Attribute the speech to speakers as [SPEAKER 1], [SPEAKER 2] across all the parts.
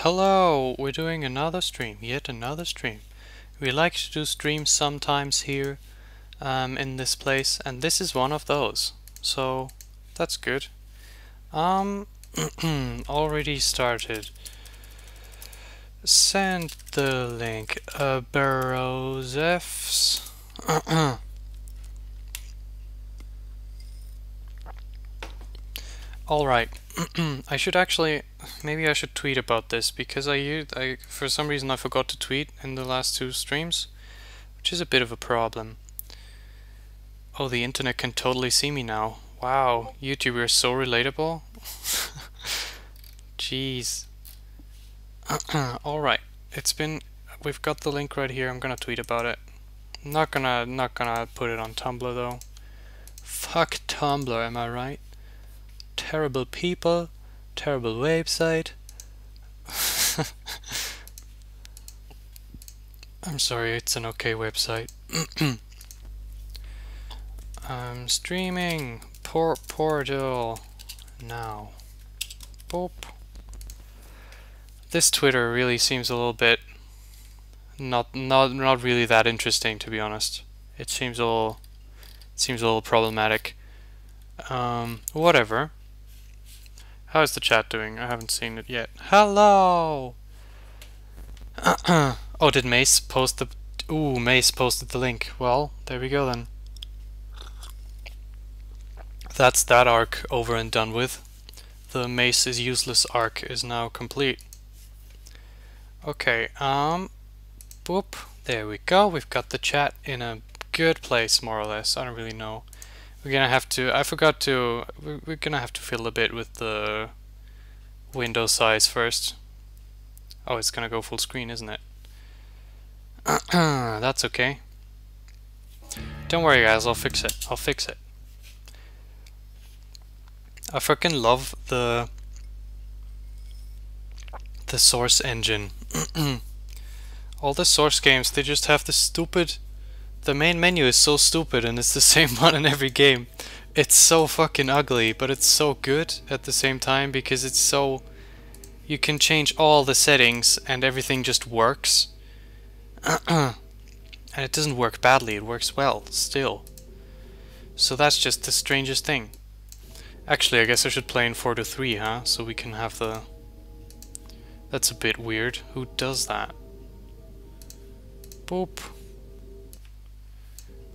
[SPEAKER 1] Hello, we're doing another stream, yet another stream. We like to do streams sometimes here in this place, and this is one of those. So that's good. Already started. Send the link. Barrowsefs. Alright. I should actually, maybe I should tweet about this because I for some reason I forgot to tweet in the last two streams, which is a bit of a problem. Oh, the internet can totally see me now. Wow, YouTube, you're so relatable. Jeez. Alright, we've got the link right here. I'm gonna tweet about it. Not gonna put it on Tumblr though. Fuck Tumblr, am I right? Terrible people, terrible website. I'm sorry, it's an okay website. I'm streaming Portal now. Boop. This Twitter really seems a little bit not really that interesting, to be honest. It seems a little problematic. Whatever. How is the chat doing? I haven't seen it yet. Hello! Oh, did Mace post the... Ooh, Mace posted the link. Well, there we go then. That's that arc over and done with. The Mace is useless arc is now complete. Okay, boop. There we go. We've got the chat in a good place, more or less. I don't really know. We're gonna have to, we're gonna have to fill a bit with the window size first. Oh, it's gonna go full screen, isn't it? That's okay. Don't worry guys, I'll fix it. I'll fix it. I freaking love the Source engine. All the Source games, they just have the main menu is so stupid and it's the same one in every game. It's so fucking ugly, but it's so good at the same time because it's so... You can change all the settings and everything just works. And it doesn't work badly, it works well, still. So that's just the strangest thing. Actually, I guess I should play in 4 to 3, huh? So we can have the... That's a bit weird. Who does that? Boop.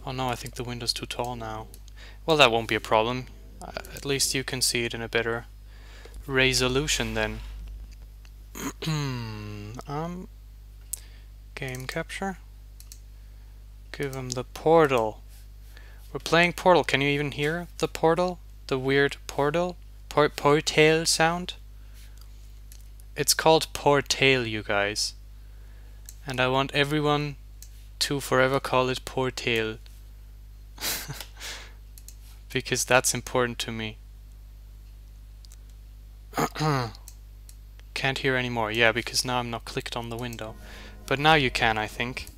[SPEAKER 1] Oh no, I think the window's too tall now. Well, that won't be a problem. At least you can see it in a better resolution then. Game capture. Give him the Portal. We're playing Portal. Can you even hear the Portal? The weird Portal? Portal sound? It's called Portal, you guys. And I want everyone to forever call it Portal. Because that's important to me. Can't hear anymore. Yeah, because now I'm not clicked on the window. But now you can, I think.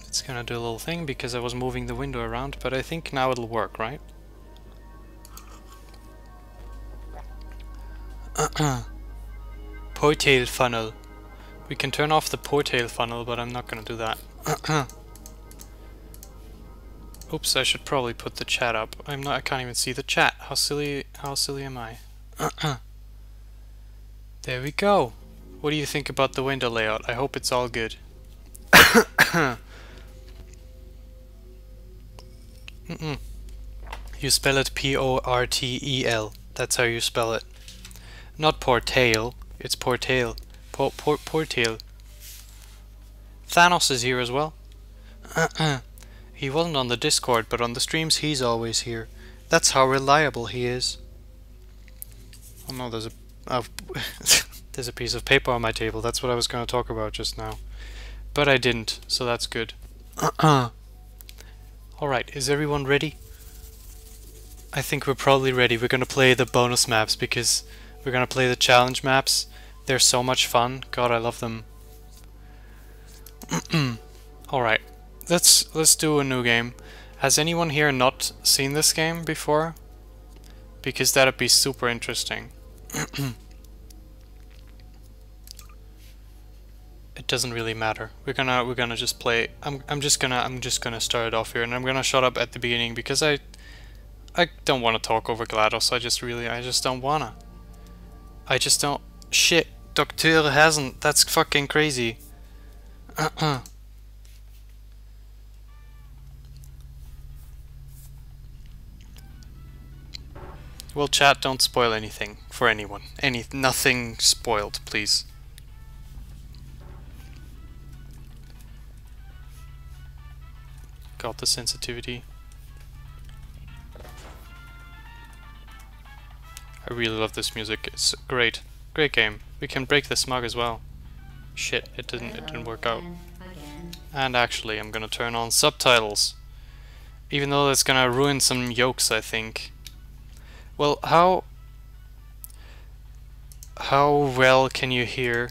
[SPEAKER 1] It's gonna do a little thing because I was moving the window around, but I think now it'll work, right? Portal funnel. We can turn off the Portal funnel, but I'm not gonna do that. Oops, I should probably put the chat up. I can't even see the chat. How silly am I? There we go. What do you think about the window layout? I hope it's all good. You spell it Portel. That's how you spell it. Not Portal, it's Portal. Portal. Thanos is here as well. He wasn't on the Discord, but on the streams he's always here. That's how reliable he is. Oh no, there's a piece of paper on my table. That's what I was going to talk about just now. But I didn't, so that's good. Alright, is everyone ready? I think we're probably ready. We're going to play the bonus maps because we're going to play the challenge maps. They're so much fun. God, I love them. Alright, let's do a new game. Has anyone here not seen this game before? Because that'd be super interesting. It doesn't really matter. We're gonna just play. I'm just gonna start it off here, and I'm gonna shut up at the beginning because I don't want to talk over GLaDOS. I just don't wanna. I just don't. Shit, Docteur hasn't. That's fucking crazy. Well, chat, don't spoil anything for anyone. Nothing spoiled, please. Got the sensitivity. I really love this music. It's great. Great game. We can break the smug as well. Shit, it didn't work out. And actually, I'm gonna turn on subtitles. Even though that's gonna ruin some yokes, I think. Well, how well can you hear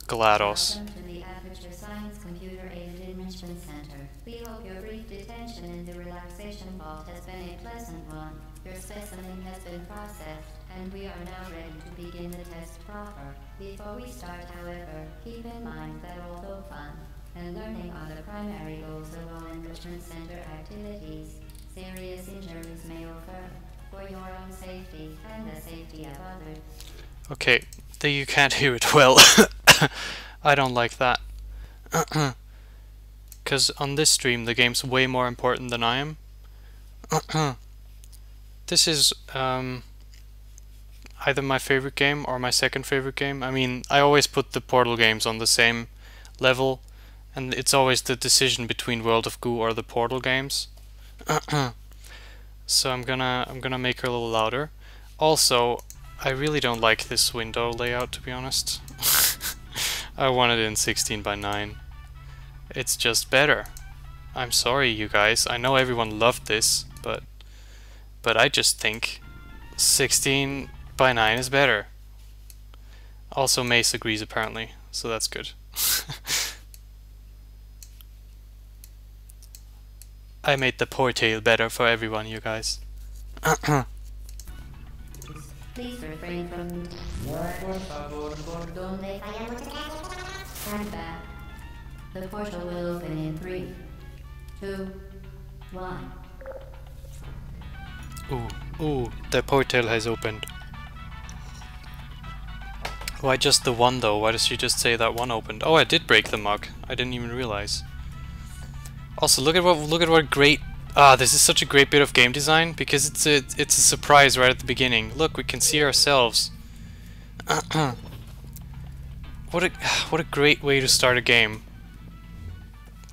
[SPEAKER 1] GLaDOS?
[SPEAKER 2] Welcome to the Aperture Science Computer Aided Enrichment Center. We hope your brief detention in the relaxation vault has been a pleasant one. Your specimen has been processed, and we are now ready to begin the test proper. Before we start, however, keep in mind that although fun and learning are the primary goals of all enrichment center activities, serious injuries may occur. For your own safety and the safety of others.
[SPEAKER 1] Okay, you can't hear it well. I don't like that. Because on this stream the game's way more important than I am. This is either my favorite game or my second favorite game. I mean, I always put the Portal games on the same level, and it's always the decision between World of Goo or the Portal games. So I'm gonna make her a little louder. Also, I really don't like this window layout, to be honest. I want it in 16:9. It's just better. I'm sorry, you guys. I know everyone loved this, but I just think 16:9 is better. Also, Mace agrees apparently, so that's good. I made the Portal better for everyone, you guys.
[SPEAKER 2] Please refrain from stand back. The portal will open in 3, 2, 1.
[SPEAKER 1] Ooh, the Portal has opened. Why just the one though? Why does she just say that one opened? Oh, I did break the mug. I didn't even realize. Also, look at what great. This is such a great bit of game design because it's a surprise right at the beginning. Look, we can see ourselves. What a great way to start a game.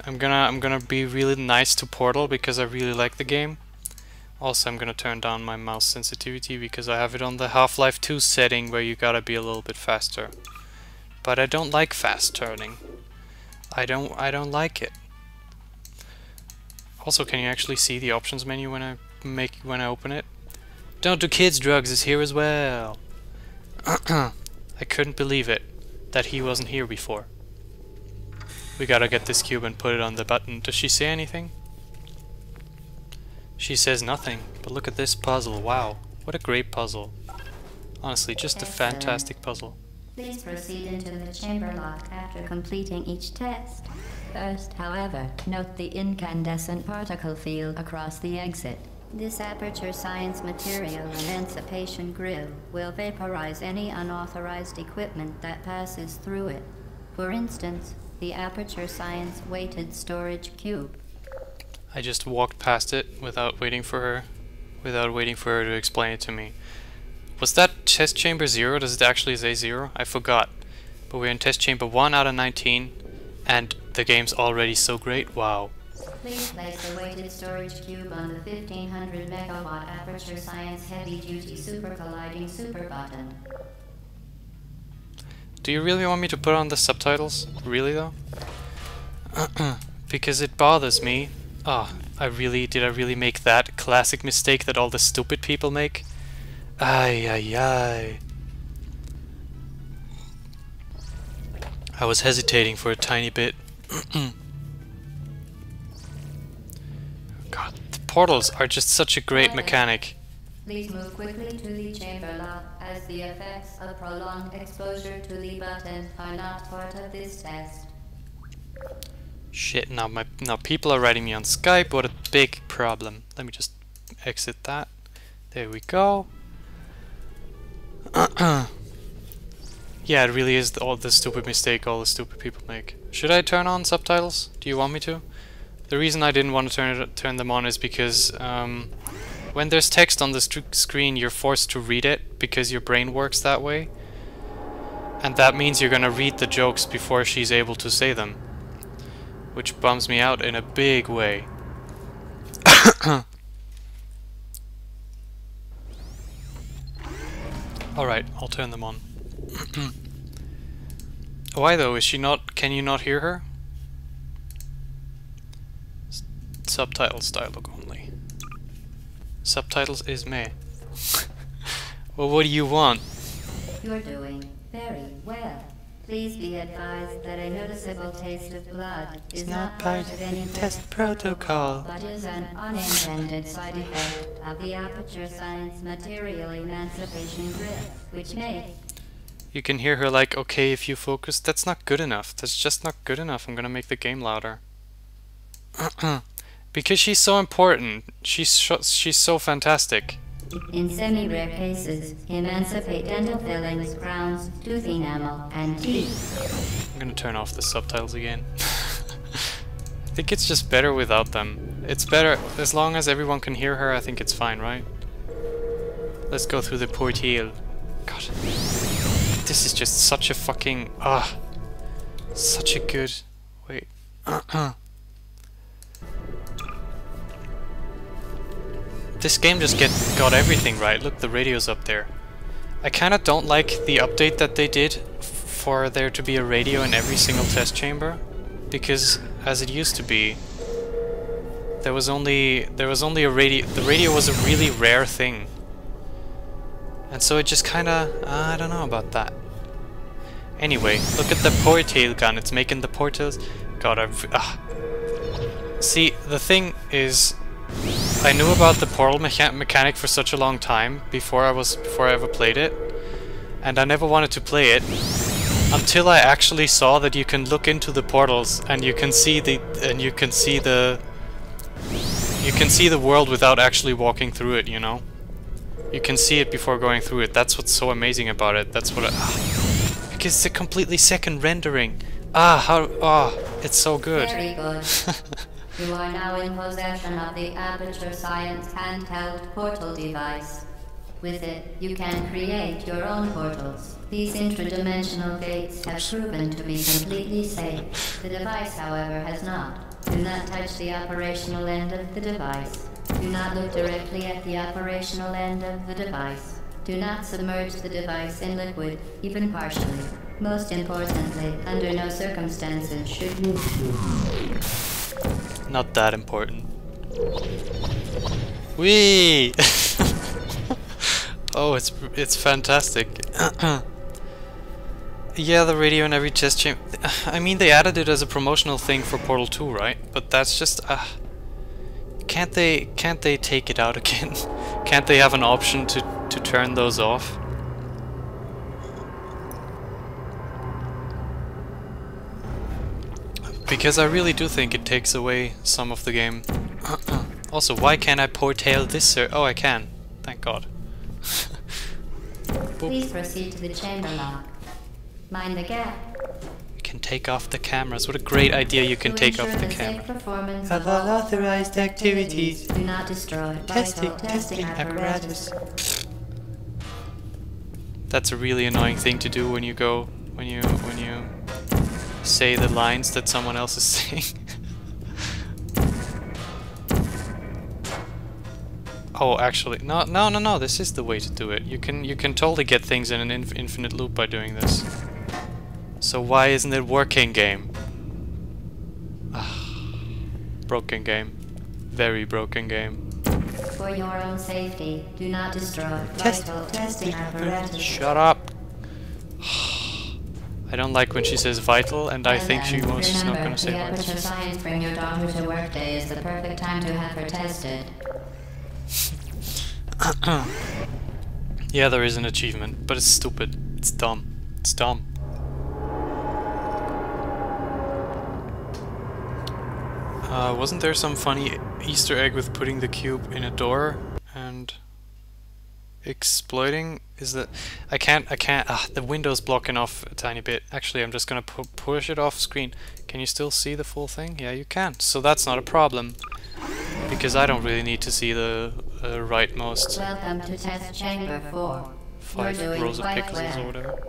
[SPEAKER 1] I'm gonna be really nice to Portal because I really like the game. Also, I'm gonna turn down my mouse sensitivity because I have it on the Half-Life 2 setting where you gotta be a little bit faster. But I don't like fast turning. I don't like it. Also, can you actually see the options menu when I open it? Don't do kids drugs is here as well. I couldn't believe it that he wasn't here before. We gotta get this cube and put it on the button. Does she say anything? She says nothing, but look at this puzzle. Wow, what a great puzzle. Honestly, just a fantastic puzzle.
[SPEAKER 2] Please proceed into the chamber lock after completing each test. First, however, note the incandescent particle field across the exit. This Aperture Science Material Emancipation Grill will vaporize any unauthorized equipment that passes through it. For instance, the Aperture Science Weighted Storage Cube.
[SPEAKER 1] I just walked past it without waiting for her to explain it to me. Was that test chamber 0? Does it actually say 0? I forgot. But we're in test chamber 1 out of 19, and the game's already so great. Wow.
[SPEAKER 2] Please place the weighted storage cube on the 1500 megawatt Aperture Science Heavy Duty Super Colliding Super Button.
[SPEAKER 1] Do you really want me to put on the subtitles? Really though? Because it bothers me. Did I really make that classic mistake that all the stupid people make? Ay ay ay. I was hesitating for a tiny bit. God, the portals are just such a great mechanic.
[SPEAKER 2] Please move quickly to the chamber lock, as the effects of prolonged exposure to the button are not part of this test.
[SPEAKER 1] Shit, now people are writing me on Skype. What a big problem. Let me just exit that. There we go. Yeah, it really is all the stupid mistake all the stupid people make. Should I turn on subtitles? Do you want me to? The reason I didn't want to turn them on is because when there's text on the screen, you're forced to read it because your brain works that way. And that means you're gonna read the jokes before she's able to say them. Which bums me out in a big way. Alright, I'll turn them on. Why though? Is she not... Can you not hear her? Subtitles dialogue only. Subtitles is meh. Well, what do you want?
[SPEAKER 2] You're doing very well. Please be advised that a noticeable taste of blood is not part of any test protocol, but is an unintended side effect of the aperture science material emancipation grip, which may...
[SPEAKER 1] You can hear her like, okay, if you focus, that's not good enough. That's just not good enough. I'm gonna make the game louder. Because she's so important. She's so fantastic.
[SPEAKER 2] In semi-rare cases, emancipate dental fillings, crowns, tooth enamel, and teeth.
[SPEAKER 1] I'm gonna turn off the subtitles again. I think it's just better without them. It's better, as long as everyone can hear her, I think it's fine, right? Let's go through the portal. God. This is just such a fucking... such a good... Wait. This game just got everything right. Look, the radio's up there. I kinda don't like the update that they did for there to be a radio in every single test chamber, because as it used to be, there was only a radio. The radio was a really rare thing, and so it just kinda I don't know about that. Anyway, look at the portal gun. It's making the portals. God, See, the thing is, I knew about the portal mechanic for such a long time before I ever played it, and I never wanted to play it until I actually saw that you can look into the portals and you can see the world without actually walking through it. You know, you can see it before going through it. That's what's so amazing about it. That's what because it's a completely second rendering. It's so good.
[SPEAKER 2] Very good. You are now in possession of the Aperture Science handheld portal device. With it, you can create your own portals. These intradimensional gates have proven to be completely safe. The device, however, has not. Do not touch the operational end of the device. Do not look directly at the operational end of the device. Do not submerge the device in liquid, even partially. Most importantly, under no circumstances should you...
[SPEAKER 1] Not that important. Whee! Oh, it's fantastic. Yeah, the radio in every test chamber. I mean, they added it as a promotional thing for Portal 2, right? But that's just can't they take it out again? Can't they have an option to turn those off? Because I really do think it takes away some of the game. Also, why can't I portal this? Oh, I can. Thank God.
[SPEAKER 2] Please proceed to the chamber lock. Mind the gap.
[SPEAKER 1] You can take off the cameras. What a great idea! You can take off the camera.
[SPEAKER 2] Of all authorized activities, do not destroy testing apparatus.
[SPEAKER 1] That's a really annoying thing to do when you say the lines that someone else is saying. Oh, actually, no, this is the way to do it. You can totally get things in an infinite loop by doing this. So why isn't it working, game? Broken game. Very broken game.
[SPEAKER 2] For your own safety, do not destroy vital testing apparatus.
[SPEAKER 1] Shut up! I don't like when she says vital, and I think she's not going to say vital.
[SPEAKER 2] Aperture Science Bring Your Daughter to Work Day is the perfect time to have her tested.
[SPEAKER 1] Yeah, there is an achievement, but it's stupid. It's dumb. It's dumb. Wasn't there some funny Easter egg with putting the cube in a door and exploiting? Is that I can't the window's blocking off a tiny bit. Actually, I'm just gonna push it off screen. Can you still see the full thing? Yeah, you can. So that's not a problem, because I don't really need to see the rightmost
[SPEAKER 2] Welcome to test chamber 4.
[SPEAKER 1] 5
[SPEAKER 2] You're doing
[SPEAKER 1] rows of
[SPEAKER 2] quite
[SPEAKER 1] pixels
[SPEAKER 2] well.
[SPEAKER 1] or whatever.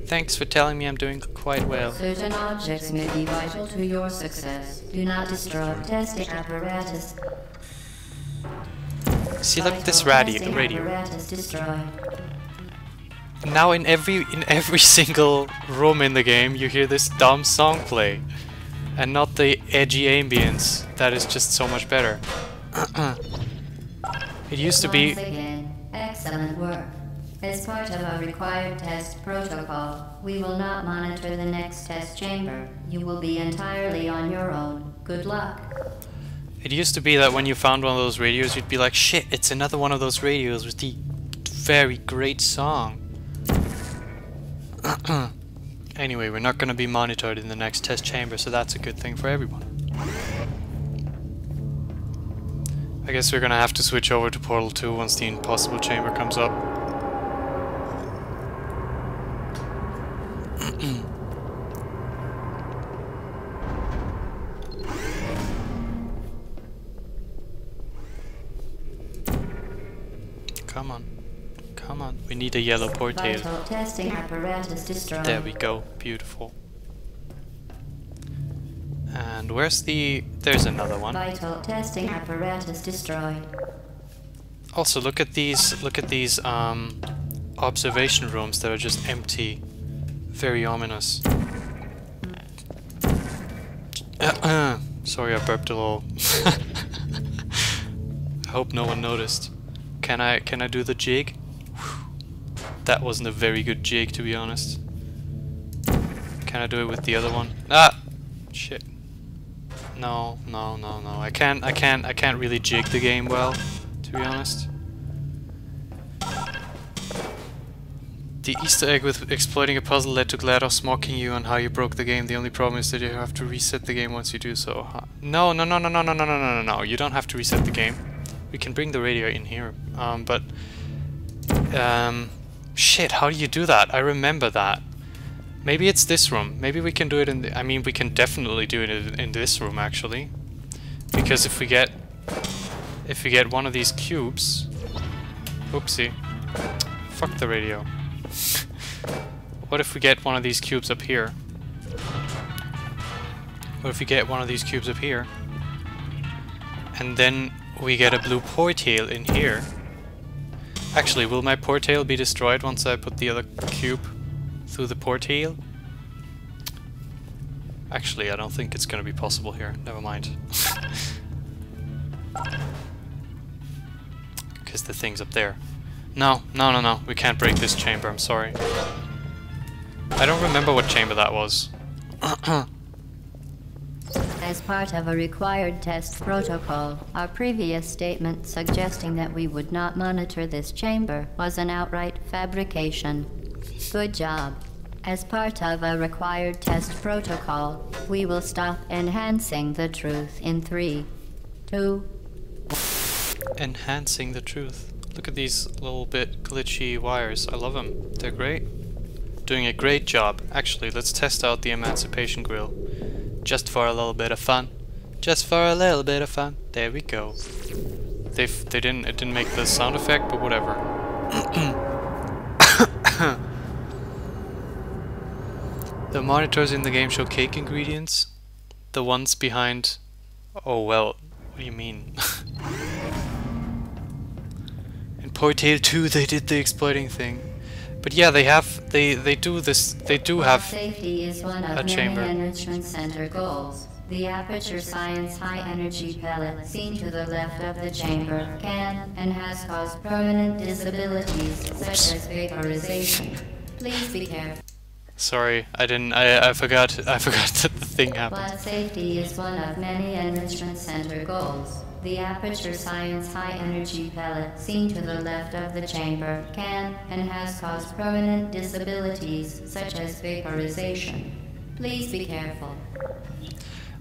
[SPEAKER 1] Thanks for telling me I'm doing quite well.
[SPEAKER 2] Certain objects may be vital to your success. Do not destroy testing apparatus.
[SPEAKER 1] See, look at this
[SPEAKER 2] Vital
[SPEAKER 1] radio.
[SPEAKER 2] testing apparatus destroyed.
[SPEAKER 1] Now in every single room in the game, you hear this dumb song play, and not the edgy ambience that is just so much better. It used to be.
[SPEAKER 2] Once again, excellent work. As part of our required test protocol, we will not monitor the next test chamber. You will be entirely on your own. Good luck.
[SPEAKER 1] It used to be that when you found one of those radios, you'd be like, shit, it's another one of those radios with the very great song. Anyway, we're not going to be monitored in the next test chamber, so that's a good thing for everyone. I guess we're going to have to switch over to Portal 2 once the impossible chamber comes up. Come on. Come on. We need a yellow portal.
[SPEAKER 2] Vital testing apparatus destroyed.
[SPEAKER 1] There we go. Beautiful. And where's the... There's another one.
[SPEAKER 2] Vital testing apparatus destroyed.
[SPEAKER 1] Also, look at these observation rooms that are just empty. Very ominous. Sorry, I burped a little. I hope no one noticed. Can I do the jig? That wasn't a very good jig, to be honest. Can I do it with the other one? Ah, shit. No. I can't really jig the game well, to be honest. The Easter egg with exploiting a puzzle led to GLaDOS mocking you on how you broke the game. The only problem is that you have to reset the game once you do so. No. You don't have to reset the game. We can bring the radio in here. Shit, how do you do that? I remember that. Maybe it's this room. Maybe we can do it in the... I mean, we can definitely do it in this room, actually. Because if we get one of these cubes... Oopsie. Fuck the radio. What if we get one of these cubes up here? What if we get one of these cubes up here? And then we get a blue portal in here. Actually, will my portal be destroyed once I put the other cube through the portal? Actually, I don't think it's gonna be possible here. Never mind. Because the thing's up there. No. We can't break this chamber, I'm sorry. I don't remember what chamber that was.
[SPEAKER 2] As part of a required test protocol, our previous statement suggesting that we would not monitor this chamber was an outright fabrication. Good job. As part of a required test protocol, we will stop enhancing the truth in 3, 2...
[SPEAKER 1] Enhancing the truth. Look at these little bit glitchy wires. I love them. They're great. Doing a great job. Actually, let's test out the emancipation grill. Just for a little bit of fun. Just for a little bit of fun. There we go. It didn't make the sound effect, but whatever. The monitors in the game show cake ingredients. The ones behind... Oh well, what do you mean? In Portal 2 they did the exploiting thing. But yeah, they do have
[SPEAKER 2] Safety is one of
[SPEAKER 1] a
[SPEAKER 2] many
[SPEAKER 1] chamber.
[SPEAKER 2] enrichment center goals. The Aperture Science high-energy pellet seen to the left of the chamber can and has caused permanent disabilities such as vaporization. Please be careful.
[SPEAKER 1] Sorry, I forgot that the thing happened.
[SPEAKER 2] Blood safety is one of many enrichment center goals. The aperture science high-energy pellet seen to the left of the chamber can and has caused permanent disabilities such as vaporization. Please be careful.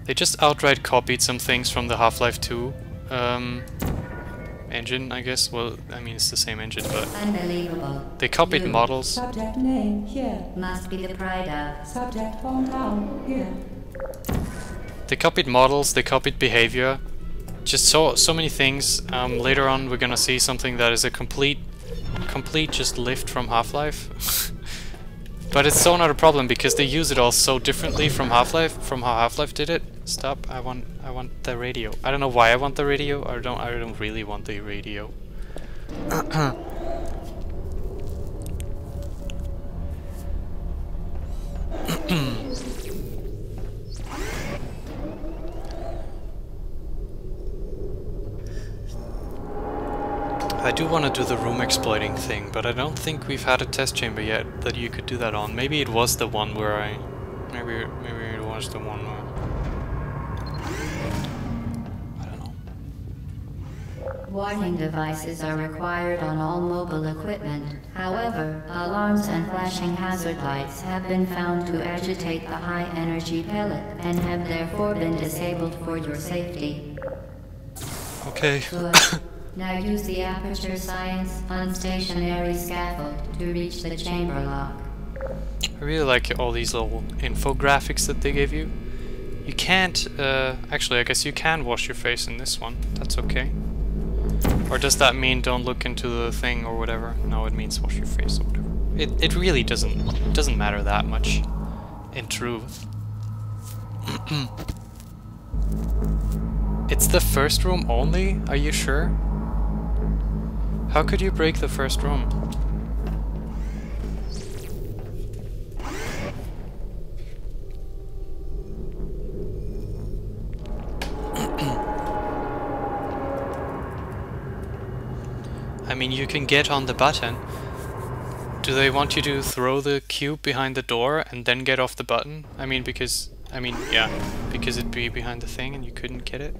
[SPEAKER 1] They just outright copied some things from the Half-Life 2 engine, I guess. Well, I mean, it's the same engine, but...
[SPEAKER 2] Unbelievable.
[SPEAKER 1] They copied
[SPEAKER 2] Blue.
[SPEAKER 1] models.
[SPEAKER 3] Subject name here.
[SPEAKER 2] Must be the pride of.
[SPEAKER 3] Subject hometown here.
[SPEAKER 1] They copied models, they copied behavior. Just so many things. Later on we're gonna see something that is a complete just lift from Half-Life. But it's so not a problem because they use it all so differently from Half-Life, from how Half-Life did it. Stop, I want the radio. I don't know why I want the radio. I don't really want the radio. I do want to do the room exploiting thing, but I don't think we've had a test chamber yet that you could do that on. Maybe it was the one where maybe it was the one where... I don't know.
[SPEAKER 2] Warning devices are required on all mobile equipment. However, alarms and flashing hazard lights have been found to agitate the high-energy pellet and have therefore been disabled for your safety.
[SPEAKER 1] Okay.
[SPEAKER 2] Good. Now use the aperture science unstationary scaffold to reach the chamber lock.
[SPEAKER 1] I really like all these little infographics that they give you. You can't, actually I guess you can wash your face in this one. That's okay. Or does that mean don't look into the thing or whatever? No, it means wash your face or whatever. It really doesn't matter that much, in truth. It's the first room only? Are you sure? How could you break the first room? I mean, you can get on the button. Do they want you to throw the cube behind the door and then get off the button? I mean, because it'd be behind the thing and you couldn't get it.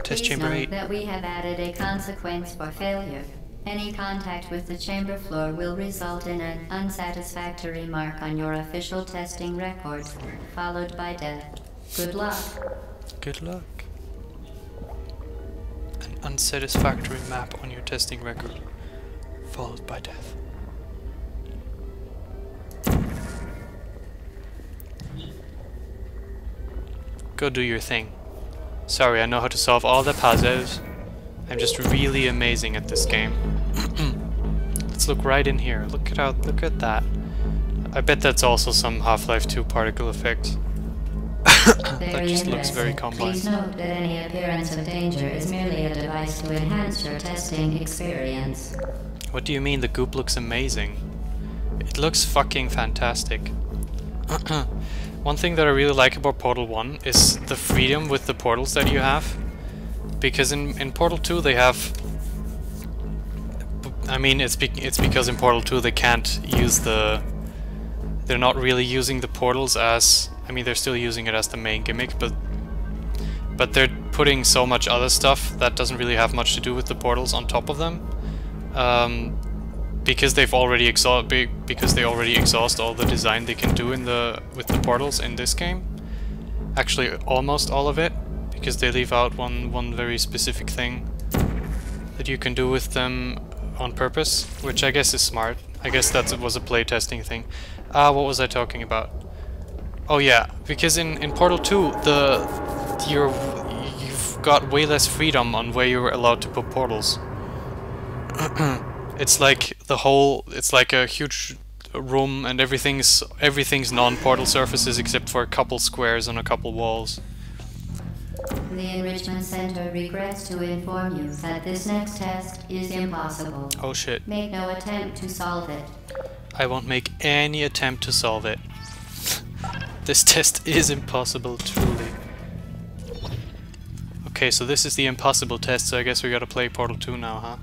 [SPEAKER 1] Test chamber 8.
[SPEAKER 2] That we have added a consequence for failure. Any contact with the chamber floor will result in an unsatisfactory mark on your official testing records, followed by death. Good luck.
[SPEAKER 1] Good luck. An unsatisfactory map on your testing record, followed by death. Go do your thing. Sorry, I know how to solve all the puzzles. I'm just really amazing at this game. Let's look right in here. Look at that. I bet that's also some Half-Life 2 particle effect. That just looks very combined.
[SPEAKER 2] Please note that any appearance of danger is merely a device to enhance your testing experience.
[SPEAKER 1] What do you mean the goop looks amazing? It looks fucking fantastic. One thing that I really like about Portal 1 is the freedom with the portals that you have. Because in Portal 2 they have... I mean, it's because in Portal 2 they can't use the... They're not really using the portals as... I mean, they're still using it as the main gimmick, but they're putting so much other stuff that doesn't really have much to do with the portals on top of them. Because they already exhaust all the design they can do with the portals in this game. Actually, almost all of it, because they leave out one very specific thing that you can do with them on purpose, which I guess is smart. I guess that was a playtesting thing. What was I talking about? Oh yeah, because in Portal 2 you've got way less freedom on where you're allowed to put portals. It's like it's like a huge room and everything's non-portal surfaces except for a couple squares on a couple walls.
[SPEAKER 2] The Enrichment Center regrets to inform you that this next test is impossible.
[SPEAKER 1] Oh shit.
[SPEAKER 2] Make no attempt to solve it.
[SPEAKER 1] I won't make any attempt to solve it. This test is impossible, truly. Okay, so this is the impossible test, so I guess we gotta play Portal 2 now, huh?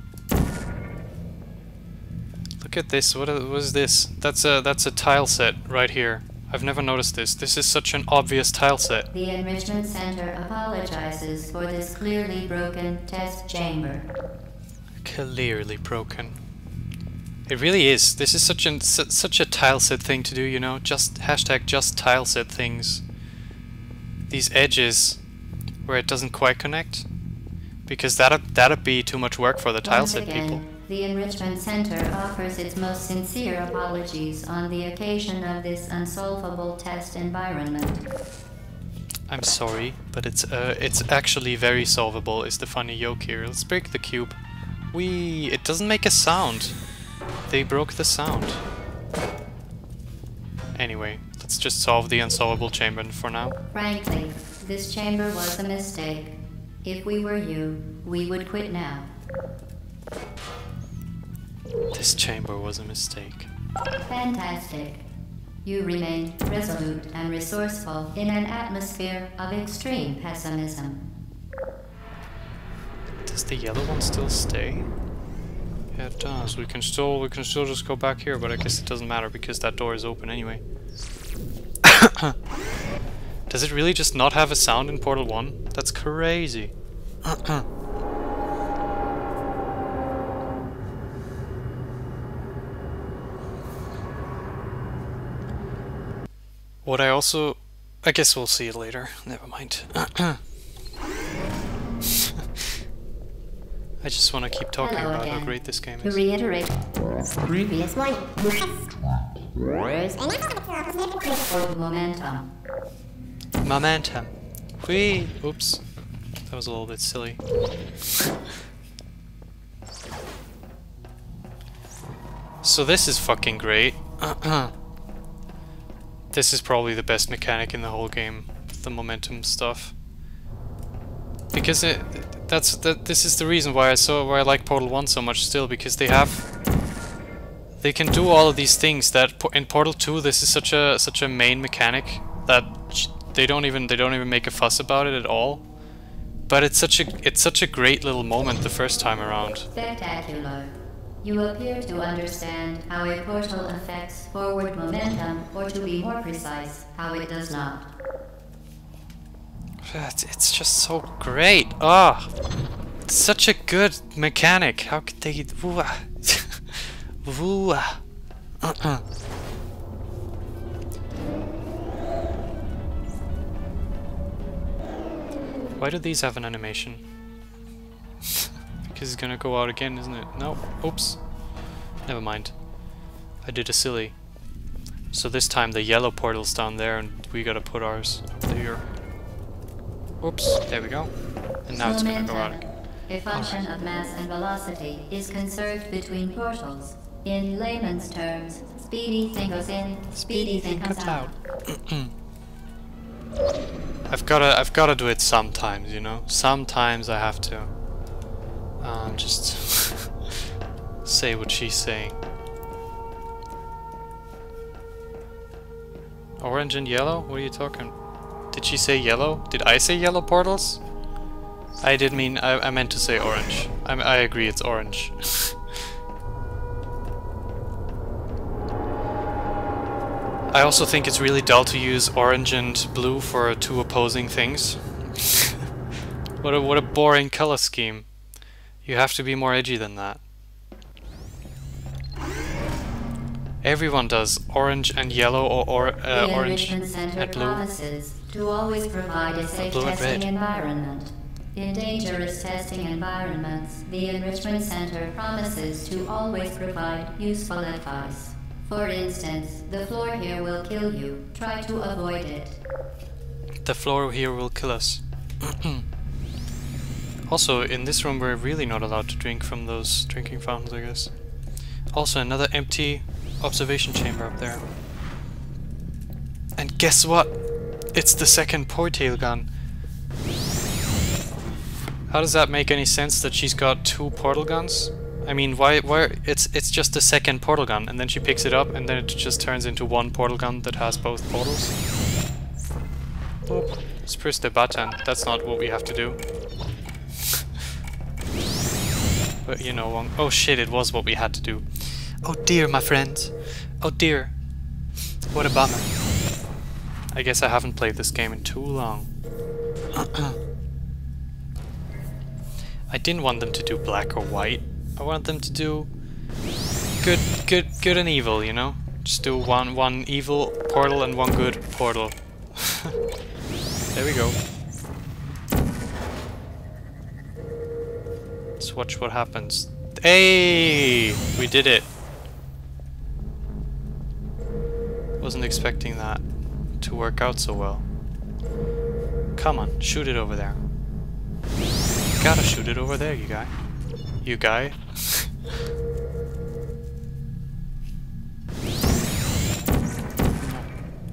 [SPEAKER 1] Look at this, what is this? That's a tile set right here. I've never noticed this. This is such an obvious tile set.
[SPEAKER 2] The Enrichment Center apologizes for this clearly broken test chamber.
[SPEAKER 1] Clearly broken. It really is. This is such a tile set thing to do, you know? Just hashtag just tile set things. These edges where it doesn't quite connect. Because that'd be too much work for the tile set people.
[SPEAKER 2] The Enrichment Center offers its most sincere apologies on the occasion of this unsolvable test environment.
[SPEAKER 1] I'm sorry, but it's actually very solvable is the funny yoke here. Let's break the cube. It doesn't make a sound. They broke the sound. Anyway, let's just solve the unsolvable chamber for now.
[SPEAKER 2] Frankly, this chamber was a mistake. If we were you, we would quit now.
[SPEAKER 1] This chamber was a mistake.
[SPEAKER 2] Fantastic. You remained resolute and resourceful in an atmosphere of extreme pessimism.
[SPEAKER 1] Does the yellow one still stay? Yeah, it does. We can still just go back here, but I guess it doesn't matter because that door is open anyway. Does it really just not have a sound in Portal 1? That's crazy. What I guess we'll see it later. Never mind. I just want to keep talking about how great this game
[SPEAKER 2] To
[SPEAKER 1] is.
[SPEAKER 2] reiterate, previous one. Momentum.
[SPEAKER 1] Momentum. Whee! Oops. That was a little bit silly. So this is fucking great. This is probably the best mechanic in the whole game, the momentum stuff. Because this is the reason why I like Portal 1 so much still, because they can do all of these things that in Portal 2 this is such a main mechanic that they don't even make a fuss about it at all. But it's such a great little moment the first time around.
[SPEAKER 2] Spectacular. You appear to understand how a portal affects forward momentum, or to be more precise, how it does not.
[SPEAKER 1] It's just so great. Ah, it's such a good mechanic. How could they? Why do these have an animation? Because it's gonna go out again, isn't it? No. Oops. Never mind. I did a silly. So this time the yellow portal's down there and we gotta put ours there. Oops. There we go. And now it's gonna go out again.
[SPEAKER 2] A function of mass and velocity is conserved between portals. In layman's terms, speedy thing goes in, speedy thing comes out.
[SPEAKER 1] I've gotta do it sometimes, you know? Sometimes I have to just say what she's saying. Orange and yellow? What are you talking? Did she say yellow? Did I say yellow portals? I did mean, I meant to say orange. I agree, it's orange. I also think it's really dull to use orange and blue for two opposing things. What a boring color scheme. You have to be more edgy than that. Everyone does orange and yellow, or orange and blue.
[SPEAKER 2] Promises to always provide a safe testing environment. In dangerous testing environments, the Enrichment Center promises to always provide useful advice. For instance, the floor here will kill you. Try to avoid it.
[SPEAKER 1] The floor here will kill us. Also, in this room we're really not allowed to drink from those drinking fountains, I guess. Also, another empty observation chamber up there. And guess what? It's the second Portel gun. How does that make any sense that she's got two portal guns? I mean, why it's just the second portal gun, and then she picks it up and then it just turns into one portal gun that has both portals. Oop. Let's press the button. That's not what we have to do. But you know, oh shit, it was what we had to do. Oh dear, my friends. Oh dear. What a bummer. I guess I haven't played this game in too long. I didn't want them to do black or white. I wanted them to do good and evil, you know? Just do one evil portal and one good portal. There we go. Let's watch what happens. Hey! We did it! Wasn't expecting that to work out so well. Come on, shoot it over there. You gotta shoot it over there, you guy. You guy.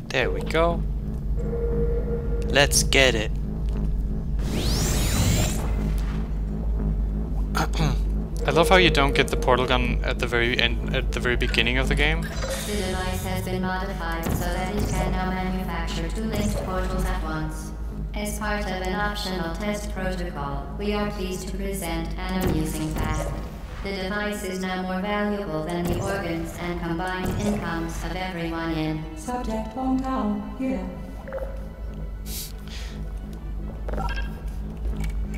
[SPEAKER 1] There we go. Let's get it. I love how you don't get the portal gun at the very end, at the very beginning of the game.
[SPEAKER 2] The device has been modified so that it can now manufacture 2 linked portals at once. As part of an optional test protocol, we are pleased to present an amusing fact. The device is now more valuable than the organs and combined incomes of everyone in.
[SPEAKER 3] Subject hometown, here.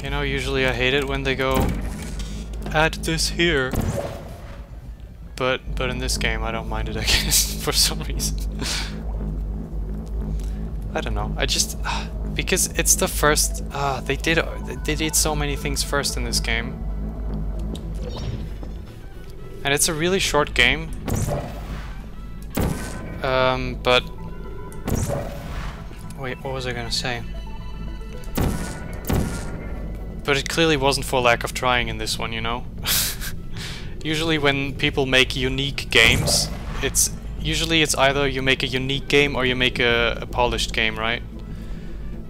[SPEAKER 1] You know, usually I hate it when they go, add this here. But in this game I don't mind it, I guess, for some reason. I don't know. I just because it's the first they did so many things first in this game. And it's a really short game. But wait, what was I gonna say? But it clearly wasn't for lack of trying in this one, you know? Usually when people make unique games, it's either you make a unique game or you make a polished game, right?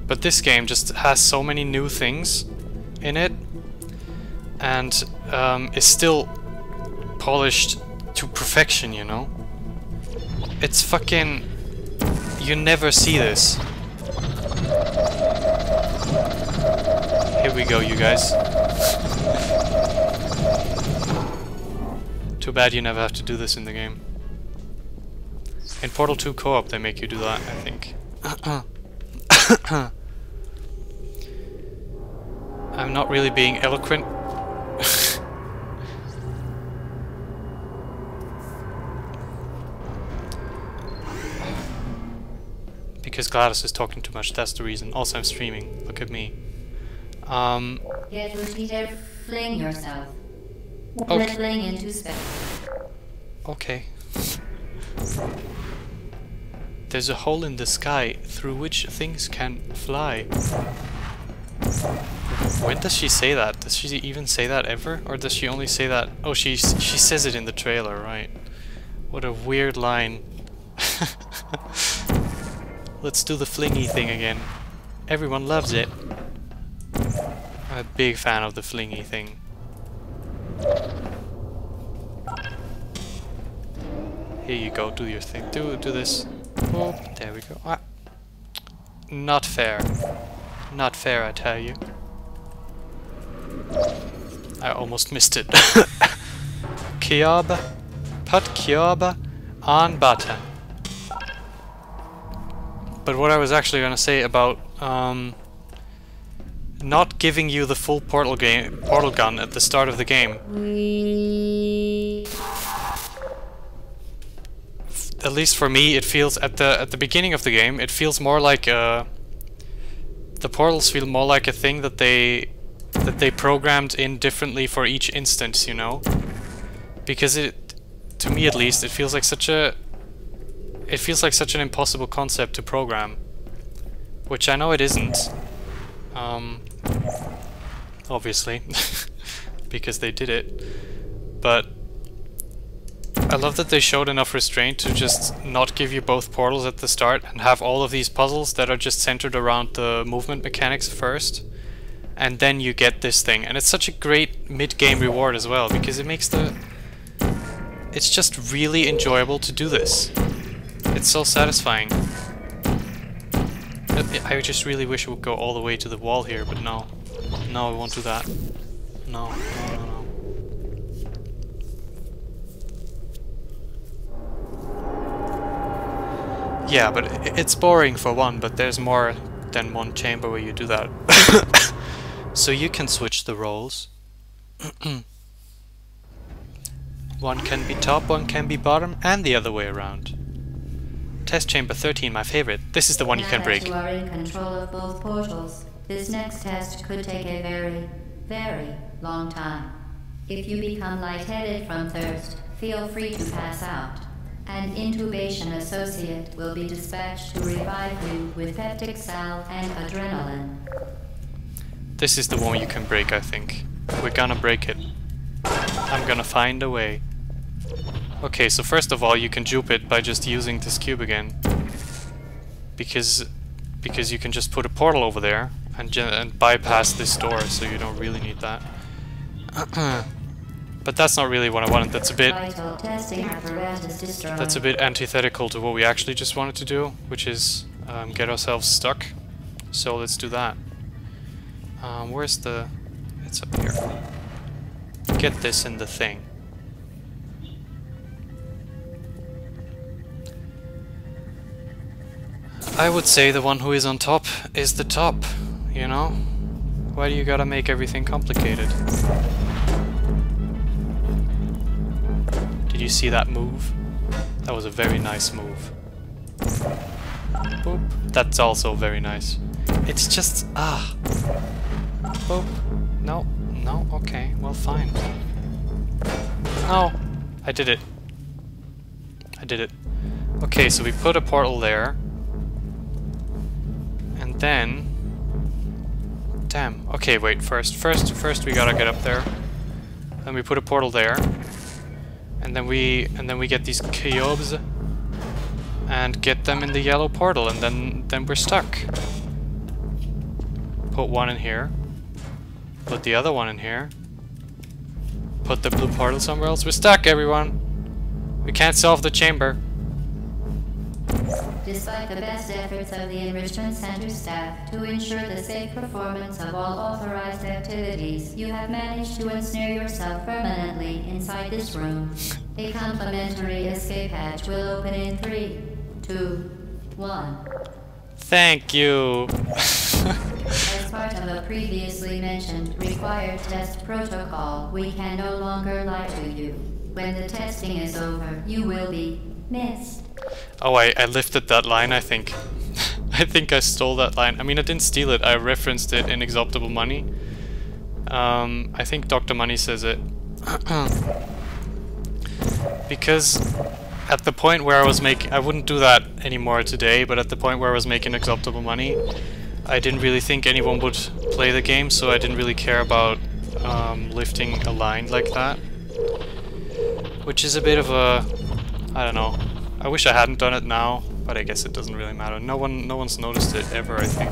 [SPEAKER 1] But this game just has so many new things in it, and is still polished to perfection, you know? It's fucking... You never see this. Here we go, you guys. Too bad you never have to do this in the game. In Portal 2 co-op they make you do that, I think. I'm not really being eloquent. Because GLaDOS is talking too much, that's the reason. Also I'm streaming, look at me.
[SPEAKER 2] Get repeated, fling yourself.
[SPEAKER 1] Okay.
[SPEAKER 2] Fling into space.
[SPEAKER 1] Okay. There's a hole in the sky through which things can fly. When does she say that? Does she even say that ever? Or does she only say that? Oh, she says it in the trailer, right? What a weird line. Let's do the flingy thing again. Everyone loves it. I'm a big fan of the flingy thing. Here you go, do your thing. Do this. Oh, there we go. Ah. Not fair. Not fair, I tell you. I almost missed it. Kyoba. Put Kyoba on button. But what I was actually gonna say about not giving you the full portal gun at the start of the game. At least for me, it feels at the beginning of the game, it feels more like the portals feel more like a thing that they programmed in differently for each instance, you know? Because to me at least, it feels like such an impossible concept to program, which I know it isn't. Obviously, because they did it, but I love that they showed enough restraint to just not give you both portals at the start and have all of these puzzles that are just centered around the movement mechanics first, and then you get this thing. And it's such a great mid-game reward as well, because it makes it's just really enjoyable to do this. It's so satisfying. I just really wish it would go all the way to the wall here, but no. No, I won't do that. No, no, no, no. Yeah, but it's boring for one, but there's more than one chamber where you do that. So you can switch the roles. One can be top, one can be bottom, and the other way around. Test chamber 13, my favorite. This is the one you can break.
[SPEAKER 2] Now that you are in control of both portals, this next test could take a very, very long time. If you become lightheaded from thirst, feel free to pass out. An intubation associate will be dispatched to revive you with peptic salve and adrenaline.
[SPEAKER 1] This is the one you can break, I think. We're gonna break it. I'm gonna find a way. Okay, so first of all, you can dupe it by just using this cube again. Because you can just put a portal over there and bypass this door, so you don't really need that. But that's not really what I wanted. That's a bit antithetical to what we actually just wanted to do, which is get ourselves stuck. So let's do that. Where's the... It's up here. Get this in the thing. I would say the one who is on top is the top, you know? Why do you gotta make everything complicated? Did you see that move? That was a very nice move. Boop. That's also very nice. It's just... Boop. No. No? Okay. Well, fine. No! I did it. I did it. Okay, so we put a portal there. And then... Damn. Okay, wait. First we gotta get up there. Then we put a portal there. And then we get these cubes and get them in the yellow portal, and then we're stuck. Put one in here. Put the other one in here. Put the blue portal somewhere else. We're stuck, everyone. We can't solve the chamber.
[SPEAKER 2] Despite the best efforts of the Enrichment Center staff to ensure the safe performance of all authorized activities, you have managed to ensnare yourself permanently inside this room. A complimentary escape hatch will open in 3, 2, 1.
[SPEAKER 1] Thank you.
[SPEAKER 2] As part of a previously mentioned required test protocol, we can no longer lie to you. When the testing is over, you will be missed.
[SPEAKER 1] Oh, I lifted that line, I think. I think I stole that line. I mean, I didn't steal it. I referenced it in Exoptable Money. I think Dr. Money says it. Because at the point where I was making... I wouldn't do that anymore today, but at the point where I was making Exoptable Money, I didn't really think anyone would play the game, so I didn't really care about lifting a line like that. Which is a bit of a... I don't know. I wish I hadn't done it now, but I guess it doesn't really matter. No one's noticed it ever, I think.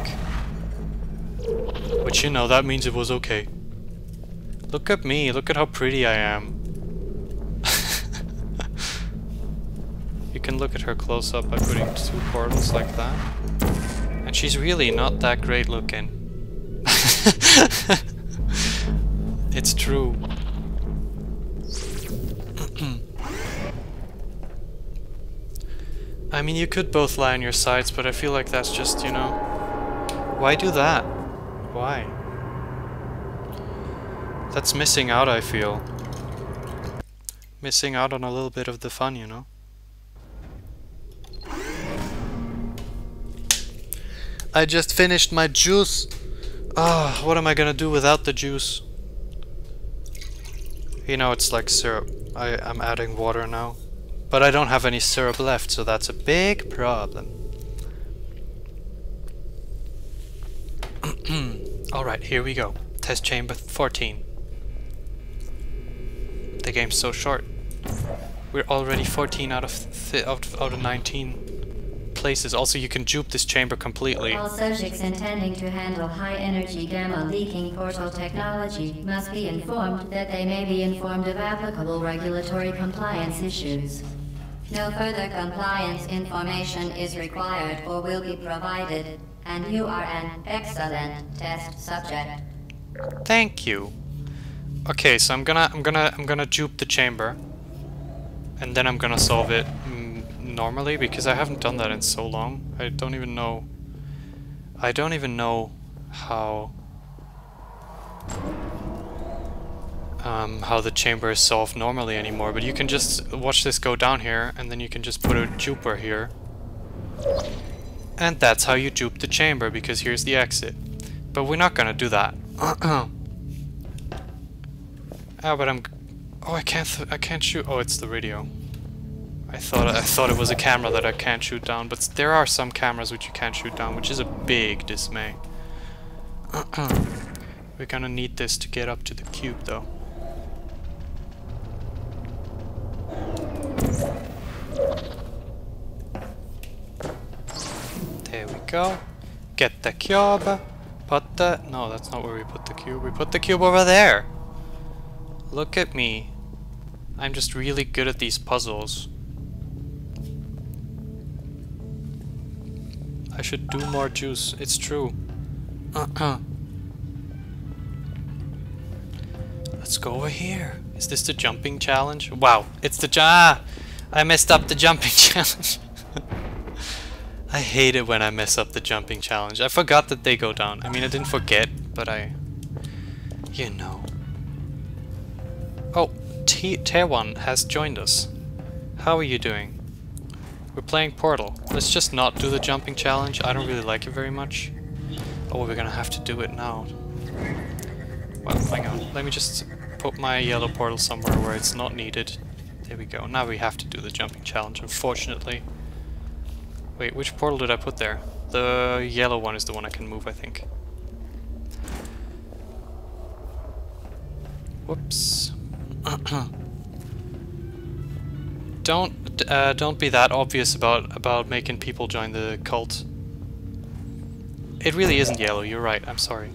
[SPEAKER 1] But you know, that means it was okay. Look at me, look at how pretty I am. You can look at her close up by putting 2 portals like that. And she's really not that great looking. It's true. I mean, you could both lie on your sides, but I feel like that's just, you know... Why do that? Why? That's missing out, I feel. Missing out on a little bit of the fun, you know? I just finished my juice! Ah, what am I gonna do without the juice? You know, it's like syrup. I'm adding water now. But I don't have any syrup left, so that's a big problem. Alright, here we go. Test chamber 14. The game's so short. We're already 14 out of 19 places. Also, you can dupe this chamber completely.
[SPEAKER 2] All subjects intending to handle high-energy gamma-leaking portal technology must be informed that they may be informed of applicable regulatory compliance issues. No further compliance information is required or will be provided, and you are an excellent test subject.
[SPEAKER 1] Thank you. Okay, so I'm gonna dupe the chamber, and then I'm gonna solve it normally, because I haven't done that in so long. I don't even know how the chamber is solved normally anymore, but you can just watch this go down here, and then you can just put a juper here. And that's how you jupe the chamber, because here's the exit. But we're not gonna do that. Oh, but I can't shoot. Oh, it's the radio. I thought it was a camera that I can't shoot down, but there are some cameras which you can't shoot down, which is a big dismay. We're gonna need this to get up to the cube, though. There we go. Get the cube. Put the... No, that's not where we put the cube. We put the cube over there. Look at me. I'm just really good at these puzzles. I should do more juice. It's true. Let's go over here. Is this the jumping challenge? Wow, it's the I messed up the jumping challenge. I hate it when I mess up the jumping challenge. I forgot that they go down. I mean, I didn't forget, but you know. Oh, T1 has joined us. How are you doing? We're playing Portal. Let's just not do the jumping challenge. I don't really like it very much. Oh, we're gonna have to do it now. Well, hang on. Let me just put my yellow portal somewhere where it's not needed. There we go. Now we have to do the jumping challenge, unfortunately. Wait, which portal did I put there? The yellow one is the one I can move, I think. Whoops. Don't be that obvious about making people join the cult. It really isn't yellow, you're right, I'm sorry.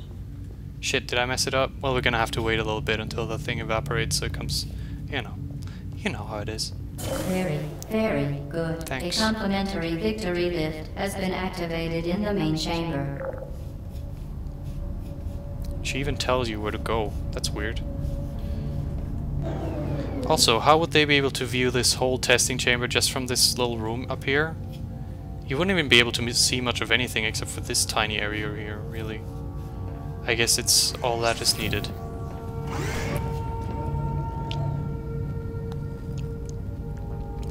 [SPEAKER 1] Shit, did I mess it up? Well, we're gonna have to wait a little bit until the thing evaporates so it comes, you know how it is.
[SPEAKER 2] Very, very good.
[SPEAKER 1] Thanks.
[SPEAKER 2] A complimentary victory lift has been activated in the main chamber.
[SPEAKER 1] She even tells you where to go. That's weird. Also, how would they be able to view this whole testing chamber just from this little room up here? You wouldn't even be able to see much of anything except for this tiny area here, really. I guess it's all that is needed.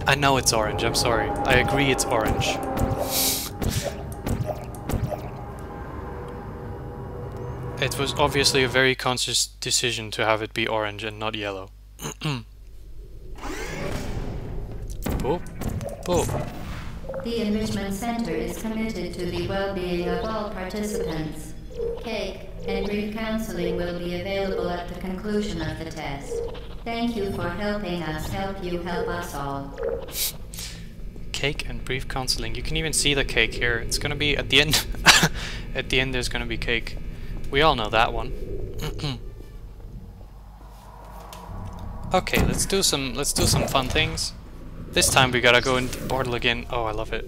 [SPEAKER 1] I know it's orange, I'm sorry. I agree it's orange. It was obviously a very conscious decision to have it be orange and not yellow. Boop. Boop.
[SPEAKER 2] The Enrichment Center is committed to the well-being of all participants. Cake and brief counseling will be available at the conclusion of the test. Thank you for helping us help you help us all.
[SPEAKER 1] Cake and brief counseling. You can even see the cake here. It's gonna be at the end. At the end there's gonna be cake. We all know that one. Okay, let's do some fun things. This time we gotta go into Portal again. Oh, I love it.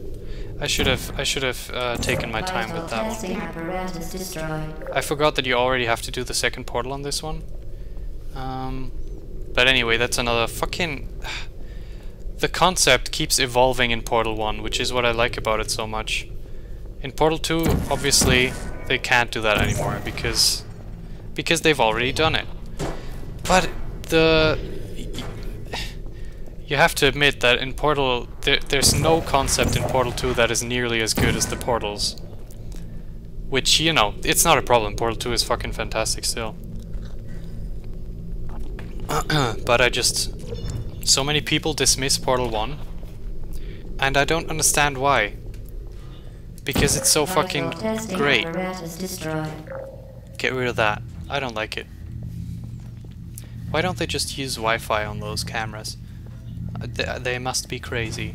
[SPEAKER 1] I should have taken my time with that one. I forgot that you already have to do the second portal on this one. But anyway, that's another fucking... The concept keeps evolving in Portal 1, which is what I like about it so much. In Portal 2, obviously, they can't do that anymore because they've already done it. But you have to admit that in Portal, there's no concept in Portal 2 that is nearly as good as the portals. Which, you know, it's not a problem. Portal 2 is fucking fantastic still. But so many people dismiss Portal 1, and I don't understand why. Because it's so fucking great. Get rid of that. I don't like it. Why don't they just use Wi-Fi on those cameras? They must be crazy.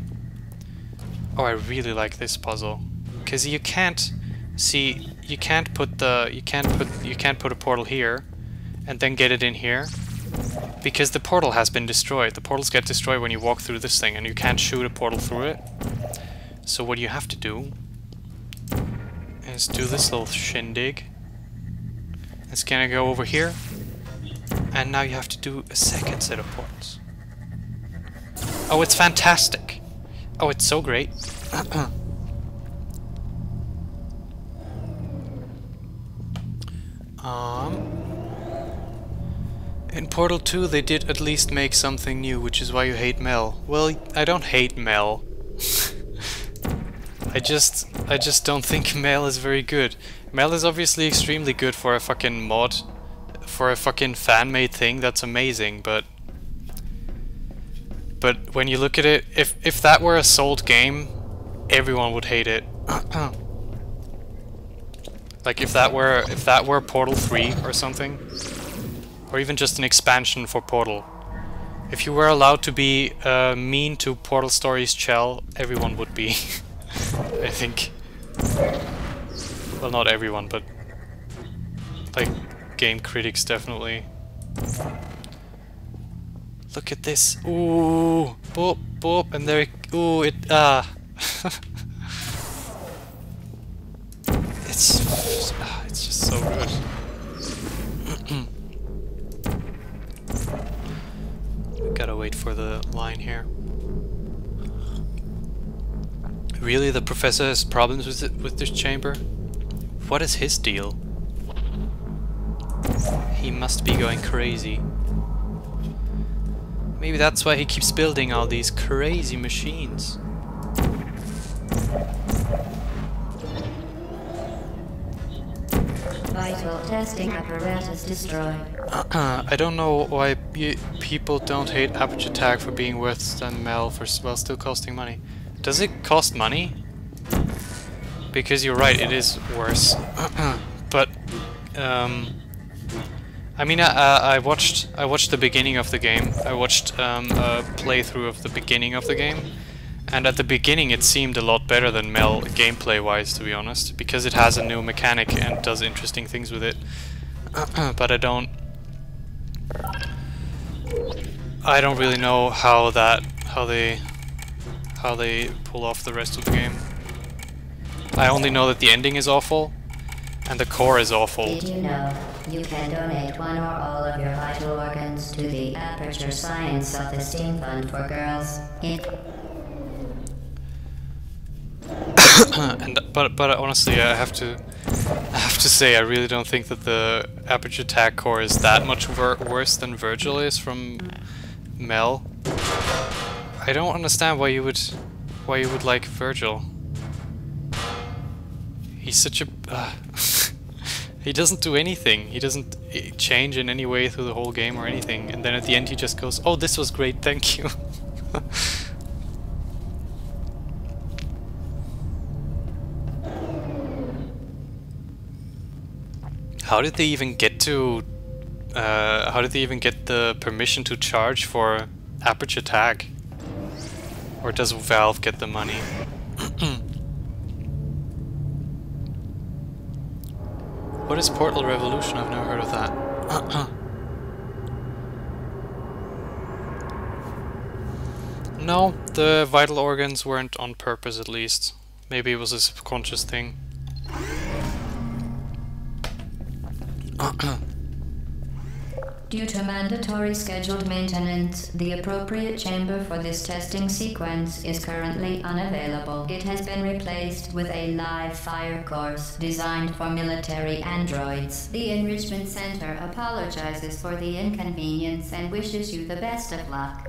[SPEAKER 1] Oh, I really like this puzzle, because you can't put a portal here and then get it in here, because the portal has been destroyed. The portals get destroyed when you walk through this thing, and you can't shoot a portal through it. So what you have to do is do this little shindig. It's gonna go over here, and now you have to do a second set of portals. Oh, it's fantastic! Oh, it's so great. In Portal 2 they did at least make something new, which is why you hate Mel. Well, I don't hate Mel. I just don't think Mel is very good. Mel is obviously extremely good for a fucking mod, for a fucking fan-made thing, that's amazing, but when you look at it, if that were a sold game, everyone would hate it. Like if that were Portal 3 or something, or even just an expansion for Portal. If you were allowed to be mean to Portal Stories Chell, everyone would be. I think. Well, not everyone, but like game critics definitely. Look at this. Ooh, boop, boop, and there. Ooh, it. It's just so good. Gotta wait for the line here. Really, the professor has problems with this chamber? What is his deal? He must be going crazy. Maybe that's why he keeps building all these crazy machines.
[SPEAKER 2] Vital testing apparatus destroyed.
[SPEAKER 1] I don't know why people don't hate Aperture Tag for being worse than Mel while still costing money. Does it cost money? Because you're right, it is worse. But I mean, I watched the beginning of the game. I watched a playthrough of the beginning of the game, and at the beginning it seemed a lot better than Mel gameplay-wise, to be honest, because it has a new mechanic and does interesting things with it. But I don't really know how they pull off the rest of the game. I only know that the ending is awful, and the core is awful.
[SPEAKER 2] Did you know you can donate one or all of your vital organs to the Aperture Science Self-Esteem Fund for Girls?
[SPEAKER 1] But honestly, I have to say, I really don't think that the Aperture Tag core is that much worse than Virgil is from Mel. I don't understand why you would like Virgil. He's such a he doesn't do anything. He doesn't change in any way through the whole game or anything, and then at the end he just goes, "Oh, this was great, thank you." How did they even get to how did they even get the permission to charge for Aperture Tag? Or does Valve get the money? What is Portal Revolution? I've never heard of that. No, the vital organs weren't on purpose, at least. Maybe it was a subconscious thing.
[SPEAKER 2] Due to mandatory scheduled maintenance, the appropriate chamber for this testing sequence is currently unavailable. It has been replaced with a live fire course designed for military androids. The Enrichment Center apologizes for the inconvenience and wishes you the best of luck.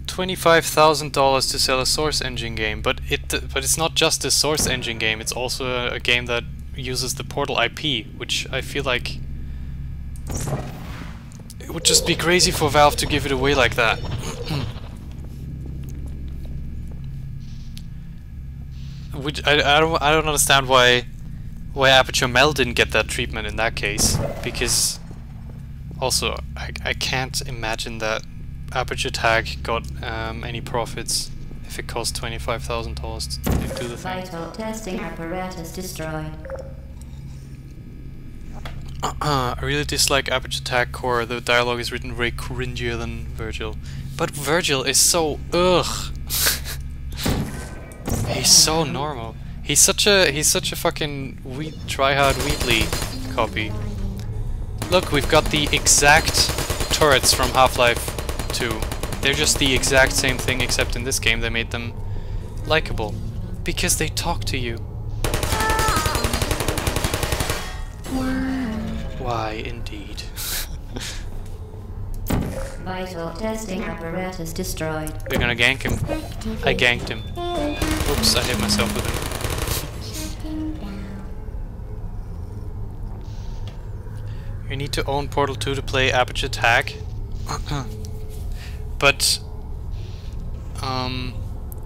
[SPEAKER 1] $25,000 to sell a Source Engine game, but it's not just a Source Engine game, it's also a game that uses the Portal IP, which I feel like it would just be crazy for Valve to give it away like that. I don't understand why Aperture Mel didn't get that treatment in that case, because also I can't imagine that Aperture Tag got any profits if it cost $25,000 to do the thing.
[SPEAKER 2] Vital testing apparatus destroyed.
[SPEAKER 1] I really dislike Aperture Tag core. The dialogue is written way cringier than Virgil. But Virgil is so ugh. He's so normal. He's such a fucking tryhard Wheatley copy. Look, we've got the exact turrets from Half-Life 2. They're just the exact same thing, except in this game they made them likable. Because they talk to you. Why, indeed.
[SPEAKER 2] Vital testing apparatus destroyed.
[SPEAKER 1] We're gonna gank him. I ganked him. Oops, I hit myself with him. You need to own Portal 2 to play Aperture Tag. But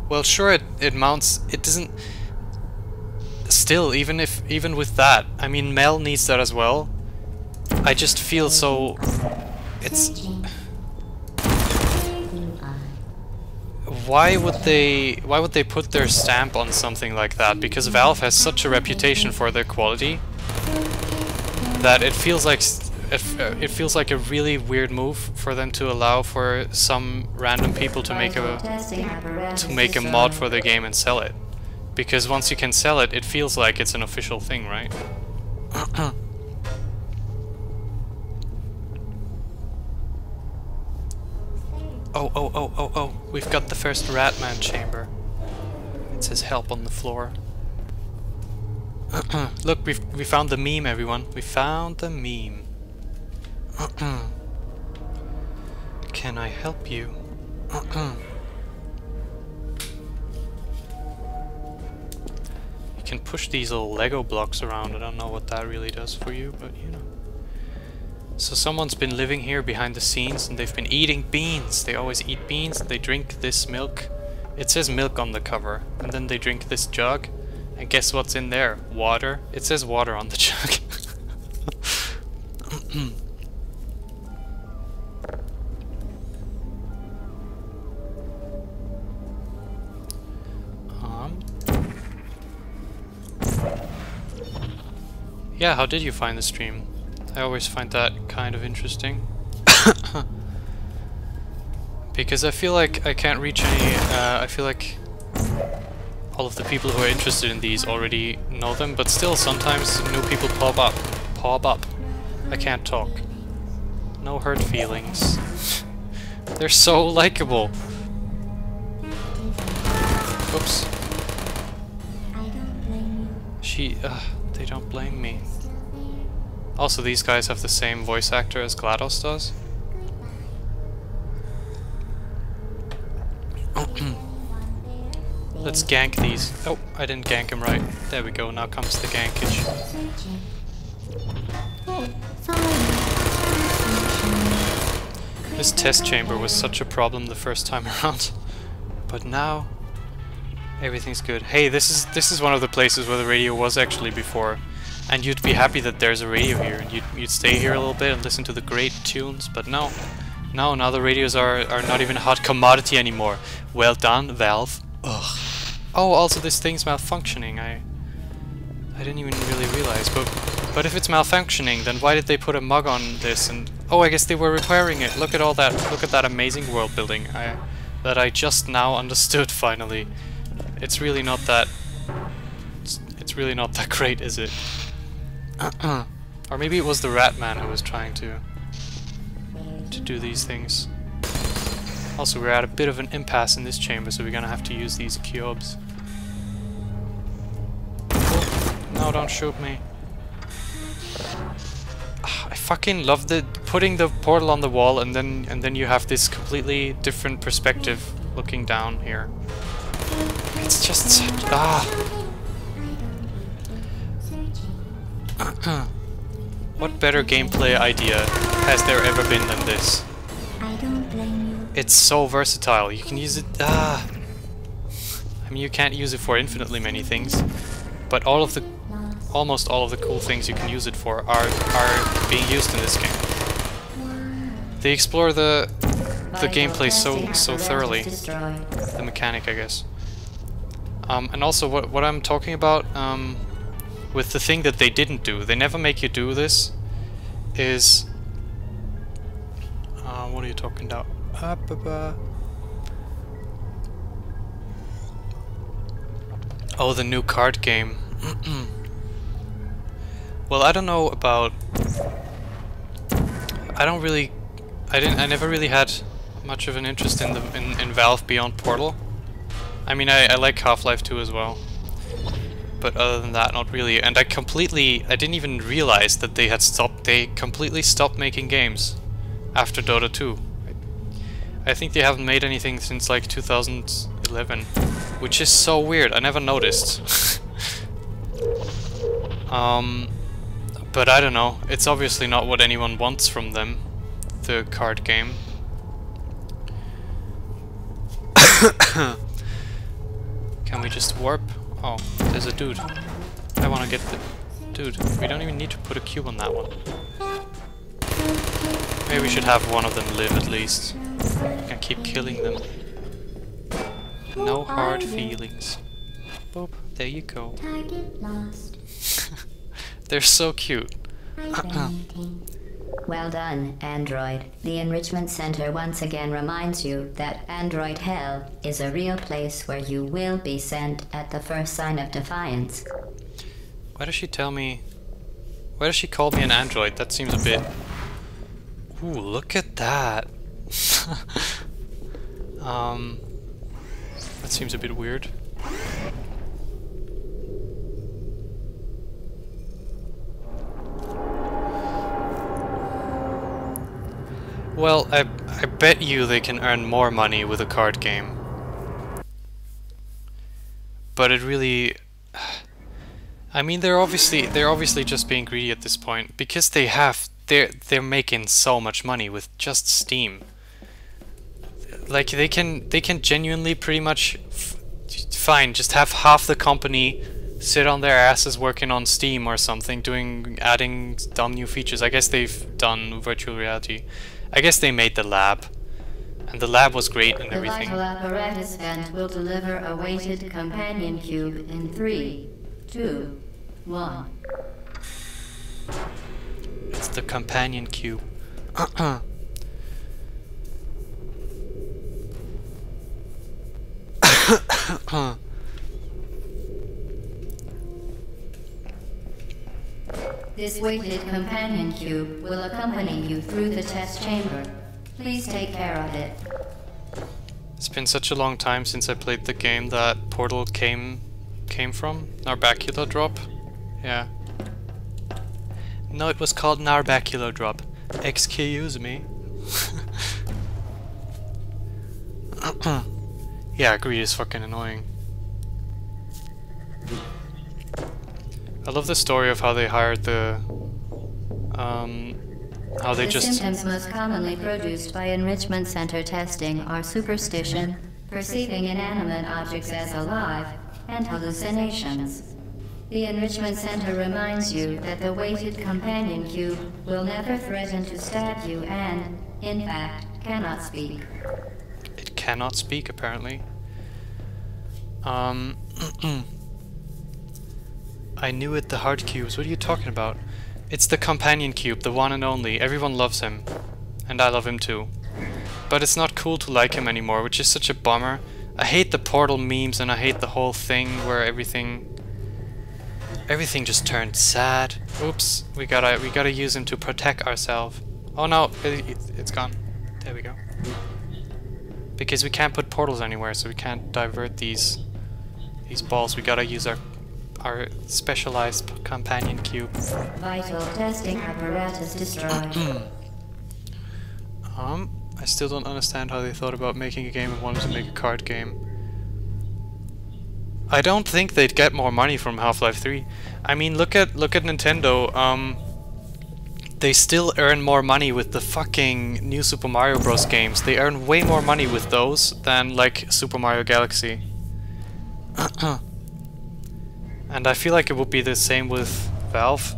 [SPEAKER 1] well, sure, it mounts. It doesn't. Still, even with that, I mean, Mel needs that as well. I just feel so. It's. Why would they put their stamp on something like that? Because Valve has such a reputation for their quality that it feels like a really weird move for them to allow for some random people to make a mod for their game and sell it. Because once you can sell it, it feels like it's an official thing, right? Oh, we've got the first Ratman chamber. It says help on the floor. Look, we found the meme, everyone. We found the meme. Can I help you? You can push these little Lego blocks around. I don't know what that really does for you, but you know. So someone's been living here behind the scenes and they've been eating beans. They always eat beans and they drink this milk. It says milk on the cover. And then they drink this jug. And guess what's in there? Water. It says water on the jug. Yeah, how did you find the stream? I always find that kind of interesting. Because I feel like I can't reach any, I feel like all of the people who are interested in these already know them, but still sometimes new people pop up. I can't talk. No hurt feelings. They're so likable. Oops. They don't blame me. Also, these guys have the same voice actor as GLaDOS does. Let's gank these. Oh, I didn't gank him right. There we go, now comes the gankage. This test chamber was such a problem the first time around. But now everything's good. Hey, this is one of the places where the radio was actually before. And you'd be happy that there's a radio here, and you'd stay here a little bit and listen to the great tunes, but no. No, now the radios are not even a hot commodity anymore. Well done, Valve. Ugh. Oh, also this thing's malfunctioning. I didn't even really realize, but if it's malfunctioning, then why did they put a mug on this? And oh, I guess they were repairing it. Look at all that. Look at that amazing world building that I just now understood finally. It's really not that. It's really not that great, is it? Or maybe it was the Ratman who was trying to do these things. Also, we're at a bit of an impasse in this chamber, so we're gonna have to use these cubes. Oh, no, don't shoot me. I fucking love putting the portal on the wall, and then you have this completely different perspective looking down here. It's just such What better gameplay idea has there ever been than this? It's so versatile. You can use it. I mean, you can't use it for infinitely many things, but almost all of the cool things you can use it for are being used in this game. They explore the gameplay so thoroughly. The mechanic, I guess. And also, what I'm talking about. With the thing that they didn't do, they never make you do this, is... what are you talking about? Oh, the new card game. Well, I don't know about... I never really had much of an interest in in Valve beyond Portal. I mean, I like Half-Life 2 as well, but other than that, not really. And I didn't even realize that they completely stopped making games after Dota 2. I think they haven't made anything since like 2011, which is so weird. I never noticed. But I don't know. It's obviously not what anyone wants from them, the card game. Can we just warp? Oh, there's a dude. I wanna get the... Dude, we don't even need to put a cube on that one. Maybe we should have one of them live at least. And keep killing them. No hard feelings. Boop, there you go.
[SPEAKER 2] Target lost.
[SPEAKER 1] They're so cute.
[SPEAKER 2] Well done, Android. The Enrichment Center once again reminds you that Android Hell is a real place where you will be sent at the first sign of defiance.
[SPEAKER 1] Why does she tell me... Why does she call me an android? That seems a bit... Ooh, look at that! That seems a bit weird. Well, I bet you they can earn more money with a card game. But it really... I mean, they're obviously just being greedy at this point, because they're making so much money with just Steam. Like they can genuinely pretty much fine just have half the company sit on their asses working on Steam or something, adding dumb new features. I guess they've done virtual reality. I guess they made the lab, and the lab was great and everything.
[SPEAKER 2] The vital apparatus vent will deliver a weighted companion cube in 3, 2, 1.
[SPEAKER 1] It's the companion cube.
[SPEAKER 2] This weighted companion cube will accompany you through the test chamber. Please take care of it.
[SPEAKER 1] It's been such a long time since I played the game that Portal came from. Narbacular drop? Yeah. No, it was called Narbacular drop. Excuse me. Yeah, greed is fucking annoying. I love the story of how they hired the... how they
[SPEAKER 2] The symptoms most commonly produced by Enrichment Center testing are superstition, perceiving inanimate objects as alive, and hallucinations. The Enrichment Center reminds you that the weighted companion cube will never threaten to stab you and, in fact, cannot speak.
[SPEAKER 1] It cannot speak, apparently. I knew it, the hard cubes. What are you talking about? It's the companion cube, the one and only. Everyone loves him. And I love him too. But it's not cool to like him anymore, which is such a bummer. I hate the Portal memes and I hate the whole thing where everything just turned sad. Oops, we gotta use him to protect ourselves. Oh no, it's gone. There we go. Because we can't put portals anywhere, so we can't divert these balls. We gotta use our specialized companion cube.
[SPEAKER 2] Vital testing apparatus destroyed.
[SPEAKER 1] I still don't understand how they thought about making a game and wanted to make a card game. I don't think they'd get more money from Half-Life 3. I mean, look at Nintendo. They still earn more money with the fucking new Super Mario Bros. Games. They earn way more money with those than like Super Mario Galaxy. And I feel like it would be the same with Valve.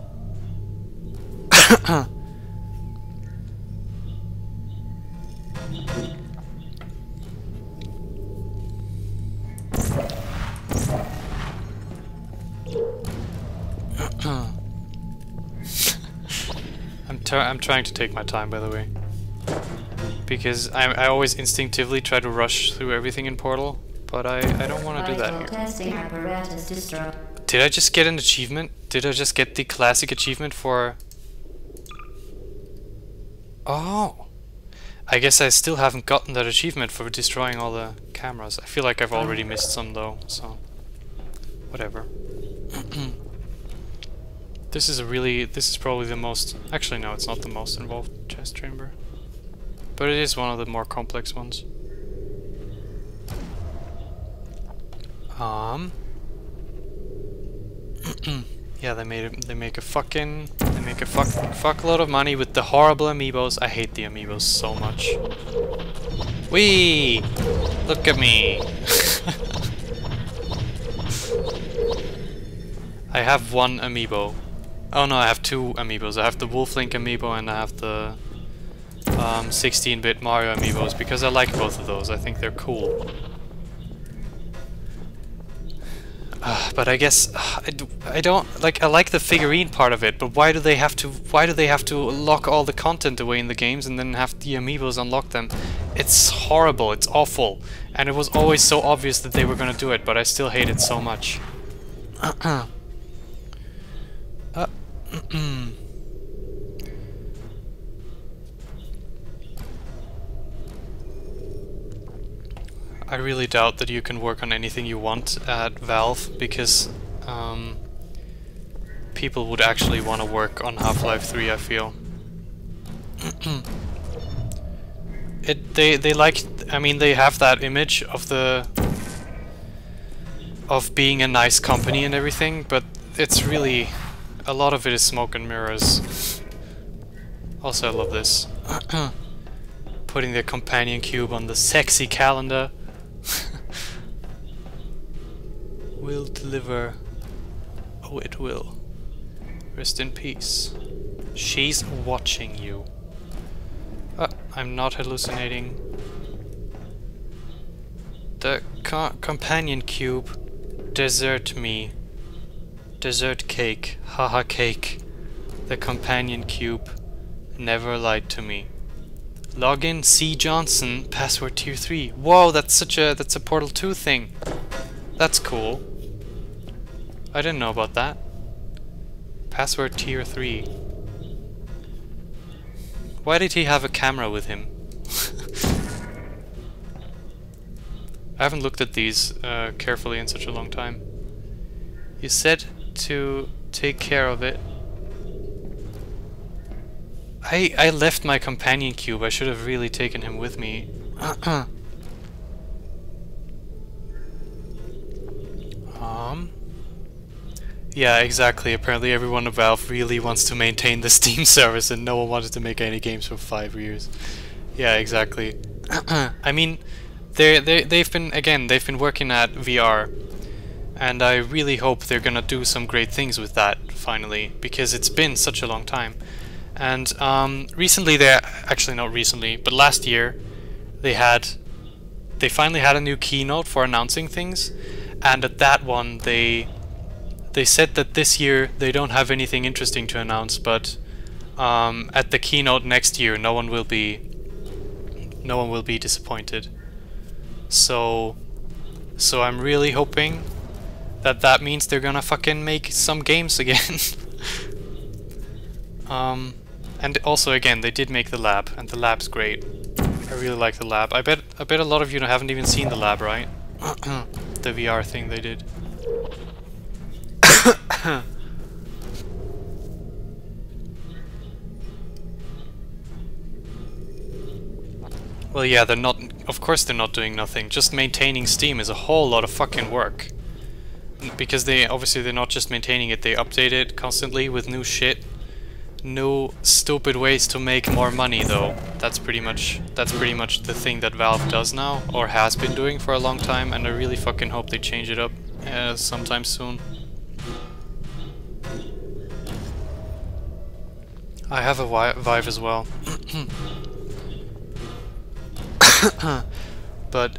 [SPEAKER 1] I'm trying to take my time, by the way, because I always instinctively try to rush through everything in Portal, but I don't want to do that here.
[SPEAKER 2] Testing apparatus destroyed.
[SPEAKER 1] Did I just get an achievement? Did I just get the classic achievement for... Oh! I guess I still haven't gotten that achievement for destroying all the cameras. I feel like I've already missed some though, so whatever. This is probably the most, actually no, it's not the most involved chest chamber. But it is one of the more complex ones. Yeah, they make a fuckload of money with the horrible amiibos. I hate the amiibos so much. Whee! Look at me. I have one amiibo. Oh no, I have two amiibos. I have the Wolf Link amiibo and I have the 16-bit Mario amiibos because I like both of those. I think they're cool. But I guess I don't like. I like the figurine part of it, but why do they have to? Why do they have to lock all the content away in the games and then have the amiibos unlock them? It's horrible. It's awful, and it was always so obvious that they were gonna do it. But I still hate it so much. I really doubt that you can work on anything you want at Valve because people would actually want to work on Half-Life 3, I feel. They like, I mean, they have that image of being a nice company and everything, but it's really, a lot of it is smoke and mirrors. Also, I love this. Putting the companion cube on the sexy calendar. Will deliver. Oh, it will. Rest in peace. She's watching you. I'm not hallucinating. The companion cube. Desert me. Dessert cake. Haha cake. The companion cube never lied to me. Login C Johnson. Password tier 3. Whoa, that's a Portal 2 thing. That's cool. I didn't know about that. Password tier 3. Why did he have a camera with him? I haven't looked at these carefully in such a long time. You said to take care of it. I left my companion cube. I should have really taken him with me. Yeah, exactly. Apparently everyone at Valve really wants to maintain the Steam service and no one wanted to make any games for 5 years. Yeah, exactly. I mean, they've been working at VR, and I really hope they're gonna do some great things with that finally, because it's been such a long time. And recently, actually not recently, but last year, they finally had a new keynote for announcing things, and at that one they said that this year they don't have anything interesting to announce, but at the keynote next year no one will be disappointed. So I'm really hoping that means they're gonna fucking make some games again. And also again, they did make the lab, and the lab's great. I really like the lab. I bet a lot of you haven't even seen the lab, right? The VR thing they did. Well, yeah, of course they're not doing nothing. Just maintaining Steam is a whole lot of fucking work. Because they're not just maintaining it, they update it constantly with new shit. New stupid ways to make more money though. That's pretty much the thing that Valve does now, or has been doing for a long time, and I really fucking hope they change it up sometime soon. I have a Vive as well. But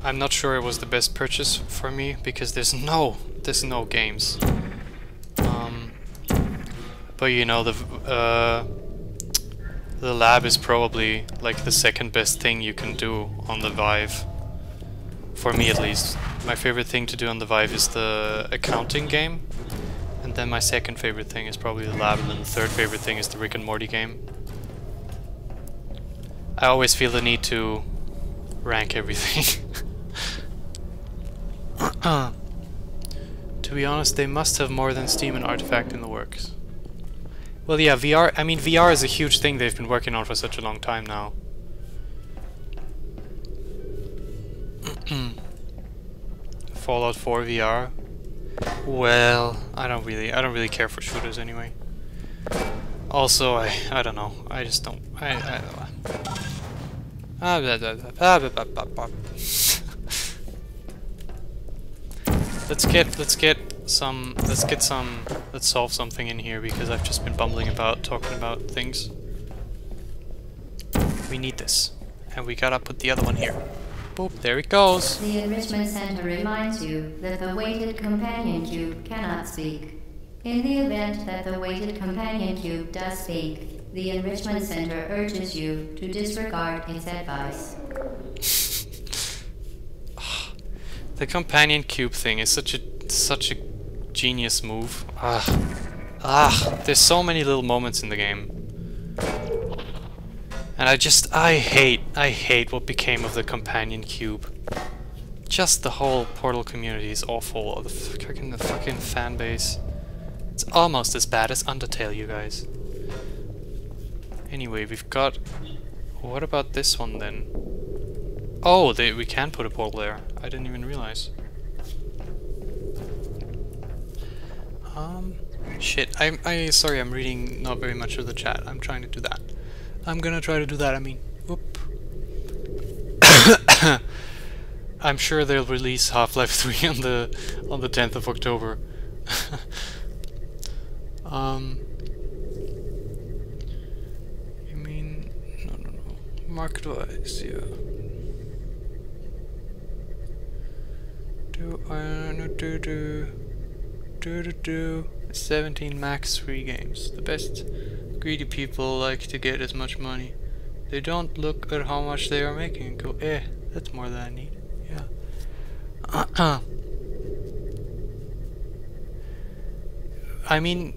[SPEAKER 1] I'm not sure it was the best purchase for me because there's no games. But you know, the lab is probably like the second best thing you can do on the Vive. For me at least. My favorite thing to do on the Vive is the accounting game. And then my second favorite thing is probably the lab, and then the third favorite thing is the Rick and Morty game. I always feel the need to rank everything. To be honest, they must have more than Steam and Artifact in the works. Well, yeah, VR, I mean, VR is a huge thing they've been working on for such a long time now. Fallout 4 VR. Well, I don't really care for shooters anyway. Also, I don't know. I just don't. Let's solve something in here because I've just been bumbling about talking about things. We need this, and we gotta put the other one here. Boop, there it goes.
[SPEAKER 2] The Enrichment Center reminds you that the weighted companion cube cannot speak. In the event that the weighted companion cube does speak, the Enrichment Center urges you to disregard its advice.
[SPEAKER 1] The companion cube thing is such a genius move. There's so many little moments in the game. And I hate what became of the companion cube. Just the whole Portal community is awful. The fucking fan base. It's almost as bad as Undertale, you guys. Anyway, we've got... What about this one then? Oh, we can put a portal there. I didn't even realize. Shit. Sorry, I'm reading not very much of the chat. I'm trying to do that. I'm gonna try to do that, I mean. Whoop. I'm sure they'll release Half-Life 3 on the 10th of October. You mean no. Market-wise, yeah. Do 17 max free games. The best greedy people like to get as much money. They don't look at how much they are making and go, that's more than I need. Yeah. I mean,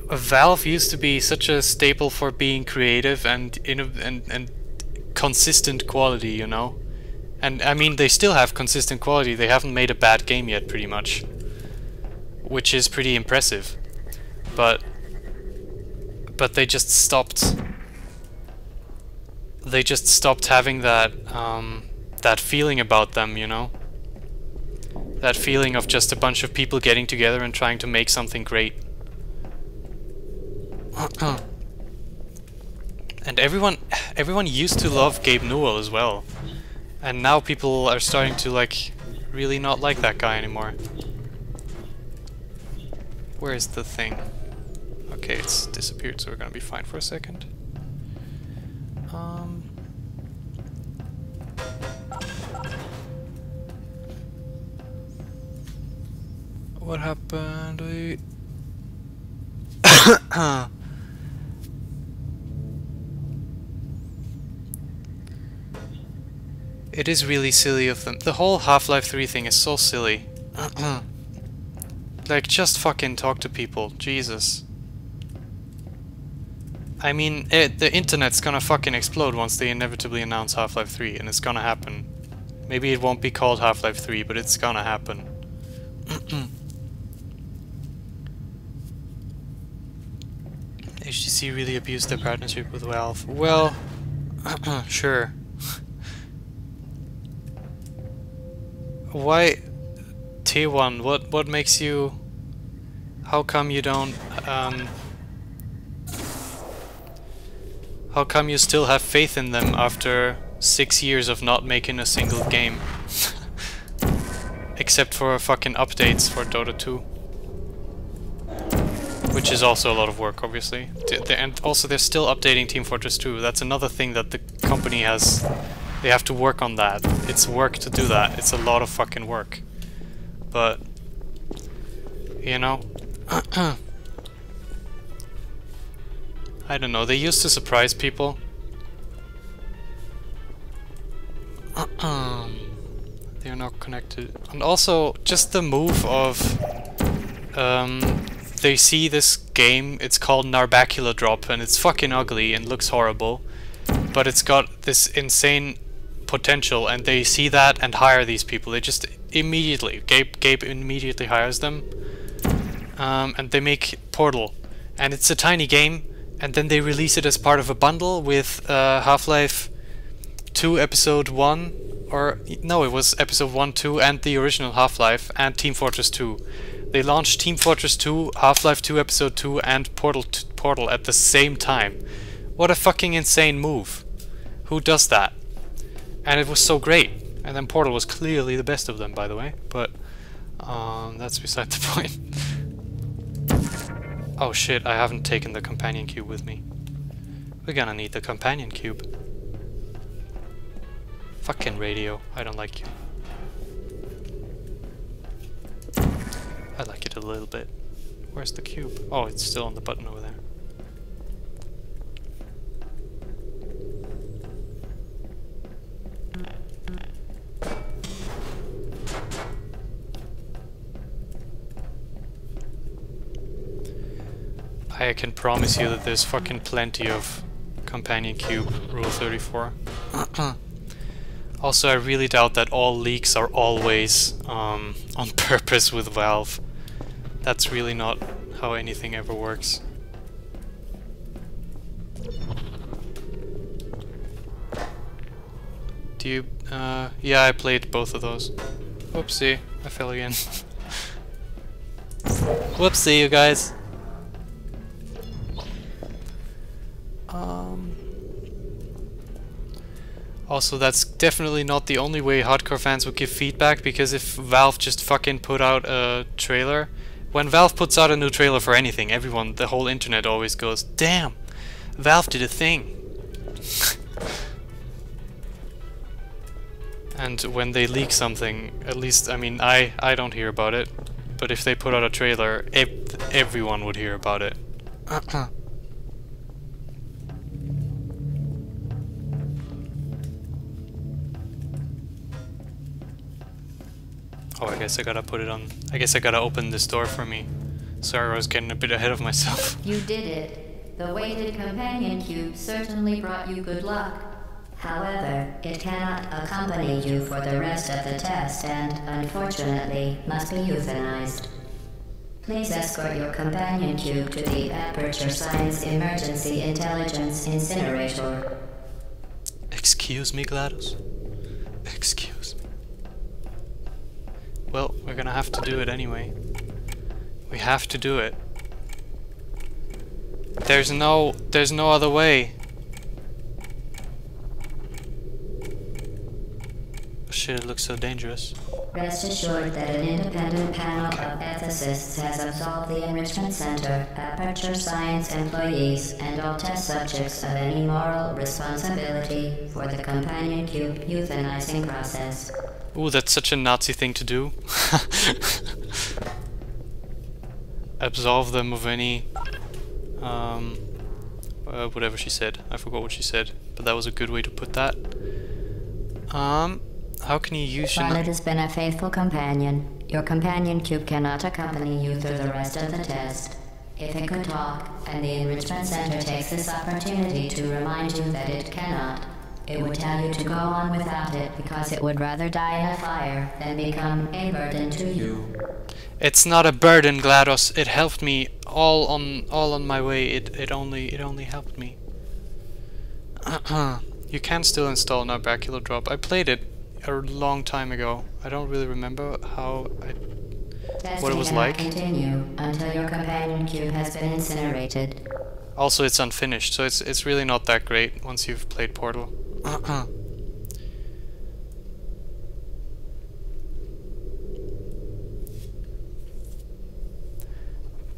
[SPEAKER 1] Valve used to be such a staple for being creative and consistent quality, you know? And I mean, they still have consistent quality. They haven't made a bad game yet, pretty much. Which is pretty impressive. But they just stopped. They just stopped having that that feeling about them, you know? That feeling of just a bunch of people getting together and trying to make something great. And everyone used to love Gabe Newell as well. And now people are starting to, like, really not like that guy anymore. Where's the thing? Okay, it's disappeared, so we're gonna be fine for a second. What happened? It is really silly of them. The whole Half-Life 3 thing is so silly. Like, just fucking talk to people. Jesus. I mean, the internet's gonna fucking explode once they inevitably announce Half-Life 3, and it's gonna happen. Maybe it won't be called Half-Life 3, but it's gonna happen. HTC really abused their partnership with Valve. Well, sure. Why, T1? What makes you? How come you don't? How come you still have faith in them after 6 years of not making a single game? Except for fucking updates for Dota 2. Which is also a lot of work, obviously. And also they're still updating Team Fortress 2. That's another thing that the company has... They have to work on that. It's work to do that. It's a lot of fucking work. But... You know... I don't know, they used to surprise people. They're not connected. And also, just the move of... they see this game, it's called Narbacula Drop, and it's fucking ugly and looks horrible. but it's got this insane potential, and they see that and hire these people. They just immediately, Gabe immediately hires them, and they make Portal, and it's a tiny game, and then they release it as part of a bundle with Half-Life 2 Episode 1, or no, it was Episode 1, 2, and the original Half-Life, and Team Fortress 2. They launched Team Fortress 2, Half-Life 2 Episode 2, and Portal at the same time. What a fucking insane move. Who does that? And it was so great. And then Portal was clearly the best of them, by the way. But that's beside the point. Oh shit, I haven't taken the companion cube with me. We're gonna need the companion cube. Fucking radio, I don't like you. I like it a little bit. Where's the cube? Oh, it's still on the button over there. I can promise you that there's fucking plenty of companion cube rule 34. Also, I really doubt that all leaks are always on purpose with Valve. That's really not how anything ever works. Do you... yeah, I played both of those. Whoopsie, I fell again. Whoopsie, you guys. Also, that's definitely not the only way hardcore fans would give feedback, because if Valve just fucking put out a trailer... When Valve puts out a new trailer for anything, everyone, the whole internet always goes, damn, Valve did a thing. And when they leak something, at least, I mean, I don't hear about it, but if they put out a trailer, everyone would hear about it. Oh, I guess I gotta put it on... I guess I gotta open this door for me. Sorry, I was getting a bit ahead of myself.
[SPEAKER 2] You did it. The weighted companion cube certainly brought you good luck. However, it cannot accompany you for the rest of the test and, unfortunately, must be euthanized. Please escort your companion cube to the Aperture Science Emergency Intelligence Incinerator.
[SPEAKER 1] Excuse me, GLaDOS? Excuse me. Well, we're gonna have to do it anyway. We have to do it. There's no other way. Shit, it looks so dangerous.
[SPEAKER 2] Rest assured that an independent panel of ethicists has absolved the Enrichment Center, Aperture Science employees, and all test subjects of any moral responsibility for the companion cube euthanizing process.
[SPEAKER 1] Ooh, that's such a Nazi thing to do. Absolve them of any... whatever she said. I forgot what she said, but that was a good way to put that. How can you use...
[SPEAKER 2] Charlotte has been a faithful companion. Your companion cube cannot accompany you through the rest of the test. If it could talk, and the Enrichment Center takes this opportunity to remind you that it cannot, it would tell you to go on without it because it would rather die in a fire than become a burden to you.
[SPEAKER 1] It's not a burden, GLaDOS. It helped me all on my way. It only helped me. You can still install Narbacular Drop. I played it a long time ago. I don't really remember what it was like.
[SPEAKER 2] Continue until your companion cube has been incinerated.
[SPEAKER 1] Also, it's unfinished, so it's really not that great once you've played Portal.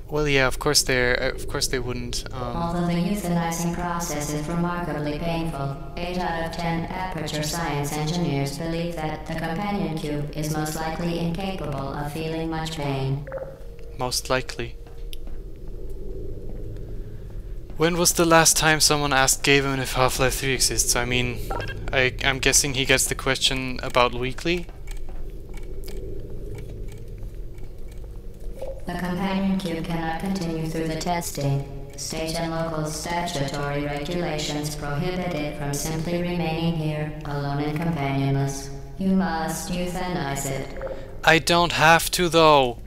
[SPEAKER 1] Well, yeah, of course they wouldn't.
[SPEAKER 2] Although the euthanizing process is remarkably painful, 8 out of 10 Aperture Science engineers believe that the companion cube is most likely incapable of feeling much pain.
[SPEAKER 1] Most likely. When was the last time someone asked Gaben if Half-Life 3 exists? I mean, I'm guessing he gets the question about weekly.
[SPEAKER 2] The companion cube cannot continue through the testing. State and local statutory regulations prohibit it from simply remaining here, alone and companionless. You must euthanize it.
[SPEAKER 1] I don't have to though.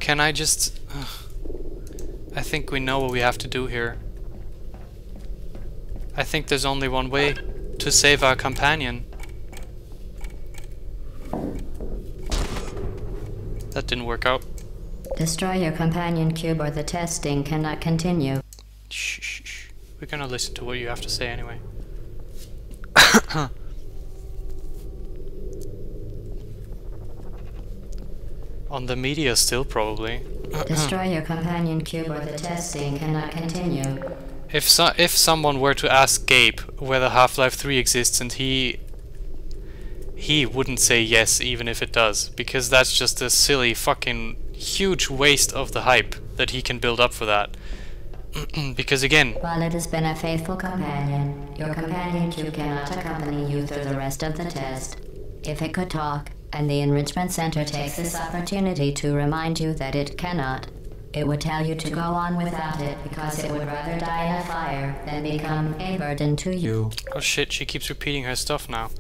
[SPEAKER 1] Can I just... I think we know what we have to do here. I think there's only one way to save our companion. That didn't work out.
[SPEAKER 2] Destroy your companion cube or the testing cannot continue.
[SPEAKER 1] Shh, shh, shh. We're gonna listen to what you have to say anyway. On the media still, probably.
[SPEAKER 2] Destroy your companion cube or the testing cannot continue.
[SPEAKER 1] If someone were to ask Gabe whether Half-Life 3 exists, and he wouldn't say yes even if it does, because that's just a silly fucking huge waste of the hype that he can build up for that. Because again,
[SPEAKER 2] While it has been a faithful companion, your companion cube cannot accompany you through the rest of the test. If it could talk, and the Enrichment Center takes this opportunity to remind you that it cannot, it would tell you to go on without it because it would rather die in a fire than become a burden to you.
[SPEAKER 1] oh shit, she keeps repeating her stuff now.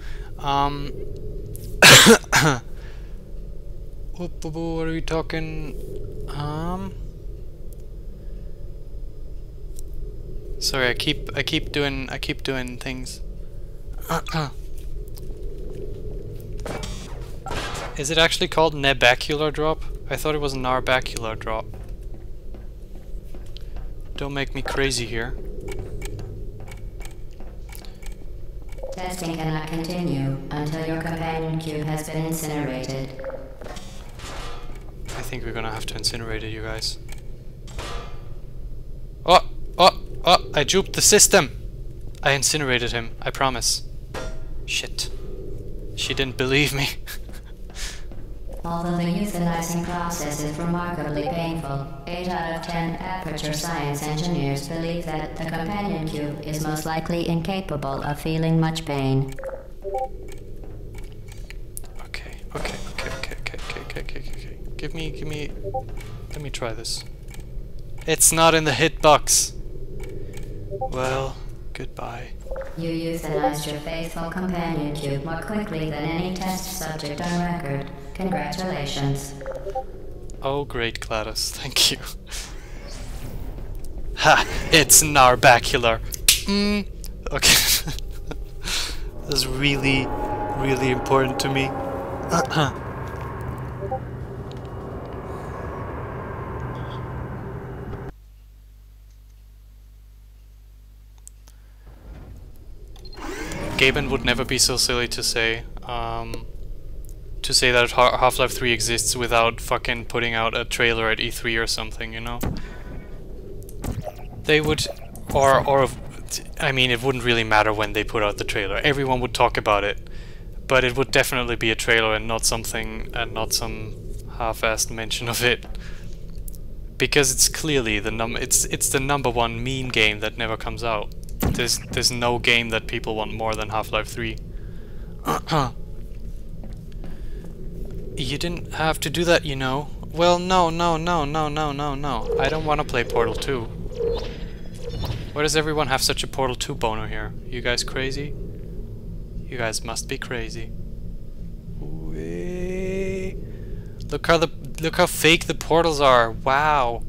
[SPEAKER 1] What are we talking? Sorry, I keep doing things. Is it actually called nebacular drop? I thought it was narbacular drop. Don't make me crazy here.
[SPEAKER 2] Testing cannot continue until your companion cube has been incinerated.
[SPEAKER 1] I think we're gonna have to incinerate it, you guys. Oh! I juked the system! I incinerated him, I promise. Shit. She didn't believe me.
[SPEAKER 2] Although the euthanizing process is remarkably painful, 8 out of 10 aperture science engineers believe that the companion cube is most likely incapable of feeling much pain.
[SPEAKER 1] Okay. Give me... Let me try this. It's not in the hitbox! Well, goodbye.
[SPEAKER 2] You euthanized your faithful companion cube more quickly than any test subject on record. Congratulations.
[SPEAKER 1] Oh, great, Gladys. Thank you. Ha! It's narbacular. Okay. That's really, really important to me. Gaben would never be so silly to say that Half-Life 3 exists without fucking putting out a trailer at E3 or something, you know? They would, I mean, it wouldn't really matter when they put out the trailer. Everyone would talk about it, but it would definitely be a trailer and not something, and not some half-assed mention of it, because it's clearly the it's the #1 meme game that never comes out. There's no game that people want more than Half-Life 3. You didn't have to do that, you know. Well, no. I don't want to play Portal 2. Why does everyone have such a Portal 2 boner here? You guys crazy? You guys must be crazy. Look how fake the portals are. Wow.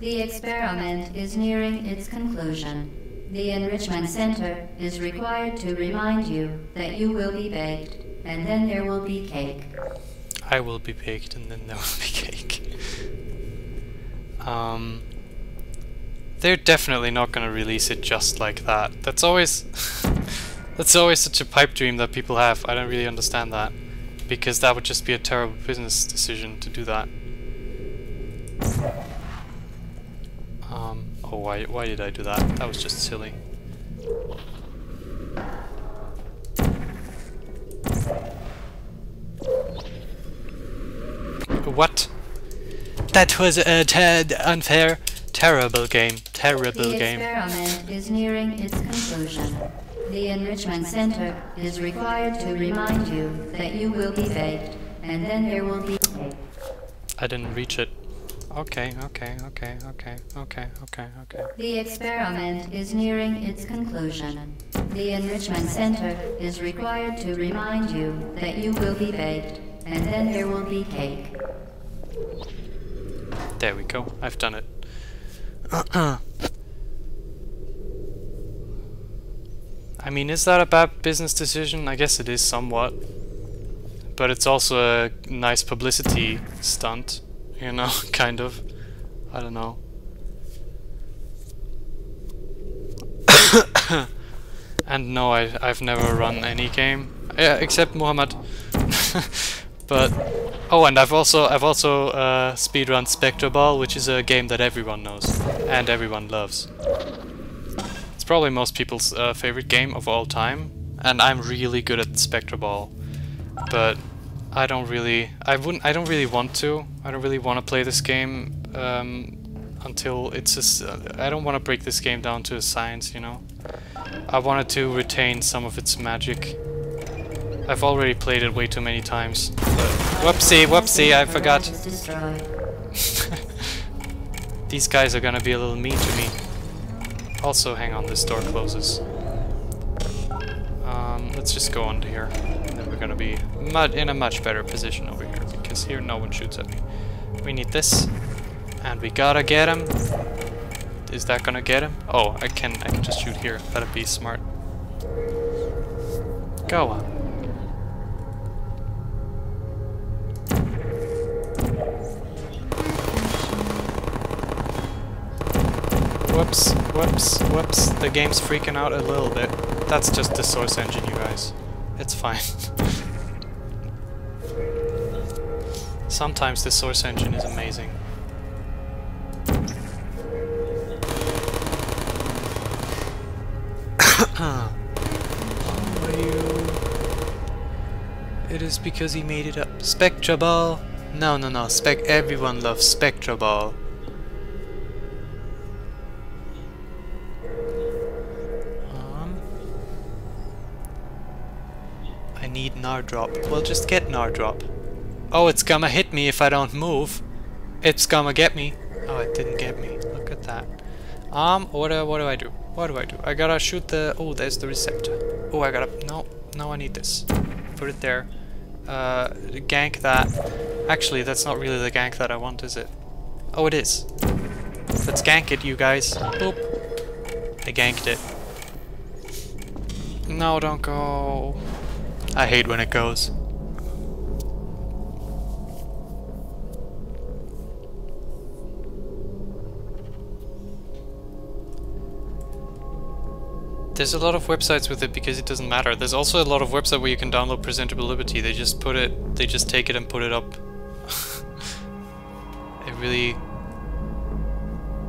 [SPEAKER 2] The experiment is nearing its conclusion. The Enrichment Center is required to remind you that you will be baked, and then there will be cake.
[SPEAKER 1] I will be baked, and then there will be cake. They're definitely not gonna release it just like that. That's always such a pipe dream that people have. I don't really understand that, because that would just be a terrible business decision to do that. Oh, why did I do that? That was just silly. What? That was a unfair, terrible game. Terrible game.
[SPEAKER 2] The experiment is nearing its conclusion. The Enrichment Center is required to remind you that you will be baked, and then there will be cake.
[SPEAKER 1] I didn't reach it. Okay, okay, okay, okay, okay, okay, okay.
[SPEAKER 2] The experiment is nearing its conclusion. The enrichment center is required to remind you that you will be baked, and then there will be cake.
[SPEAKER 1] There we go, I've done it. I mean, is that a bad business decision? I guess it is somewhat. But it's also a nice publicity stunt, you know, kind of. I don't know. And no, I've never run any game, except Muhammad. But oh, and I've also speedrun Spectre Ball, which is a game that everyone knows and everyone loves. It's probably most people's favorite game of all time, and I'm really good at Spectre Ball. But I don't really want to. I don't really want to play this game until it's I don't want to break this game down to a science, you know. I wanted to retain some of its magic. I've already played it way too many times. Whoopsie, whoopsie, I forgot. These guys are gonna be a little mean to me. Also, hang on, this door closes. Let's just go on here. And then we're gonna be in a much better position over here, because here no one shoots at me. We need this, and we gotta get him. Is that gonna get him? Oh, I can just shoot here. That'd be smart. Go on. Whoops, whoops, whoops. The game's freaking out a little bit. That's just the source engine, you guys. It's fine. Sometimes the source engine is amazing. It is because he made it up. Spectre Ball? No, no, no. Everyone loves Spectre Ball. I need Nardrop. Well, just get Nardrop. Oh, it's gonna hit me if I don't move. It's gonna get me. Oh, it didn't get me. Look at that. What do I do? What do I do? I gotta shoot the... Oh, there's the receptor. Oh, I gotta... No, I need this. Put it there. Gank that. Actually, that's not really the gank that I want, is it? Oh, it is. Let's gank it, you guys. Boop. I ganked it. No, don't go. I hate when it goes. There's a lot of websites with it because it doesn't matter. There's also a lot of websites where you can download Presentable Liberty. They just take it and put it up. It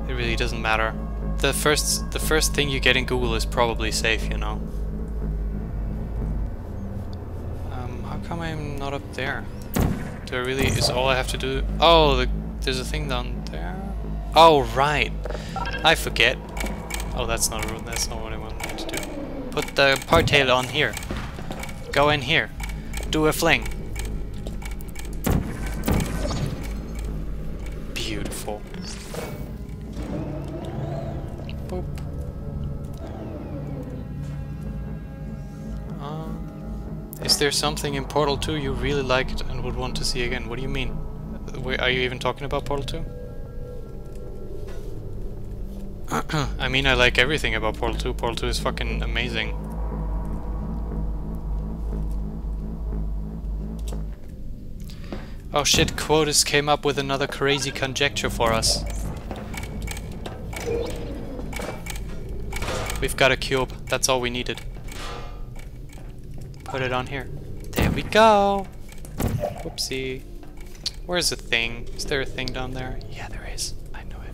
[SPEAKER 1] really doesn't matter. The first thing you get in Google is probably safe, you know. How come I'm not up there? Do I really? Is all I have to do? Oh, there's a thing down there. Oh right, I forget. Oh, that's not what I wanted to do. Put the Portel on here. Go in here. Do a fling. Beautiful. Boop. Is there something in Portal 2 you really liked and would want to see again? What do you mean? Are you even talking about Portal 2? I mean, I like everything about Portal 2. Portal 2 is fucking amazing. Oh shit, Quotas came up with another crazy conjecture for us. We've got a cube. That's all we needed. Put it on here. There we go! Whoopsie. Where's the thing? Is there a thing down there? Yeah, there is. I know it.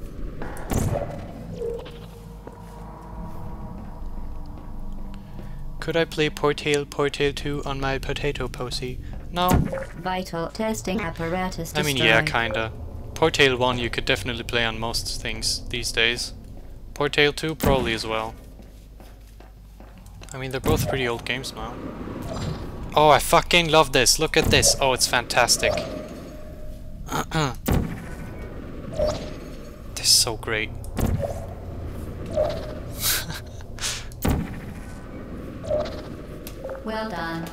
[SPEAKER 1] Could I play Portal 2 on my potato posy? No.
[SPEAKER 2] Vital testing apparatus
[SPEAKER 1] I mean, yeah, kinda. Portal 1 you could definitely play on most things these days. Portal 2 probably as well. I mean, they're both pretty old games now. Oh, I fucking love this. Look at this. Oh, it's fantastic. This is so great.
[SPEAKER 2] Well done.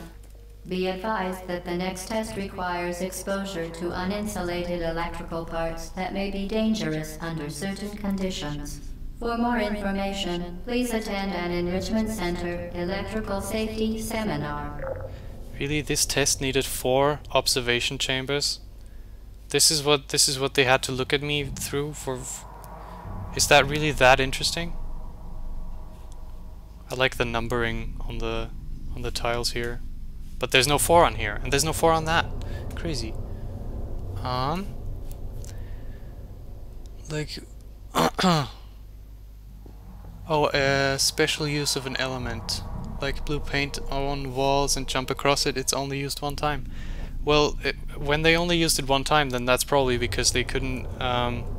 [SPEAKER 2] Be advised that the next test requires exposure to uninsulated electrical parts that may be dangerous under certain conditions. For more information, please attend an Enrichment Center Electrical Safety Seminar.
[SPEAKER 1] Really, this test needed 4 observation chambers? This is what they had to look at me through for. Is that really that interesting? I like the numbering on the tiles here. But there's no 4 on here, and there's no 4 on that. Crazy. Like, special use of an element. Like blue paint on walls and jump across it, it's only used 1 time. Well, when they only used it 1 time, then that's probably because they couldn't,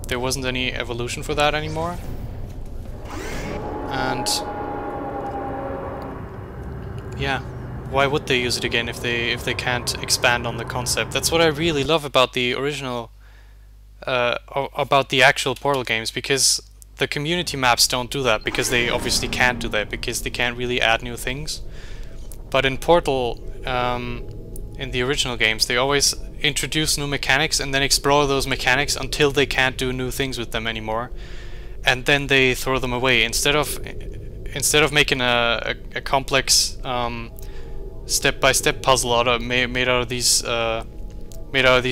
[SPEAKER 1] there wasn't any evolution for that anymore. And yeah. Why would they use it again if they can't expand on the concept? That's what I really love about the original, about the actual Portal games, because the community maps don't do that, because they obviously can't do that, because they can't really add new things. But in Portal, in the original games, they always introduce new mechanics and then explore those mechanics until they can't do new things with them anymore, and then they throw them away instead of making a complex step-by-step puzzle made out of these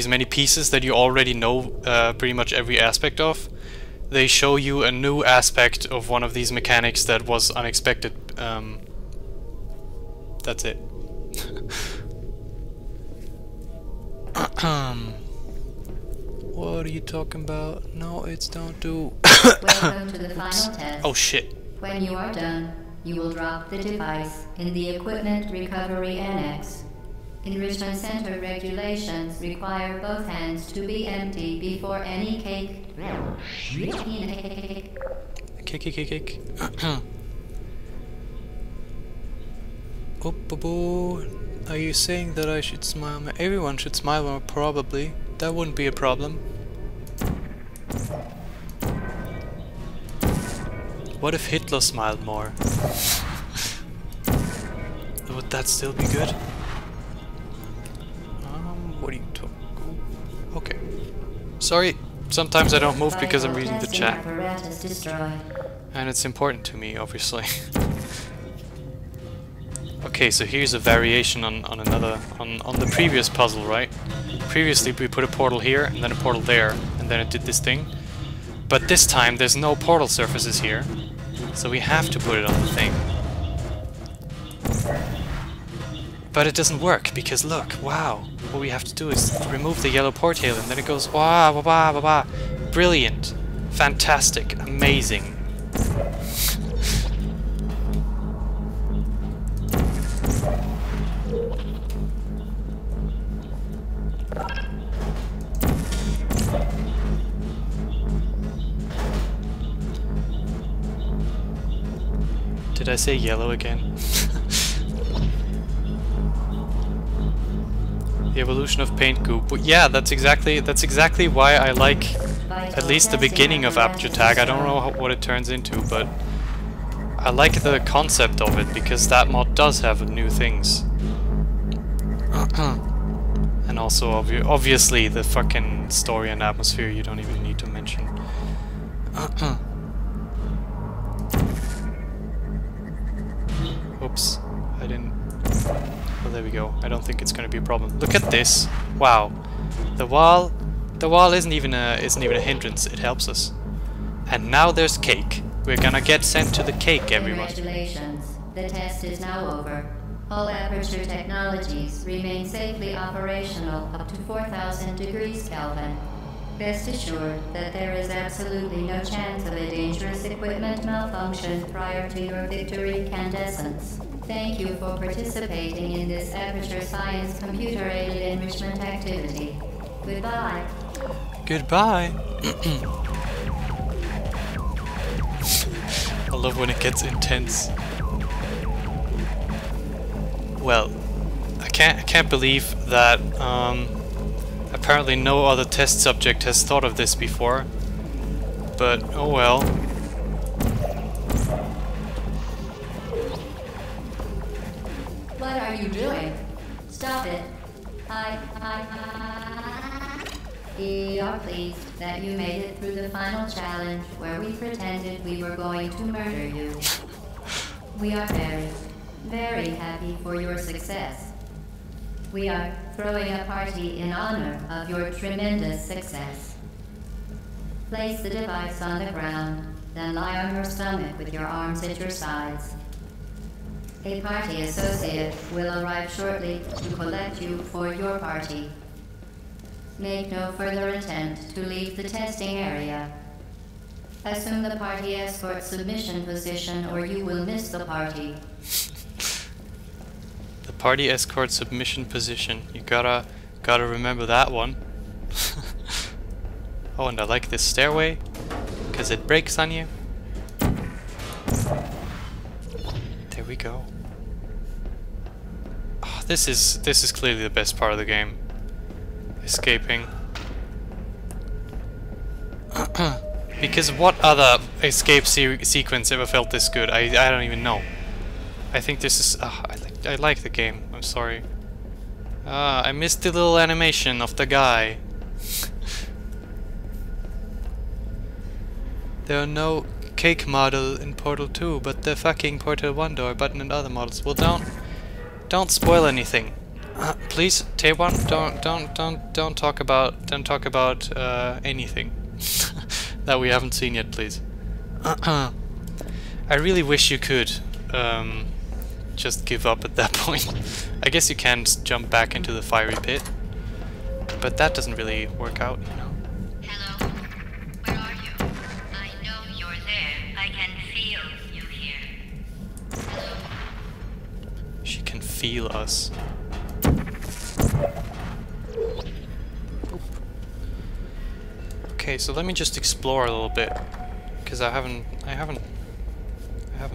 [SPEAKER 1] many pieces that you already know pretty much every aspect of. They show you a new aspect of one of these mechanics that was unexpected. That's it. What are you talking about? No, it's don't do.
[SPEAKER 2] Welcome to the final test.
[SPEAKER 1] Oh shit.
[SPEAKER 2] When you are done, you will drop the device in the Equipment Recovery Annex. Enrichment Center regulations require both hands to be empty before any cake.
[SPEAKER 1] Cake. Oh, are you saying that I should smile more? Everyone should smile more, probably. That wouldn't be a problem. What if Hitler smiled more? Would that still be good? What are you talking? Okay. Sorry, sometimes I don't move because I'm reading the chat. And it's important to me, obviously. Okay, so here's a variation on the previous puzzle, right? Previously we put a portal here and then a portal there, and then it did this thing. But this time there's no portal surfaces here, so we have to put it on the thing. But it doesn't work, because look, wow, what we have to do is remove the yellow portal, and then it goes wah wah wah wah wah. Brilliant, fantastic, amazing. Did I say yellow again? The evolution of paint goop. Well, yeah, that's exactly why I like at least the beginning of Aperture Tag. I don't know what it turns into, but I like the concept of it, because that mod does have new things. And also obviously the fucking story and atmosphere you don't even need to mention. Oops, I didn't. Well, there we go. I don't think it's going to be a problem. Look at this. Wow, the wall isn't even a hindrance. It helps us. And now there's cake. We're gonna get sent to the cake, everyone.
[SPEAKER 2] Congratulations. The test is now over. All Aperture technologies remain safely operational up to 4,000 degrees Kelvin. Rest assured that there is absolutely no chance of a dangerous equipment malfunction prior to your victory incandescence. Thank you for participating in this Aperture Science computer-aided enrichment activity. Goodbye.
[SPEAKER 1] Goodbye. I love when it gets intense. Well, I can't believe that apparently no other test subject has thought of this before. but oh well.
[SPEAKER 2] What are you doing? Stop it. We are pleased that you made it through the final challenge where we pretended we were going to murder you. We are very, very happy for your success. We are throwing a party in honor of your tremendous success. Place the device on the ground, then lie on your stomach with your arms at your sides. A party associate will arrive shortly to collect you for your party. Make no further attempt to leave the testing area. Assume the party escort submission position or you will miss the party.
[SPEAKER 1] The party escort submission position. You gotta remember that one. Oh, and I like this stairway, because it breaks on you. There we go. Oh, this is clearly the best part of the game. Escaping. Because what other escape sequence ever felt this good? I don't even know. I think this is... I like the game. I'm sorry. I missed the little animation of the guy. There are no cake model in Portal 2, but the fucking Portal 1 door button and other models. Well, don't spoil anything. Please, T1, don't talk about anything that we haven't seen yet, please. I really wish you could just give up at that point. I guess you can jump back into the fiery pit, but that doesn't really work out, you know.
[SPEAKER 2] Hello? Where are you? I know you're there. I can feel you here. Hello?
[SPEAKER 1] She can feel us. Okay, so let me just explore a little bit, because I haven't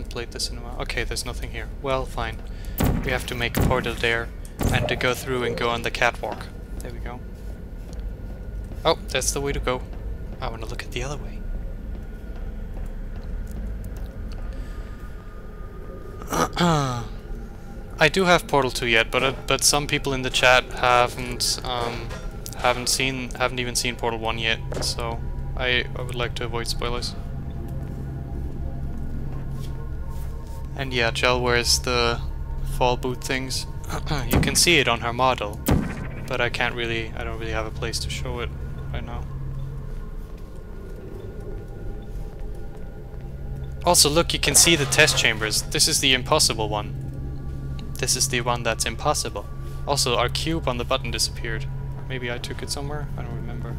[SPEAKER 1] played this in a while. Okay, there's nothing here. Well, fine. We have to make a portal there, and to go through and go on the catwalk. There we go. Oh, that's the way to go. I want to look at the other way. I do have Portal 2 yet, but some people in the chat haven't even seen Portal 1 yet, so I would like to avoid spoilers. And yeah, Jel wears the fall boot things. You can see it on her model, but I don't really have a place to show it right now. Also, look, you can see the test chambers. This is the impossible one. This is the one that's impossible. Also, our cube on the button disappeared. Maybe I took it somewhere? I don't remember.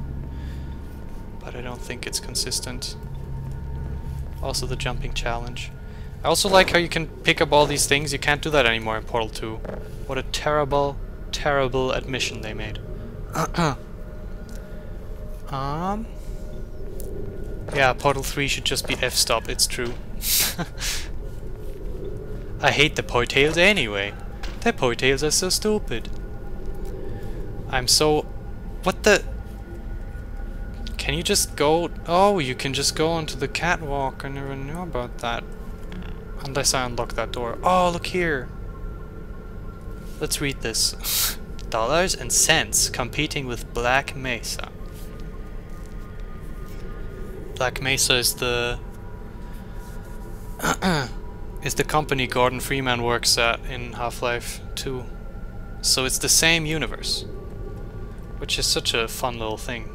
[SPEAKER 1] But I don't think it's consistent. Also, the jumping challenge. I also like how you can pick up all these things. You can't do that anymore in Portal 2. What a terrible, terrible admission they made. Yeah, Portal 3 should just be f-stop, it's true. I hate the Portels anyway. The Portels are so stupid. I'm so... What the... Can you just go... Oh, you can just go onto the catwalk. I never knew about that. Unless I unlock that door. Oh, look here. Let's read this. Dollars and cents competing with Black Mesa. Black Mesa is the... is the company Gordon Freeman works at in Half-Life 2. So it's the same universe. Which is such a fun little thing.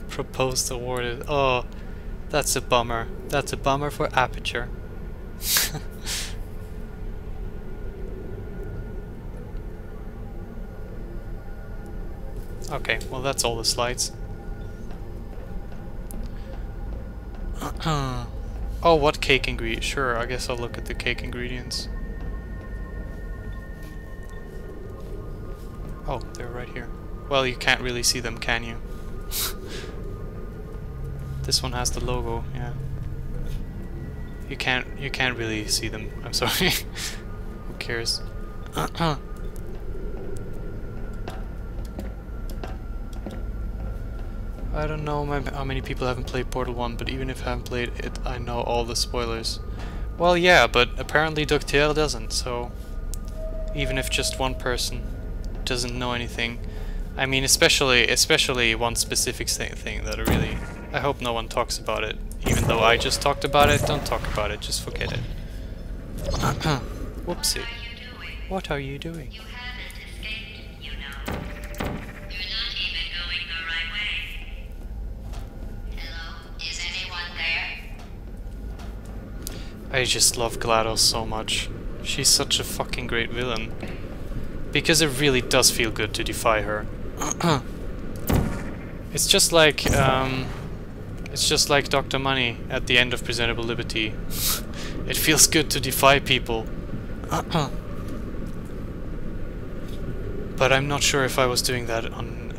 [SPEAKER 1] Proposed awarded. Oh, that's a bummer. That's a bummer for Aperture. Okay, well that's all the slides. Oh, what cake ingredient? Sure, I guess I'll look at the cake ingredients. Oh, they're right here. Well, you can't really see them, can you? This one has the logo, yeah. You can't really see them. I'm sorry. Who cares? I don't know how many people haven't played Portal 1, but even if I haven't played it, I know all the spoilers. Well, yeah, but apparently Docteur doesn't, so... Even if just one person doesn't know anything. I mean, especially one specific thing that I really... I hope no one talks about it. Even though I just talked about it, don't talk about it, just forget it. Whoopsie. What are you doing?
[SPEAKER 2] You haven't escaped, you know. You're not even going the right way. Hello? Is anyone there?
[SPEAKER 1] I just love GLaDOS so much. She's such a fucking great villain. Because it really does feel good to defy her. It's just like Dr. Money at the end of Presentable Liberty. It feels good to defy people. But I'm not sure if I was doing that on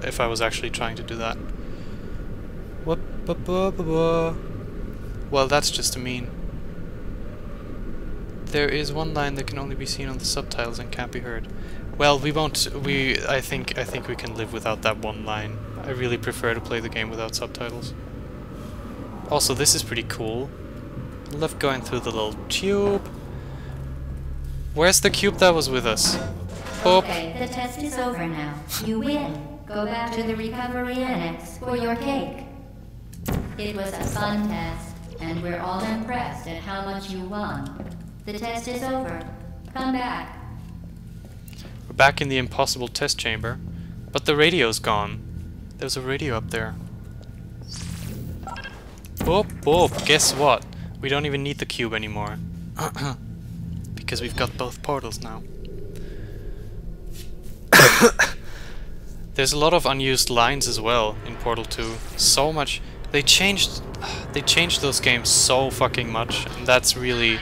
[SPEAKER 1] if I was actually trying to do that. Well, that's just a meme. There is one line that can only be seen on the subtitles and can't be heard. Well, we won't. I think we can live without that one line. I really prefer to play the game without subtitles. Also, this is pretty cool. I love going through the little tube. Where's the cube that was with us? Boop.
[SPEAKER 2] Okay, the test is over now. You win. Go back to the recovery annex for your cake. It was a fun test, and we're all impressed at how much you won. The test is over. Come back.
[SPEAKER 1] We're back in the impossible test chamber, but the radio's gone. There's a radio up there. Boop, boop. Guess what? We don't even need the cube anymore. Because we've got both portals now. There's a lot of unused lines as well in Portal 2. So much. They changed those games so fucking much, and that's really...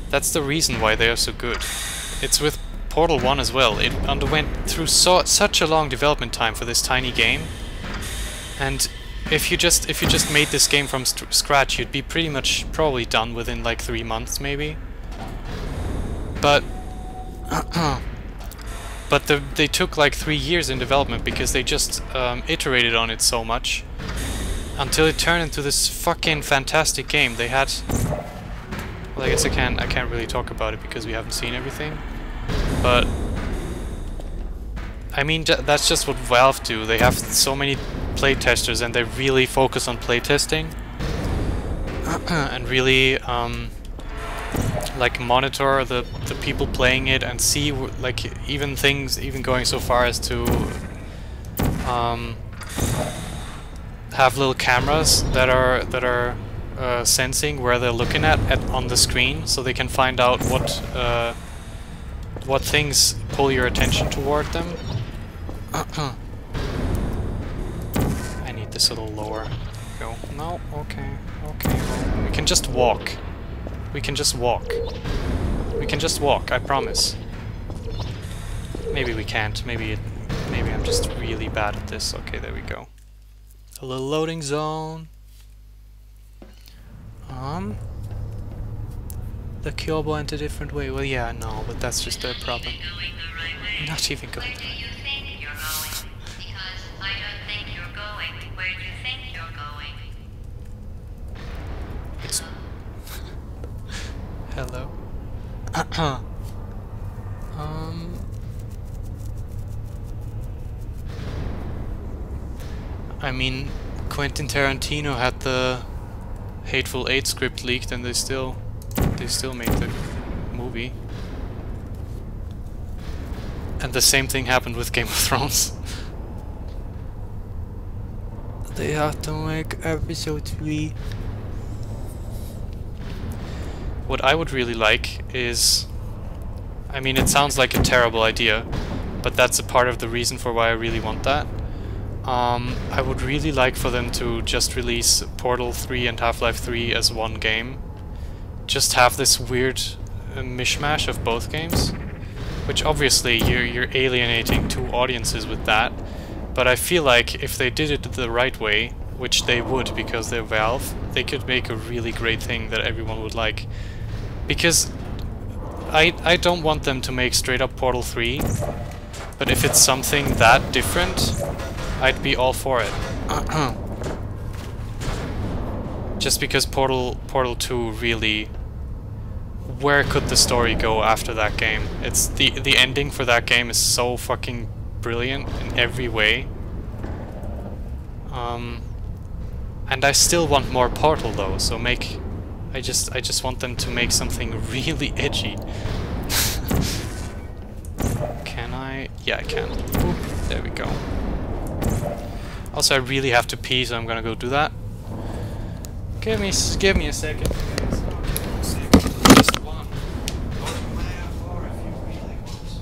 [SPEAKER 1] That's the reason why they are so good. It's with Portal 1 as well. It underwent through such a long development time for this tiny game, and if you just made this game from scratch, you'd be pretty much probably done within like 3 months maybe. But they took like 3 years in development because they just iterated on it so much until it turned into this fucking fantastic game. They had... Well, I guess I can't really talk about it because we haven't seen everything. But I mean, that's just what Valve do. They have so many playtesters and they really focus on playtesting and really like monitor the people playing it and see like even going so far as to have little cameras that are sensing where they're looking at on the screen, so they can find out what things pull your attention toward them. I need this a little lower. Go. No. Okay. Okay. Well, we can just walk. We can just walk. We can just walk. I promise. Maybe we can't. Maybe I'm just really bad at this. Okay, there we go. A little loading zone. The cure went a different way. Well, yeah, no, but that's just their problem. Not even going.
[SPEAKER 2] Where do you think you're going? Because I don't think you're going. Where do you think you're going?
[SPEAKER 1] It's... Hello? I mean, Quentin Tarantino had the Hateful Eight script leaked and they still made the movie. And the same thing happened with Game of Thrones. They have to make episode 3. What I would really like is... I mean, it sounds like a terrible idea, but that's a part of the reason for why I really want that. I would really like for them to just release Portal 3 and Half-Life 3 as one game. Just have this weird a mishmash of both games, which obviously you're alienating two audiences with that. But I feel like if they did it the right way, which they would because they're Valve, they could make a really great thing that everyone would like. Because I don't want them to make straight up Portal 3, but if it's something that different, I'd be all for it. Just because Portal 2 really... Where could the story go after that game? It's the ending for that game is so fucking brilliant in every way. And I still want more Portal though, so I just want them to make something really edgy. Can I? Yeah, I can. Boop. There we go. Also, I really have to pee, so I'm gonna go do that. Give me a second. Just one. Go to my R4 if you really want.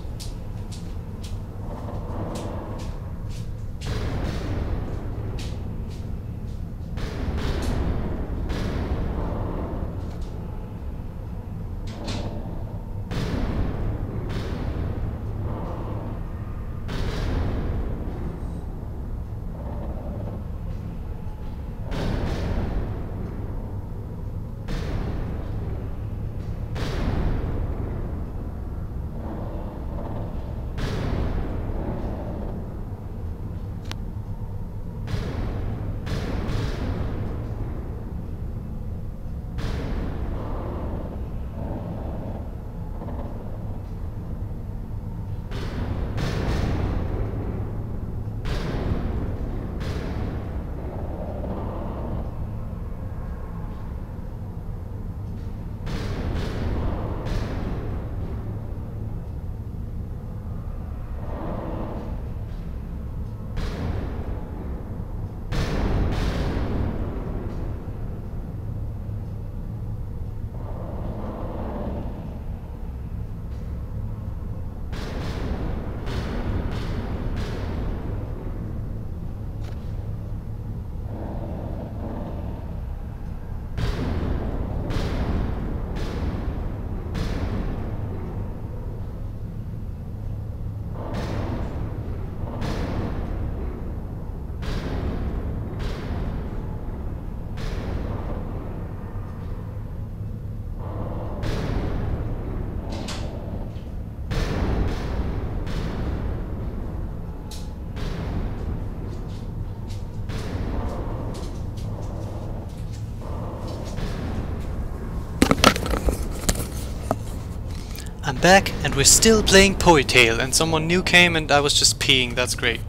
[SPEAKER 1] I'm back, and we're still playing Portels, and someone new came and I was just peeing. That's great.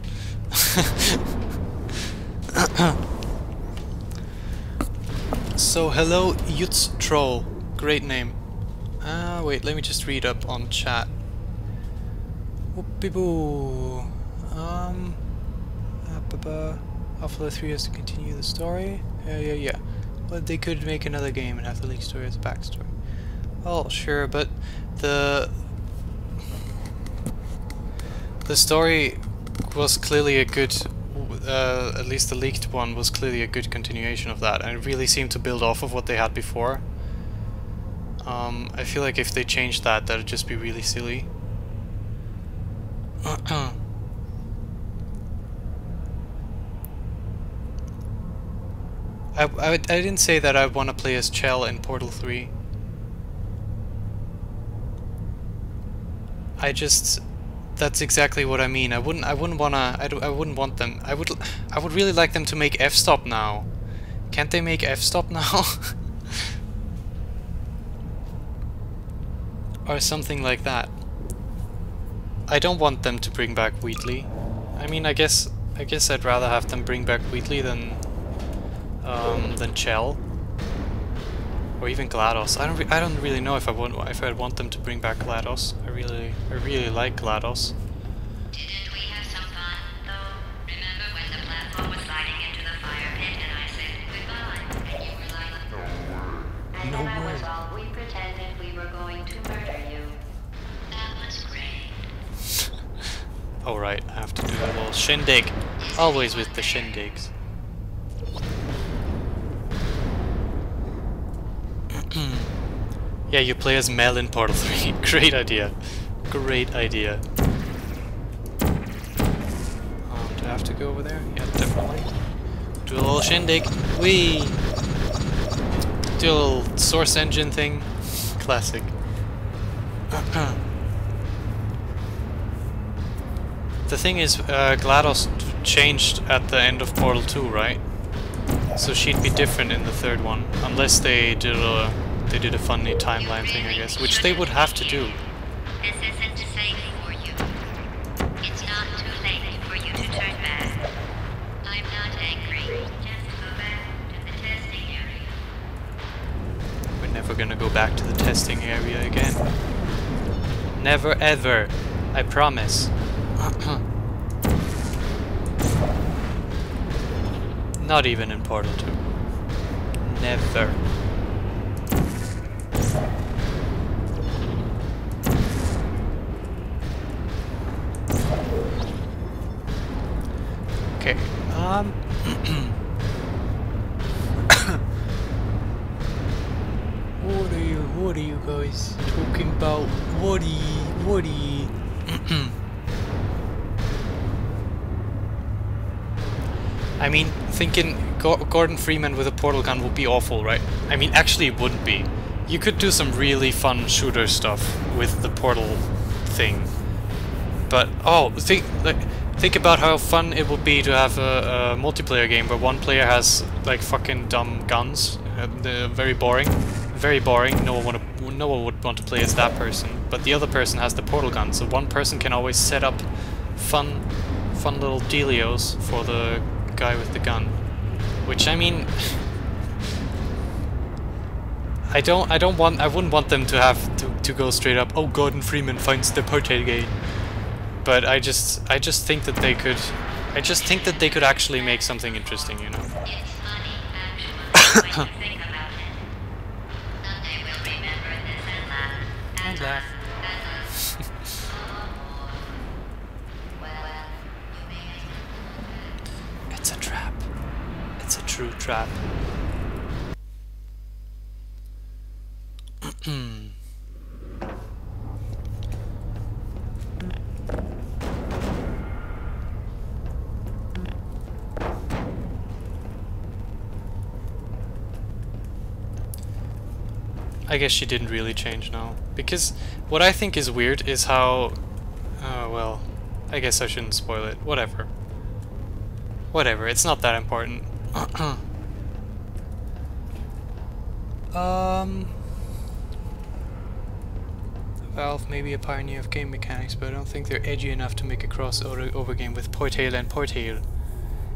[SPEAKER 1] So, hello, Yutz Troll. Great name. Wait, let me just read up on chat. Whoopie-boo. Half-Life 3 has to continue the story. Yeah. But they could make another game and have the leak story as a backstory. Well, sure, but the story was clearly a good, at least the leaked one was clearly a good continuation of that, and it really seemed to build off of what they had before. I feel like if they changed that, that'd just be really silly. I didn't say that I want to play as Chell in Portal 3. That's exactly what I mean. I wouldn't want them. I would really like them to make F-Stop now. Can't they make F-Stop now? Or something like that. I don't want them to bring back Wheatley. I mean, I guess I'd rather have them bring back Wheatley than Chell. Or even GLaDOS. I don't really know if I'd want them to bring back GLaDOS. I really like GLaDOS.
[SPEAKER 2] Didn't we have some fun, though? Remember when the platform was sliding into the fire pit and I said goodbye, and you were like, no way. And then I was all, we pretended we were going to murder you. That was great.
[SPEAKER 1] Oh right, I have to do a little shindig. Always with the shindigs. Yeah, you play as Mel in Portal 3. Great idea. Great idea. Do I have to go over there? Yeah, definitely. Do a little shindig. Whee! Do a little source engine thing. Classic. The thing is, GLaDOS changed at the end of Portal 2, right? So she'd be different in the third one, unless they did a funny timeline thing, I guess, which they would have to do.
[SPEAKER 4] This isn't safe for you. It's not too late for you to turn back. I'm not angry. Just go back to the testing area.
[SPEAKER 1] We're never gonna go back to the testing area again. Never ever. I promise. Not even in Portal 2. Never. Okay, what are you guys talking about? What are you? I mean, thinking Gordon Freeman with a portal gun would be awful, right? I mean, actually it wouldn't be. You could do some really fun shooter stuff with the portal thing. But, oh, think about how fun it would be to have a multiplayer game where one player has, like, fucking dumb guns. They're very boring. Very boring. No one would want to play as that person. But the other person has the portal gun, so one person can always set up fun little dealios for the guy with the gun. Which, I mean, I wouldn't want them to have to go straight up, oh, Gordon Freeman finds the Portel game. But I just think that they could, actually make something interesting, you know.
[SPEAKER 4] It's funny, actually, when you think about it. Someday we'll remember this and laugh. Well, you made it.
[SPEAKER 1] It's a trap. It's a true trap. I guess she didn't really change now. Because what I think is weird is how... well, I guess I shouldn't spoil it. Whatever. Whatever, it's not that important. Valve may be a pioneer of game mechanics, but I don't think they're edgy enough to make a crossover game with Portel and Portel.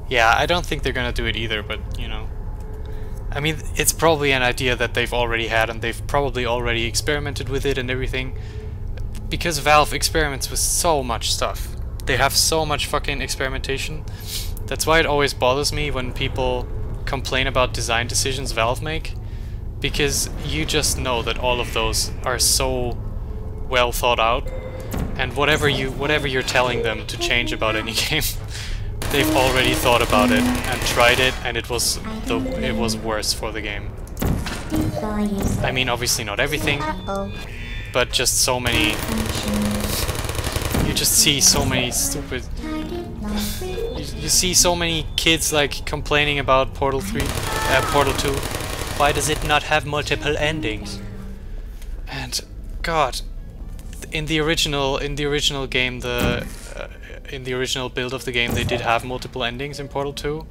[SPEAKER 1] Yeah, I don't think they're gonna do it either, but, you know. I mean, it's probably an idea that they've already had, and they've probably already experimented with it and everything. Because Valve experiments with so much stuff. They have so much fucking experimentation. That's why it always bothers me when people complain about design decisions Valve make. Because you just know that all of those are so well thought out. And whatever you're telling them to change about any game, they've already thought about it and tried it, and it was worse for the game. I mean, obviously not everything, but just so many. You just see so many stupid. You see so many kids like complaining about Portal 3, Portal 2. Why does it not have multiple endings? And God, in the original game, in the original build of the game, they did have multiple endings in Portal 2.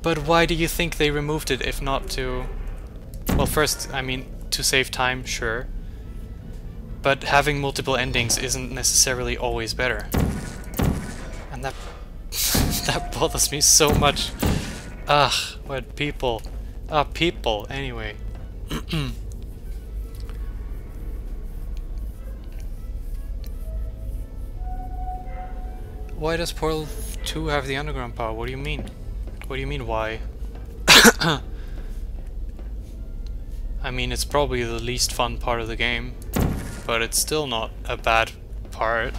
[SPEAKER 1] But why do you think they removed it if not to... Well, first, I mean, to save time, sure. But having multiple endings isn't necessarily always better. And that... that bothers me so much. Ugh, what people... people, anyway. Why does Portal 2 have the underground power? What do you mean? What do you mean, why? I mean, it's probably the least fun part of the game, but it's still not a bad part.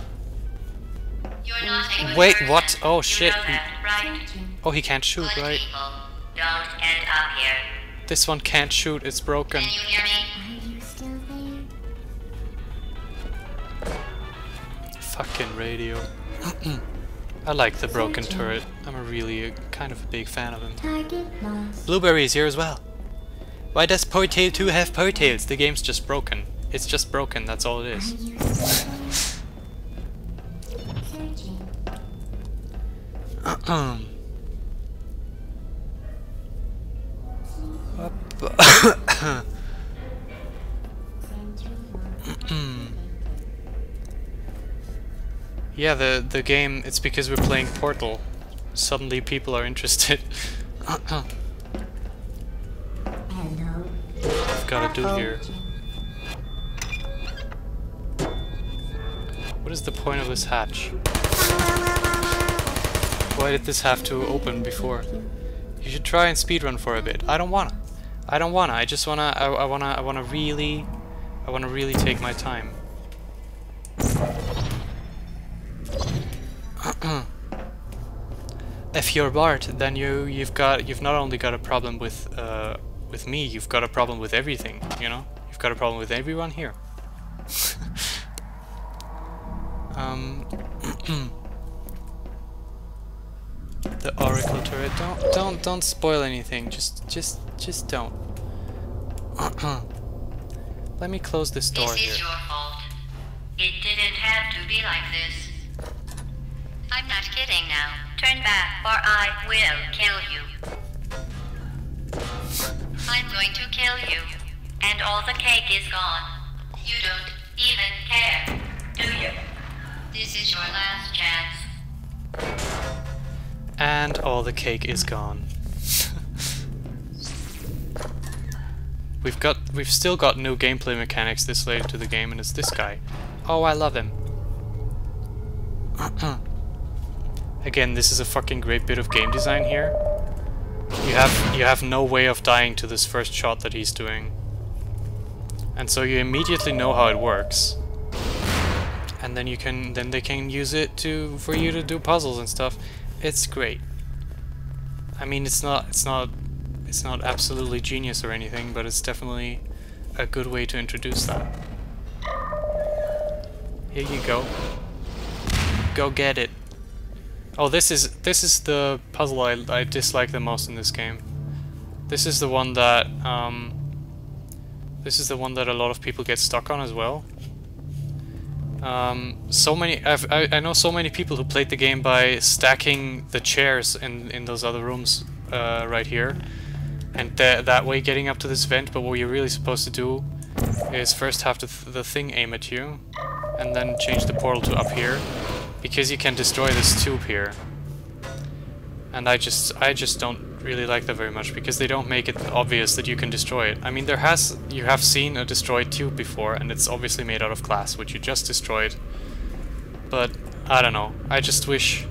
[SPEAKER 4] You're not a
[SPEAKER 1] Wait,
[SPEAKER 4] person.
[SPEAKER 1] what? Oh
[SPEAKER 4] You
[SPEAKER 1] shit.
[SPEAKER 4] know that, right?
[SPEAKER 1] Oh, he can't shoot,
[SPEAKER 4] Good
[SPEAKER 1] right?
[SPEAKER 4] people don't end up here.
[SPEAKER 1] This one can't shoot, it's broken.
[SPEAKER 4] Can you hear me?
[SPEAKER 1] Fucking radio. I like the broken turret. I'm kind of a big fan of him.
[SPEAKER 2] Target lost.
[SPEAKER 1] Blueberry is here as well. Why does Portal 2 have Portels? The game's just broken. It's just broken, that's all it
[SPEAKER 2] Are
[SPEAKER 1] is.
[SPEAKER 2] you searching?
[SPEAKER 1] Yeah, the game, it's because we're playing Portal. Suddenly people are interested.
[SPEAKER 2] Hello.
[SPEAKER 1] I've got a dude here. What is the point of this hatch? Why did this have to open before? You should try and speedrun for a bit. I don't wanna. I just wanna. I wanna really take my time. If you're Bart, then you've not only got a problem with me, you've got a problem with everything. You know, you've got a problem with everyone here. The Oracle turret. Don't spoil anything. Just don't. Let me close this door
[SPEAKER 4] This
[SPEAKER 1] here.
[SPEAKER 4] is your fault. It didn't have to be like this. I'm not kidding now. Turn back or I will kill you. I'm going to kill you. And all the cake is gone. You don't even care, do you? This is your last chance.
[SPEAKER 1] And all the cake is gone. We've still got new gameplay mechanics this late into the game, and it's this guy. Oh, I love him. Again, this is a fucking great bit of game design here. You have no way of dying to this first shot that he's doing. And so you immediately know how it works. And then they can use it for you to do puzzles and stuff. It's great. I mean, it's not absolutely genius or anything, but it's definitely a good way to introduce that. Here you go. Go get it. Oh, this is the puzzle I dislike the most in this game. This is the one that a lot of people get stuck on as well. I know so many people who played the game by stacking the chairs in those other rooms right here, and that way getting up to this vent. But what you're really supposed to do is first have the thing aim at you, and then change the portal to up here, because you can destroy this tube here. And I just don't really like that very much, because they don't make it obvious that you can destroy it. I mean, you have seen a destroyed tube before, and it's obviously made out of glass, which you just destroyed. But I don't know. I just wish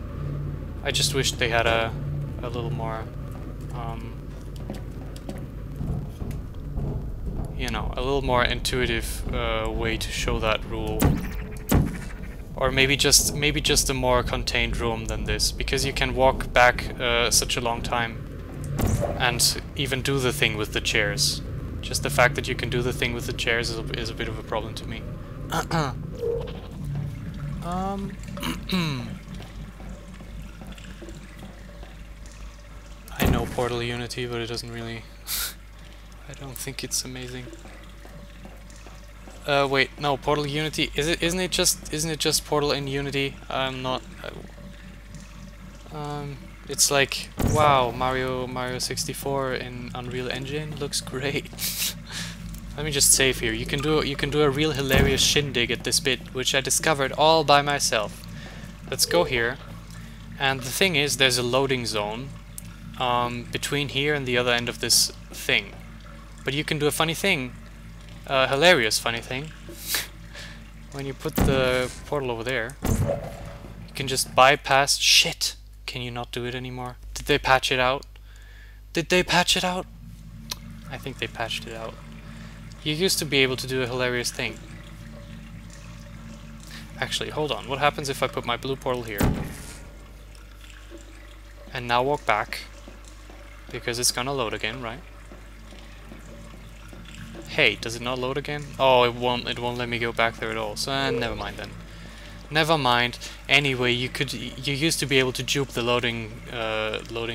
[SPEAKER 1] they had a little more, you know, a little more intuitive way to show that rule. Or maybe just a more contained room than this, because you can walk back such a long time and even do the thing with the chairs. Just the fact that you can do the thing with the chairs is a bit of a problem to me. I know Portal Unity, but it doesn't really... I don't think it's amazing. Wait, no, Portal Unity, isn't it just Portal in Unity? I'm not... it's like, wow, Mario 64 in Unreal Engine looks great. Let me just save here. You can do a real hilarious shindig at this bit, which I discovered all by myself. Let's go here. And the thing is, there's a loading zone between here and the other end of this thing. But you can do a funny thing. Hilarious funny thing. When you put the portal over there, you can just bypass... Shit! Can you not do it anymore? Did they patch it out? Did they patch it out? I think they patched it out. You used to be able to do a hilarious thing. Actually, hold on. What happens if I put my blue portal here? And now walk back. Because it's gonna load again, right? Hey, does it not load again? Oh, it won't let me go back there at all. So never mind then. Never mind. Anyway, you used to be able to juke the loading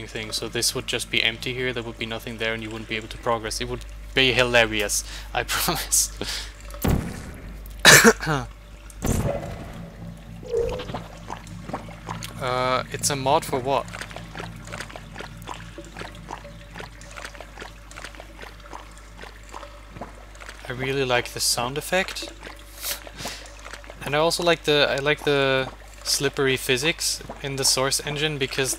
[SPEAKER 1] thing, so this would just be empty here. There would be nothing there, and you wouldn't be able to progress. It would be hilarious, I promise. It's a mod for what? I really like the sound effect. And I also like the slippery physics in the source engine because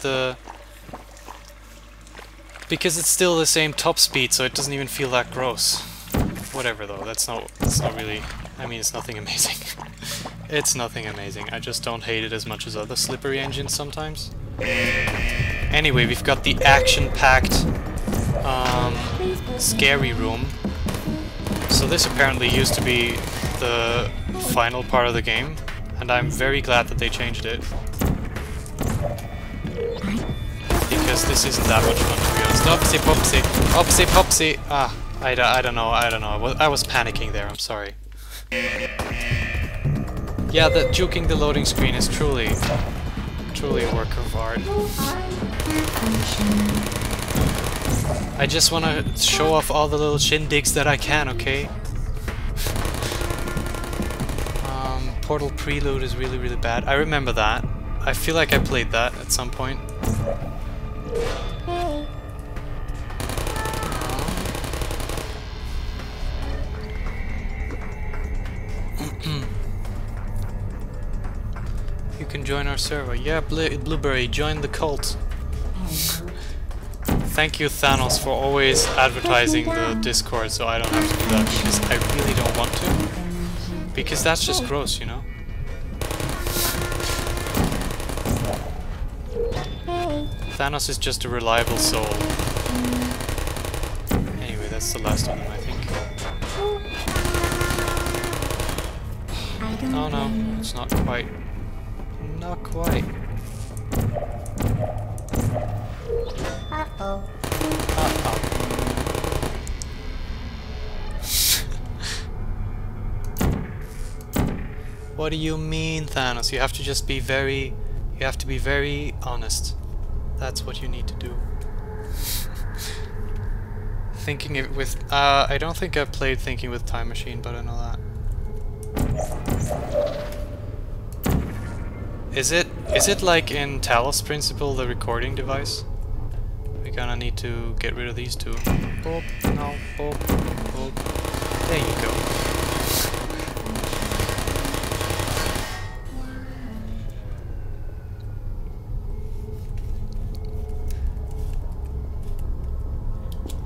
[SPEAKER 1] it's still the same top speed, so it doesn't even feel that gross. Whatever though, that's not really, I mean, it's nothing amazing. It's nothing amazing. I just don't hate it as much as other slippery engines sometimes. Anyway, we've got the action-packed scary room. So this apparently used to be the final part of the game, and I'm very glad that they changed it. Because this isn't that much fun, to be honest. Opsy popsy! Opsy popsy! Ah, I don't know. I was panicking there, I'm sorry. Yeah, juking the loading screen is truly a work of art. I just want to show off all the little shindigs that I can, okay? Portal Prelude is really, really bad. I remember that. I feel like I played that at some point. You can join our server. Yeah, Blueberry, join the cult. Thank you, Thanos, for always advertising the Discord, so I don't have to do that, because I really don't want to. Because that's just gross, you know? Thanos is just a reliable soul. Anyway, that's the last of them, I think. Oh no, it's not quite. Not quite.
[SPEAKER 2] Uh-oh.
[SPEAKER 1] Uh-oh. What do you mean, Thanos? You have to just be very... You have to be very honest. That's what you need to do. Thinking it with... I don't think I've played Thinking with Time Machine, but I know that. Is it like in Talos Principle, the recording device? We're gonna need to get rid of these two. Boop, no, boop, boop. There you go.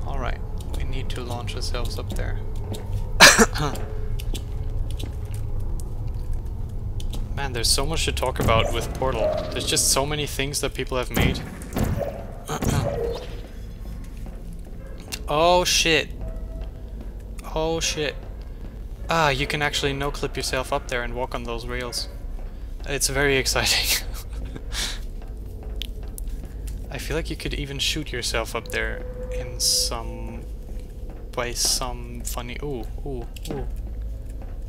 [SPEAKER 1] Alright, we need to launch ourselves up there. Man, there's so much to talk about with Portal. There's just so many things that people have made. Oh shit. Oh shit. Ah, you can actually no-clip yourself up there and walk on those rails. It's very exciting. I feel like you could even shoot yourself up there in by some funny... Ooh, ooh, ooh.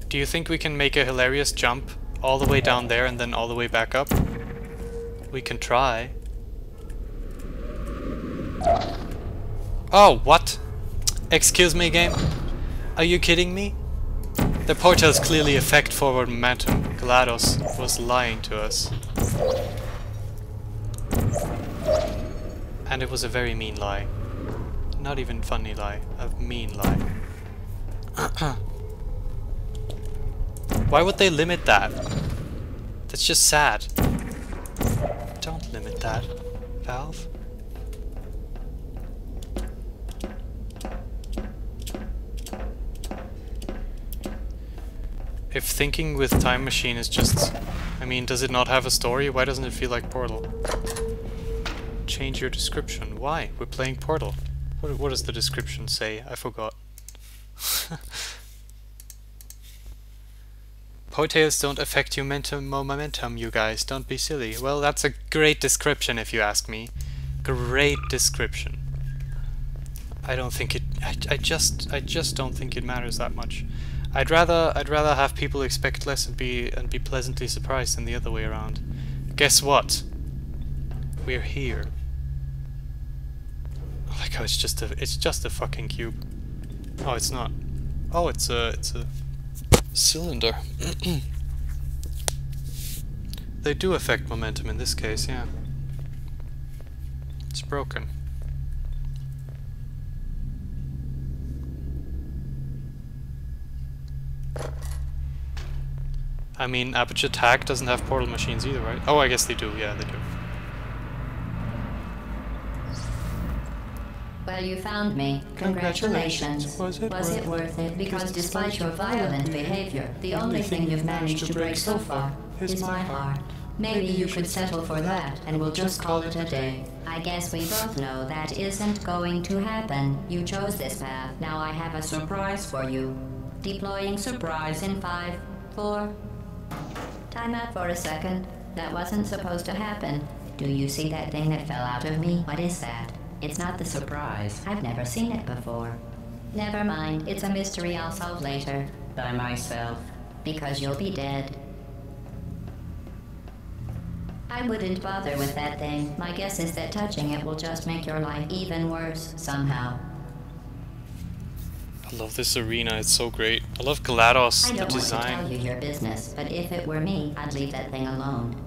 [SPEAKER 1] Do you think we can make a hilarious jump all the way down there and then all the way back up? We can try. Oh, what? Excuse me, game? Are you kidding me? The portals clearly affect forward momentum. GLaDOS was lying to us. And it was a very mean lie. Not even funny lie, a mean lie. Why would they limit that? That's just sad. Don't limit that, Valve. If Thinking with Time Machine is just... I mean, does it not have a story? Why doesn't it feel like Portal? Change your description. Why? We're playing Portal. What does the description say? I forgot. Portels don't affect your momentum, you guys. Don't be silly. Well, that's a great description if you ask me. Great description. I don't think it... I just don't think it matters that much. I'd rather have people expect less and be pleasantly surprised than the other way around. Guess what? We're here. I like how it's just a fucking cube. Oh, it's not. Oh, it's a cylinder. They do affect momentum in this case, yeah. It's broken. I mean, Aperture Tag doesn't have portal machines either, right? Oh, I guess they do. Yeah, they do.
[SPEAKER 2] Well, you found me. Congratulations.
[SPEAKER 1] Was it
[SPEAKER 2] worth it? Because despite your violent behavior, the only thing you've managed to break so far is my heart. Maybe you should settle for that, and we'll just call it a day. I guess we both know that isn't going to happen. You chose this path. Now I have a surprise for you. Deploying surprise in 5, 4... Time out for a second. That wasn't supposed to happen. Do you see that thing that fell out of me? What is that? It's not the surprise. I've never seen it before. Never mind. It's a mystery I'll solve later. By myself. Because you'll be dead. I wouldn't bother with that thing. My guess is that touching it will just make your life even worse, somehow.
[SPEAKER 1] I love this arena, it's so great. I love GLaDOS,
[SPEAKER 2] I
[SPEAKER 1] the
[SPEAKER 2] don't want to
[SPEAKER 1] design.
[SPEAKER 2] tell you your business, but if it were me, I'd leave that thing alone.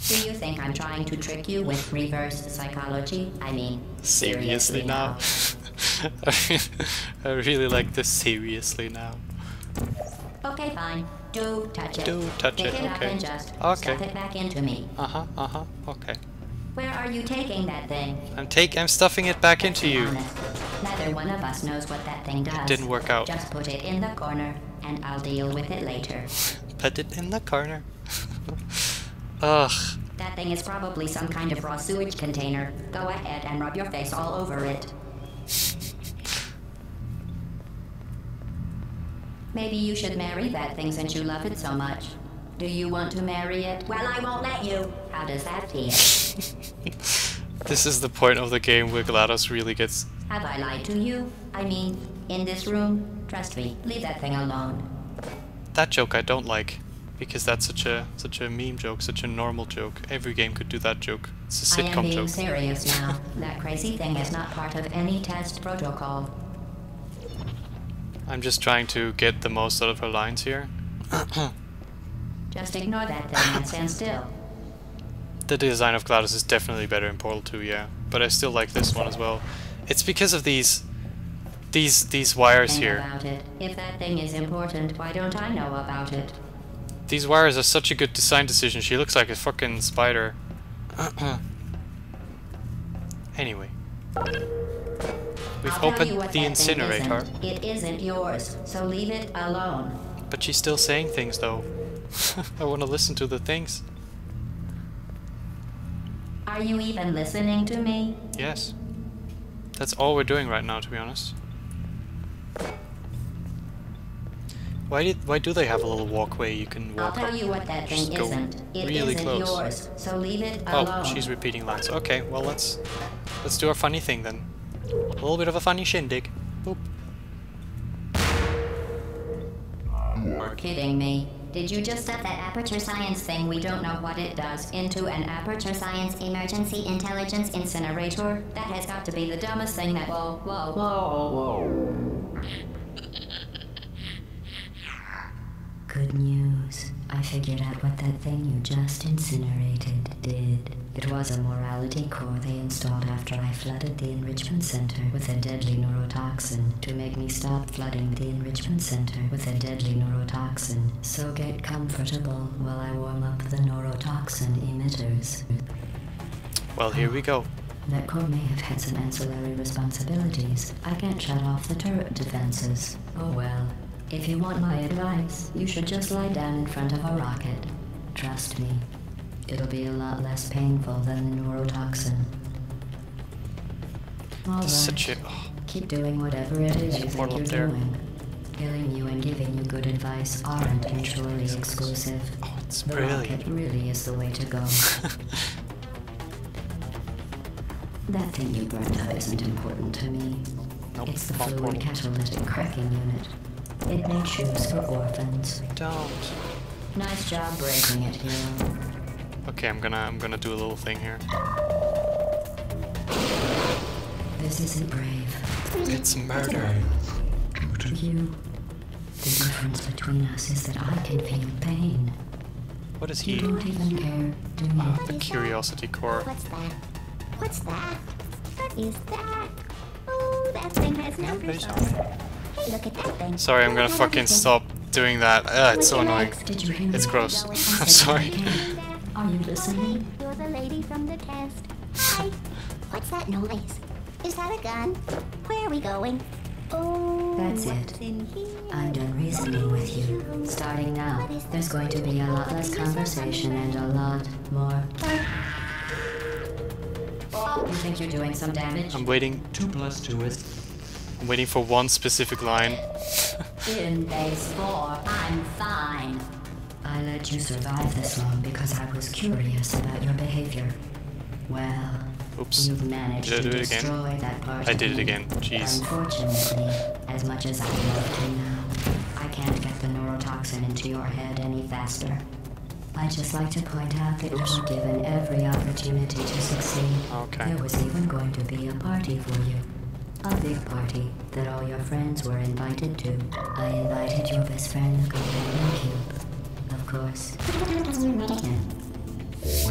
[SPEAKER 2] Do you think I'm trying to trick you with reverse psychology? I mean, seriously now.
[SPEAKER 1] I really like this seriously now.
[SPEAKER 2] Okay, fine. Do touch it.
[SPEAKER 1] Do touch
[SPEAKER 2] Pick
[SPEAKER 1] it,
[SPEAKER 2] it up
[SPEAKER 1] okay.
[SPEAKER 2] and just
[SPEAKER 1] Okay.
[SPEAKER 2] stuff it back into me.
[SPEAKER 1] Okay.
[SPEAKER 2] Where are you taking that thing?
[SPEAKER 1] I'm stuffing it back into
[SPEAKER 2] Be
[SPEAKER 1] you.
[SPEAKER 2] honest. Neither one of us knows what that thing does.
[SPEAKER 1] Didn't work out.
[SPEAKER 2] Just put it in the corner, and I'll deal with it later.
[SPEAKER 1] Put it in the corner. Ugh.
[SPEAKER 2] That thing is probably some kind of raw sewage container. Go ahead and rub your face all over it. Maybe you should marry that thing since you love it so much. Do you want to marry it? Well, I won't let you. How does that feel?
[SPEAKER 1] This is the point of the game where GLaDOS really gets...
[SPEAKER 2] Have I lied to you? I mean, in this room? Trust me, leave that thing alone.
[SPEAKER 1] That joke I don't like. Because that's such a meme joke, such a normal joke. Every game could do that joke. It's a
[SPEAKER 2] I am
[SPEAKER 1] sitcom
[SPEAKER 2] being
[SPEAKER 1] joke.
[SPEAKER 2] serious now. That crazy thing is not part of any test protocol.
[SPEAKER 1] I'm just trying to get the most out of her lines here.
[SPEAKER 2] Just ignore that thing and stand still.
[SPEAKER 1] The design of GLaDOS is definitely better in Portal 2, yeah. But I still like this one as well. It's because of these wires
[SPEAKER 2] Think
[SPEAKER 1] here.
[SPEAKER 2] about it. If that thing is important, why don't I know about it?
[SPEAKER 1] These wires are such a good design decision. She looks like a fucking spider. Anyway. We've
[SPEAKER 2] I'll tell you
[SPEAKER 1] opened
[SPEAKER 2] what
[SPEAKER 1] the
[SPEAKER 2] that thing
[SPEAKER 1] incinerator.
[SPEAKER 2] isn't. It isn't yours, so leave it alone.
[SPEAKER 1] But she's still saying things though. I want to listen to the things.
[SPEAKER 2] Are you even listening to me?
[SPEAKER 1] Yes. That's all we're doing right now, to be honest. Why do they have a little walkway you can
[SPEAKER 2] I'll
[SPEAKER 1] walk
[SPEAKER 2] tell
[SPEAKER 1] up?
[SPEAKER 2] you what that
[SPEAKER 1] Just
[SPEAKER 2] thing
[SPEAKER 1] go
[SPEAKER 2] isn't. It
[SPEAKER 1] really
[SPEAKER 2] isn't
[SPEAKER 1] close.
[SPEAKER 2] yours, so leave it alone.
[SPEAKER 1] Oh, she's repeating lines. Okay, well let's do our funny thing then. A little bit of a funny shindig. Boop.
[SPEAKER 2] You're kidding me. Did you just stuff that aperture science thing, we don't know what it does, into an aperture science emergency intelligence incinerator? That has got to be the dumbest thing that... Whoa. Good news. I figured out what that thing you just incinerated did. It was a morality core they installed after I flooded the enrichment center with a deadly neurotoxin to make me stop flooding the enrichment center with a deadly neurotoxin. So get comfortable while I warm up the neurotoxin emitters.
[SPEAKER 1] Well, here we go.
[SPEAKER 2] That core may have had some ancillary responsibilities. I can't shut off the turret defenses. Oh well. If you want my advice, you should just lie down in front of a rocket. Trust me, it'll be a lot less painful than the neurotoxin. All
[SPEAKER 1] This is
[SPEAKER 2] right.
[SPEAKER 1] such a... oh,
[SPEAKER 2] Keep doing whatever it is you think
[SPEAKER 1] portal
[SPEAKER 2] you're
[SPEAKER 1] up there.
[SPEAKER 2] doing. Killing you and giving you good advice aren't mutually exclusive.
[SPEAKER 1] oh, it's
[SPEAKER 2] The
[SPEAKER 1] brilliant.
[SPEAKER 2] rocket really is the way to go. That thing you burned up isn't important to me.
[SPEAKER 1] Nope,
[SPEAKER 5] It's the
[SPEAKER 1] wrong
[SPEAKER 5] fluid
[SPEAKER 1] portal.
[SPEAKER 5] catalytic cracking unit. It made shoes for orphans.
[SPEAKER 1] Don't.
[SPEAKER 5] Nice job breaking it, hero.
[SPEAKER 1] Okay, I'm gonna do a little thing here.
[SPEAKER 5] This isn't brave.
[SPEAKER 1] It's murder.
[SPEAKER 5] You. The difference between us is that I can feel pain.
[SPEAKER 1] What is
[SPEAKER 5] You
[SPEAKER 1] he?
[SPEAKER 5] don't even care, do you?
[SPEAKER 1] The curiosity core.
[SPEAKER 6] What's that? What's that? What is that? Oh, that thing has no control. Hey, look at that thing.
[SPEAKER 1] Sorry, I'm gonna
[SPEAKER 6] Look at
[SPEAKER 1] fucking
[SPEAKER 6] everything.
[SPEAKER 1] stop doing that. It's so annoying.
[SPEAKER 5] Did you hear me?
[SPEAKER 1] It's gross.
[SPEAKER 5] I
[SPEAKER 1] I'm
[SPEAKER 5] said
[SPEAKER 1] sorry.
[SPEAKER 5] I can. Are you listening?
[SPEAKER 6] You're the lady from the test. Hi. What's that noise? Is that a gun? Where are we going? Oh,
[SPEAKER 5] That's
[SPEAKER 6] what's
[SPEAKER 5] it.
[SPEAKER 6] in here?
[SPEAKER 5] I'm done reasoning with you. Starting now, there's going to be a lot less conversation and a lot more. You think you're doing some damage?
[SPEAKER 1] I'm waiting.
[SPEAKER 7] 2 + 2 is
[SPEAKER 1] I'm waiting for one specific line.
[SPEAKER 5] In base 4, I'm fine. I let you survive this long because I was curious about your behavior. Well,
[SPEAKER 1] Oops.
[SPEAKER 5] you've managed
[SPEAKER 1] Did I
[SPEAKER 5] to
[SPEAKER 1] do it again?
[SPEAKER 5] destroy that part
[SPEAKER 1] I
[SPEAKER 5] of
[SPEAKER 1] did it
[SPEAKER 5] me.
[SPEAKER 1] again. Jeez.
[SPEAKER 5] Unfortunately, as much as I'd love to now, I can't get the neurotoxin into your head any faster. I'd just like to point out that you were given every opportunity to succeed.
[SPEAKER 1] Okay.
[SPEAKER 5] There was even going to be a party for you. A big party that all your friends were invited to. I invited your best friend, Companion Cube. Of course.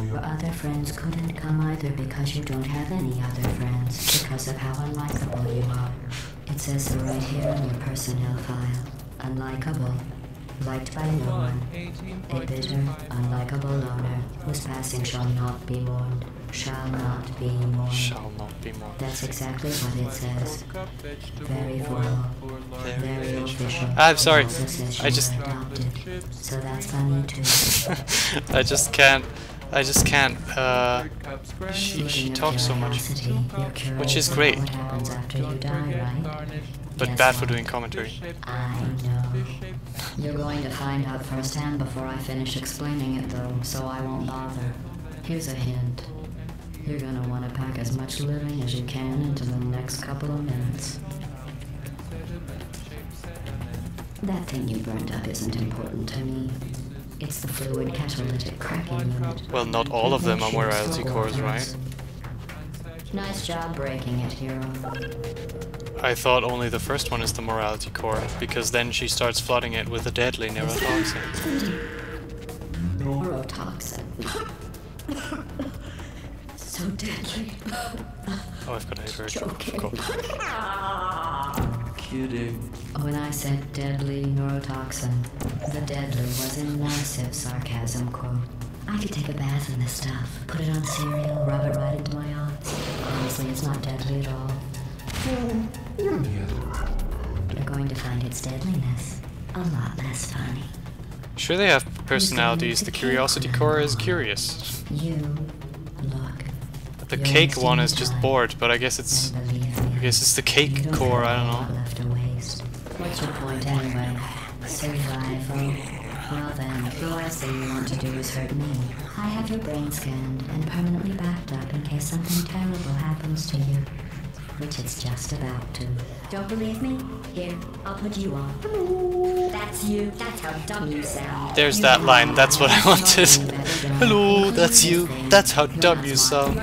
[SPEAKER 5] Your other friends couldn't come either because you don't have any other friends because of how unlikable you are. It says so right here in your personnel file. Unlikable. Liked by no one. A bitter, unlikable loner whose passing shall not be mourned. Shall not be mourned.
[SPEAKER 1] Shall not be more.
[SPEAKER 5] That's exactly what it says. Very formal. Very official.
[SPEAKER 1] I'm sorry.
[SPEAKER 5] Also says
[SPEAKER 1] I
[SPEAKER 5] you
[SPEAKER 1] just-
[SPEAKER 5] were adopted. So that's funny too.
[SPEAKER 1] I just can't. She talks so much. Which is great.
[SPEAKER 5] What happens after you die, right?
[SPEAKER 1] But
[SPEAKER 5] Guess
[SPEAKER 1] bad for
[SPEAKER 5] what?
[SPEAKER 1] doing commentary.
[SPEAKER 5] I know. You're going to find out firsthand before I finish explaining it, though, so I won't bother. Here's a hint. You're gonna want to pack as much living as you can into the next couple of minutes. That thing you burned up isn't important to me. It's the fluid catalytic cracking unit.
[SPEAKER 1] Well, not all of them are morality cores, right?
[SPEAKER 5] Nice job breaking it, hero.
[SPEAKER 1] I thought only the first one is the morality core, because then she starts flooding it with a deadly neurotoxin.
[SPEAKER 5] Neurotoxin. So deadly.
[SPEAKER 1] Oh, I've got to hit her.
[SPEAKER 5] Joking.
[SPEAKER 1] Cool.
[SPEAKER 7] kidding.
[SPEAKER 5] When I said deadly neurotoxin, the deadly was in massive sarcasm quote. I could take a bath in this stuff, put it on cereal, rub it right into my arms. Honestly, it's not deadly at all. You're going to find its deadliness a lot less funny.
[SPEAKER 1] Sure, they have personalities. The curiosity core is curious.
[SPEAKER 5] You look.
[SPEAKER 1] The
[SPEAKER 5] You're
[SPEAKER 1] cake one is
[SPEAKER 5] wasting
[SPEAKER 1] just
[SPEAKER 5] time.
[SPEAKER 1] bored, but I guess it's.
[SPEAKER 5] And believe me,
[SPEAKER 1] I guess it's the
[SPEAKER 5] you
[SPEAKER 1] cake
[SPEAKER 5] don't
[SPEAKER 1] core.
[SPEAKER 5] have
[SPEAKER 1] I
[SPEAKER 5] a
[SPEAKER 1] don't
[SPEAKER 5] lot
[SPEAKER 1] know.
[SPEAKER 5] left to waste. What's your point anyway? Survival. Well then, the last thing you want to do is hurt me. I have your brain scanned and permanently backed up in case something terrible happens to you. Which it's just about to. Don't believe me? Here, I'll put you on. Hello. That's you. That's how dumb you sound.
[SPEAKER 1] There's
[SPEAKER 5] You
[SPEAKER 1] that
[SPEAKER 5] know
[SPEAKER 1] line.
[SPEAKER 5] how
[SPEAKER 1] That's what I wanted. Hello,
[SPEAKER 5] Hello,
[SPEAKER 1] that's you. That's how dumb you sound.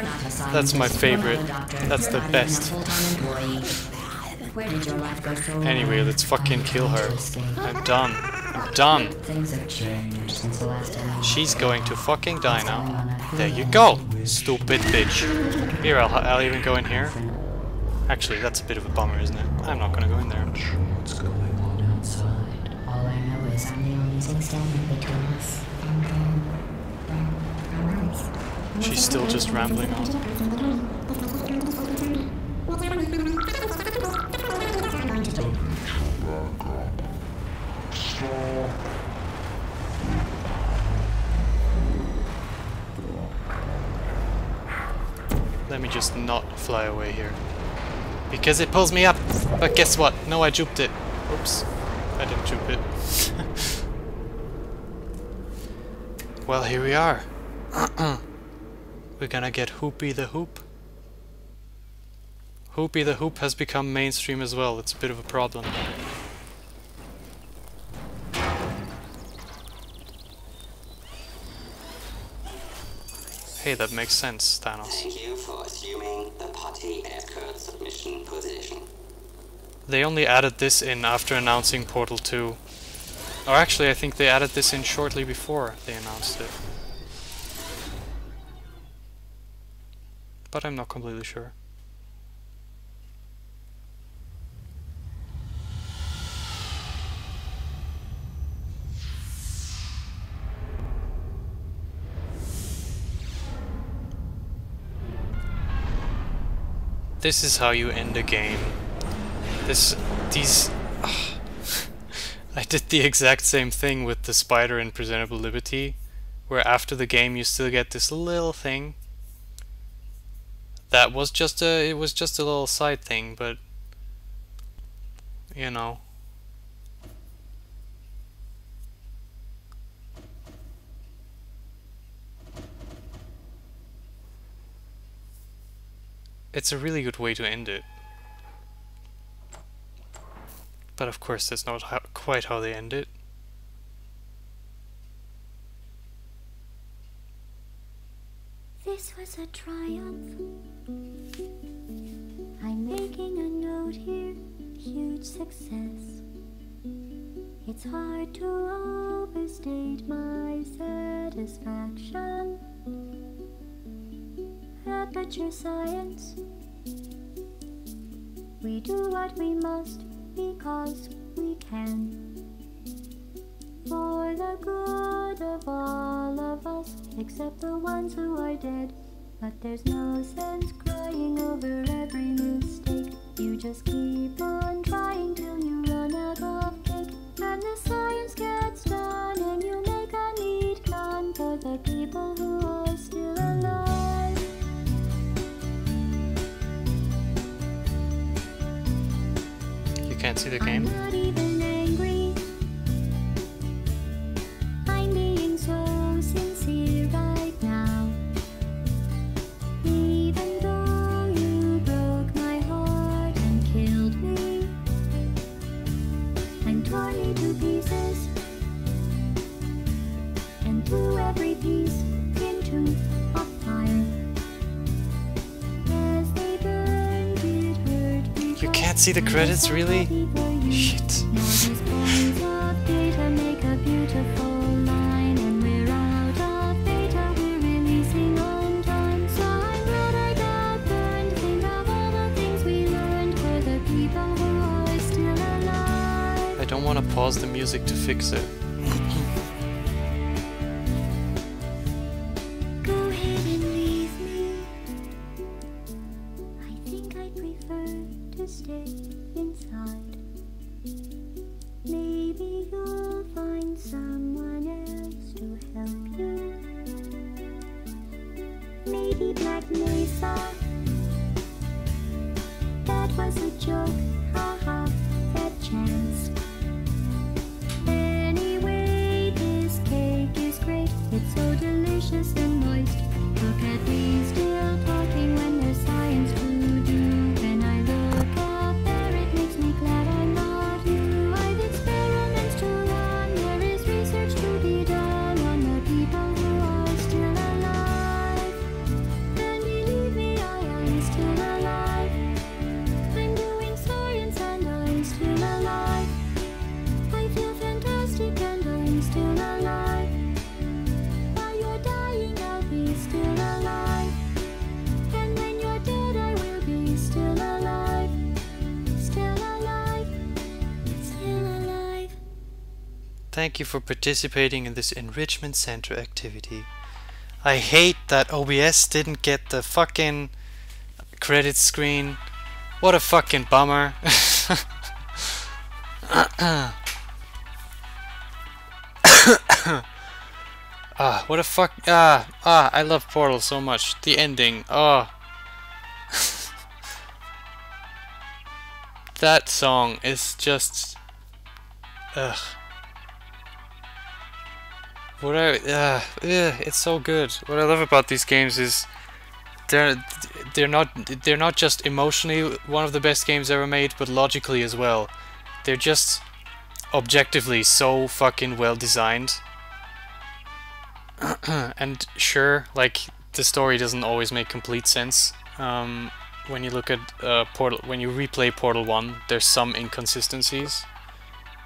[SPEAKER 1] That's my favorite. That's the best.
[SPEAKER 5] Where did your life go so
[SPEAKER 1] Anyway,
[SPEAKER 5] wrong?
[SPEAKER 1] let's fucking
[SPEAKER 5] I'm
[SPEAKER 1] kill
[SPEAKER 5] trying
[SPEAKER 1] her.
[SPEAKER 5] to escape.
[SPEAKER 1] I'm done. I'm done.
[SPEAKER 5] Things have changed since the last time.
[SPEAKER 1] She's going to fucking die now. There you go, stupid bitch. Here, I'll even go in here. Actually, that's a bit of a bummer, isn't it? I'm not gonna go in there.
[SPEAKER 7] What's going on outside?
[SPEAKER 5] All I know is I'm the only thing standing between us.
[SPEAKER 1] She's still just rambling on. Let me just not fly away here. Because it pulls me up! But guess what? No, I juked it. Oops. I didn't juke it. Well, here we are. We're gonna get Hoopy the Hoop. Hoopy the Hoop has become mainstream as well. It's a bit of a problem. Hey, that makes sense, Thanos.
[SPEAKER 8] Thank you for assuming the potty escort submission position.
[SPEAKER 1] They only added this in after announcing Portal 2. Or actually, I think they added this in shortly before they announced it. But I'm not completely sure. This is how you end a game. I did the exact same thing with the spider in Presentable Liberty, where after the game you still get this little thing. That was just it was just a little side thing, but you know. It's a really good way to end it. But of course that's not quite how they end it.
[SPEAKER 6] This was a triumph. I'm making a note here, huge success. It's hard to overstate my satisfaction. Aperture science. We do what we must because we can. For the good of all of us, except the ones who are dead. But there's no sense crying over every mistake. You just keep on trying till you run out of cake. And the science gets done and you make a neat gun for the people who are still alive.
[SPEAKER 1] You can't see the game?
[SPEAKER 6] I'm not even angry. I'm being so sincere right now. Even though you broke my heart and killed me and tore me to pieces and threw every piece into a fire. As they burned, it hurt me.
[SPEAKER 1] You can't see the credits, really? Shit.
[SPEAKER 6] Now these points of data make a beautiful line, and we're out of data, we're releasing on time. So I'm glad I got burned. Think of all the things we learned for the people who are still alive.
[SPEAKER 1] I don't want to pause the music to fix it.
[SPEAKER 6] Go ahead and leave me. I think I prefer to stay inside. Maybe you'll find someone else to help you. Maybe Black Mesa. That was a joke, haha, that chance. Anyway, this cake is great. It's so delicious and moist. Look at me still talking when there's science to do. When I look up there, it makes me glad I'm not you. I've experiments to run. There is research to be done on the people who are still alive. And believe me, I am still alive. I'm doing science and I'm still alive. I feel fantastic and I'm still alive. While you're dying, I'll be still alive. And when you're dead, I will be still alive. Still alive. Still alive.
[SPEAKER 1] Thank you for participating in this Enrichment Center activity. I hate that OBS didn't get the fucking credit screen. What a fucking bummer. What a fuck. I love Portal so much. The ending. That song is just. It's so good. What I love about these games is they're they're not just emotionally one of the best games ever made, but logically as well. They're just objectively so fucking well designed. And sure, like, the story doesn't always make complete sense. When you look at Portal, when you replay Portal 1, there's some inconsistencies.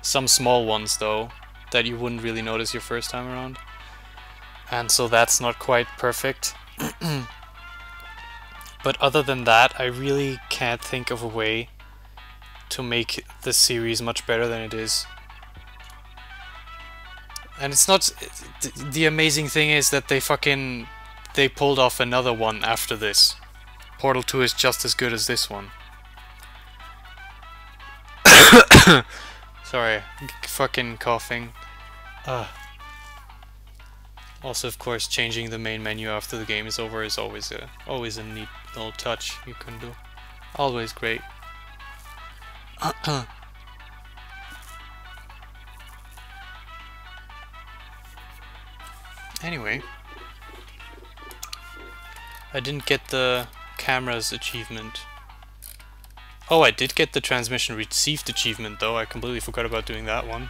[SPEAKER 1] Some small ones though, that you wouldn't really notice your first time around. And so that's not quite perfect. But other than that, I really can't think of a way to make the series much better than it is. And it's not... The amazing thing is that they pulled off another one after this. Portal 2 is just as good as this one. Sorry, fucking coughing. Also, of course, changing the main menu after the game is over is always a neat little touch you can do. Always great. Anyway, I didn't get the cameras achievement. Oh, I did get the transmission received achievement though. I completely forgot about doing that one.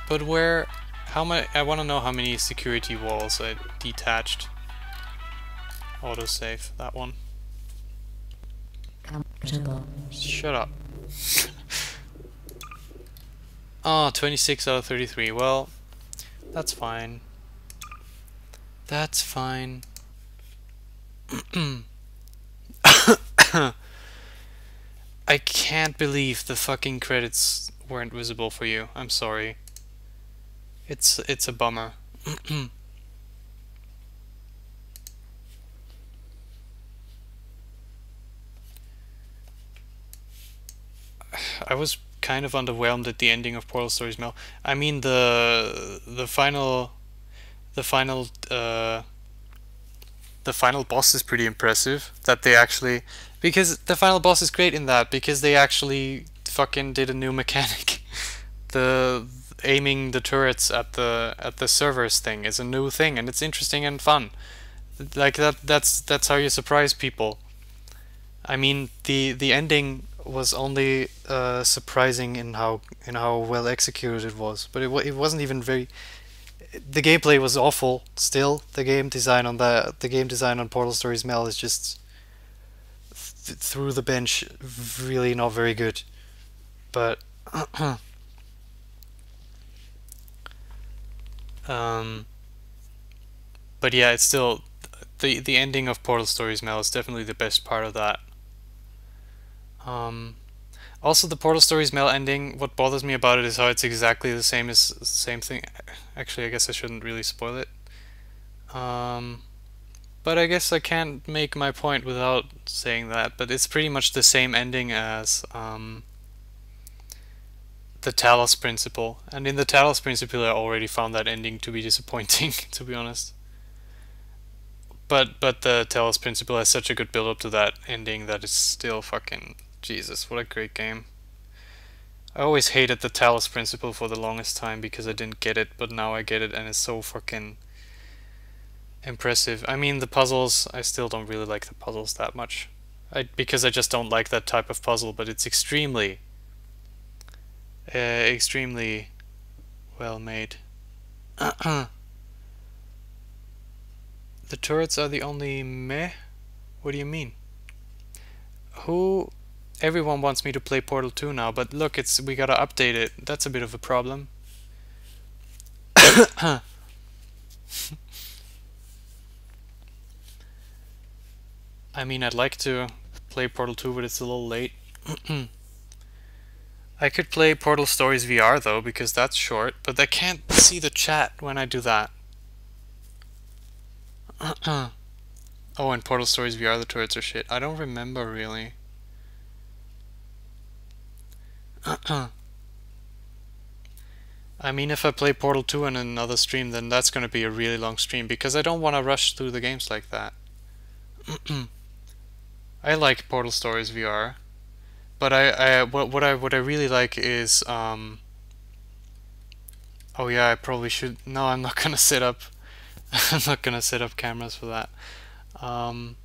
[SPEAKER 1] But where... How many... I want to know how many security walls I detached. Autosave, that one.
[SPEAKER 5] Comfortable.
[SPEAKER 1] Shut up. Oh, 26 out of 33. Well, that's fine. That's fine. I can't believe the fucking credits weren't visible for you. I'm sorry. It's a bummer. I was kind of underwhelmed at the ending of Portal Stories Mel. I mean the final boss is pretty impressive. That they actually, because the final boss is great in that because they actually fucking did a new mechanic. The aiming the turrets at the servers thing is a new thing, and it's interesting and fun. Like that's how you surprise people. I mean, the ending was only surprising in how well executed it was, but it wasn't even very. The gameplay was awful. Still, the game design on Portal Stories Mel is just through the bench, really not very good. But but yeah, it's still the ending of Portal Stories Mel is definitely the best part of that. Also, the Portal Stories Mel ending, what bothers me about it is how it's exactly the same thing. Actually, I guess I shouldn't really spoil it. But I guess I can't make my point without saying that. But it's pretty much the same ending as the Talos Principle. And in the Talos Principle, I already found that ending to be disappointing, to be honest. But the Talos Principle has such a good build up to that ending that it's still fucking... Jesus, what a great game. I always hated the Talos Principle for the longest time because I didn't get it, but now I get it and it's so fucking impressive. I mean, the puzzles, I still don't really like the puzzles that much. Because I just don't like that type of puzzle, but it's extremely well made. The turrets are the only meh? What do you mean? Everyone wants me to play Portal 2 now, but look, we gotta update it. That's a bit of a problem. I mean, I'd like to play Portal 2, but it's a little late. I could play Portal Stories VR though, because that's short, but I can't see the chat when I do that. Oh, and Portal Stories VR, the turrets are shit. I don't remember really. I mean, if I play Portal 2 in another stream, then that's gonna be a really long stream, because I don't want to rush through the games like that. I like Portal Stories VR, but what I really like is oh yeah, I probably should. No, I'm not gonna set up I'm not gonna set up cameras for that. I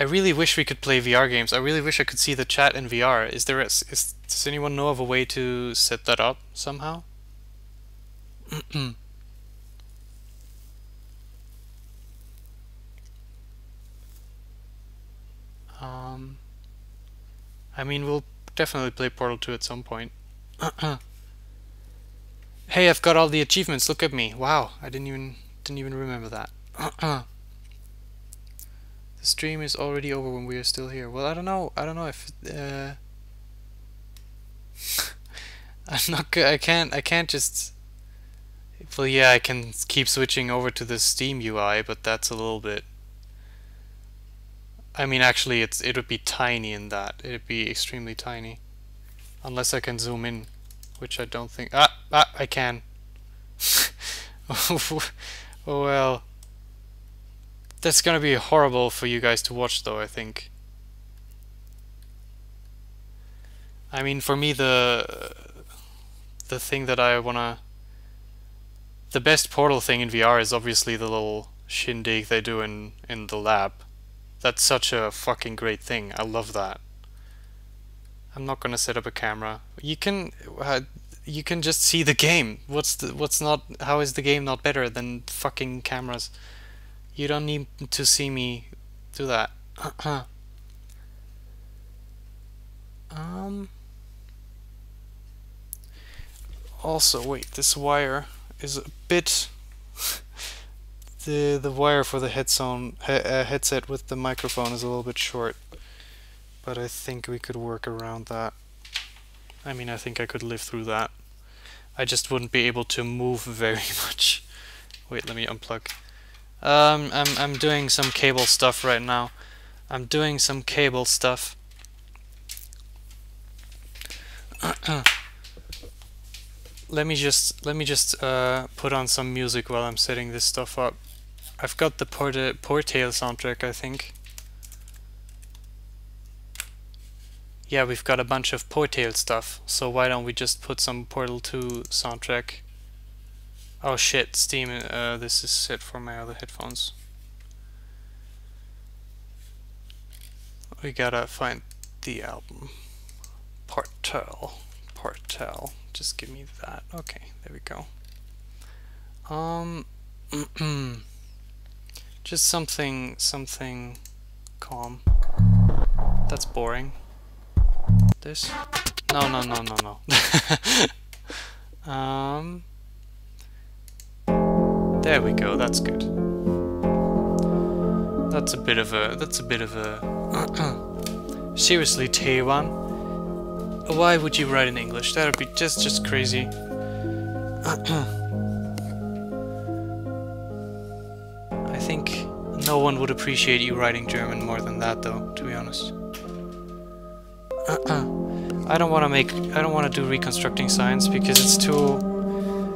[SPEAKER 1] really wish we could play VR games. I really wish I could see the chat in VR. Does anyone know of a way to set that up somehow? I mean, we'll definitely play Portal 2 at some point. Hey, I've got all the achievements. Look at me. Wow, I didn't even remember that. The stream is already over when we are still here. Well, I don't know if I'm not good. I can't just. Well, yeah, I can keep switching over to the Steam UI, but that's a little bit. I mean, actually, it would be tiny in that. It'd be extremely tiny, unless I can zoom in, which I don't think. I can. Oh well. That's gonna be horrible for you guys to watch, though, I think. I mean, for me, the thing that I wanna. The best Portal thing in VR is obviously the little shindig they do in the lab. That's such a fucking great thing. I love that. I'm not gonna set up a camera. You can just see the game. How is the game not better than fucking cameras? You don't need to see me do that. Also, wait, this wire is a bit the wire for the headset with the microphone is a little bit short, but I think we could work around that. I mean, I think I could live through that. I just wouldn't be able to move very much. Wait, let me unplug. I'm doing some cable stuff right now. I'm doing some cable stuff. Let me just put on some music while I'm setting this stuff up. I've got the Portels soundtrack, I think. Yeah, we've got a bunch of Portels stuff, so why don't we just put some Portal 2 soundtrack? Oh shit, Steam, this is set for my other headphones. We gotta find the album. Portel. Just give me that. Okay, there we go. Just something calm. That's boring. This? No. There we go. That's good. That's a bit of a. Seriously, Taiwan. Why would you write in English? That would be just crazy. I think no one would appreciate you writing German more than that, though, to be honest. I don't want to do reconstructing science because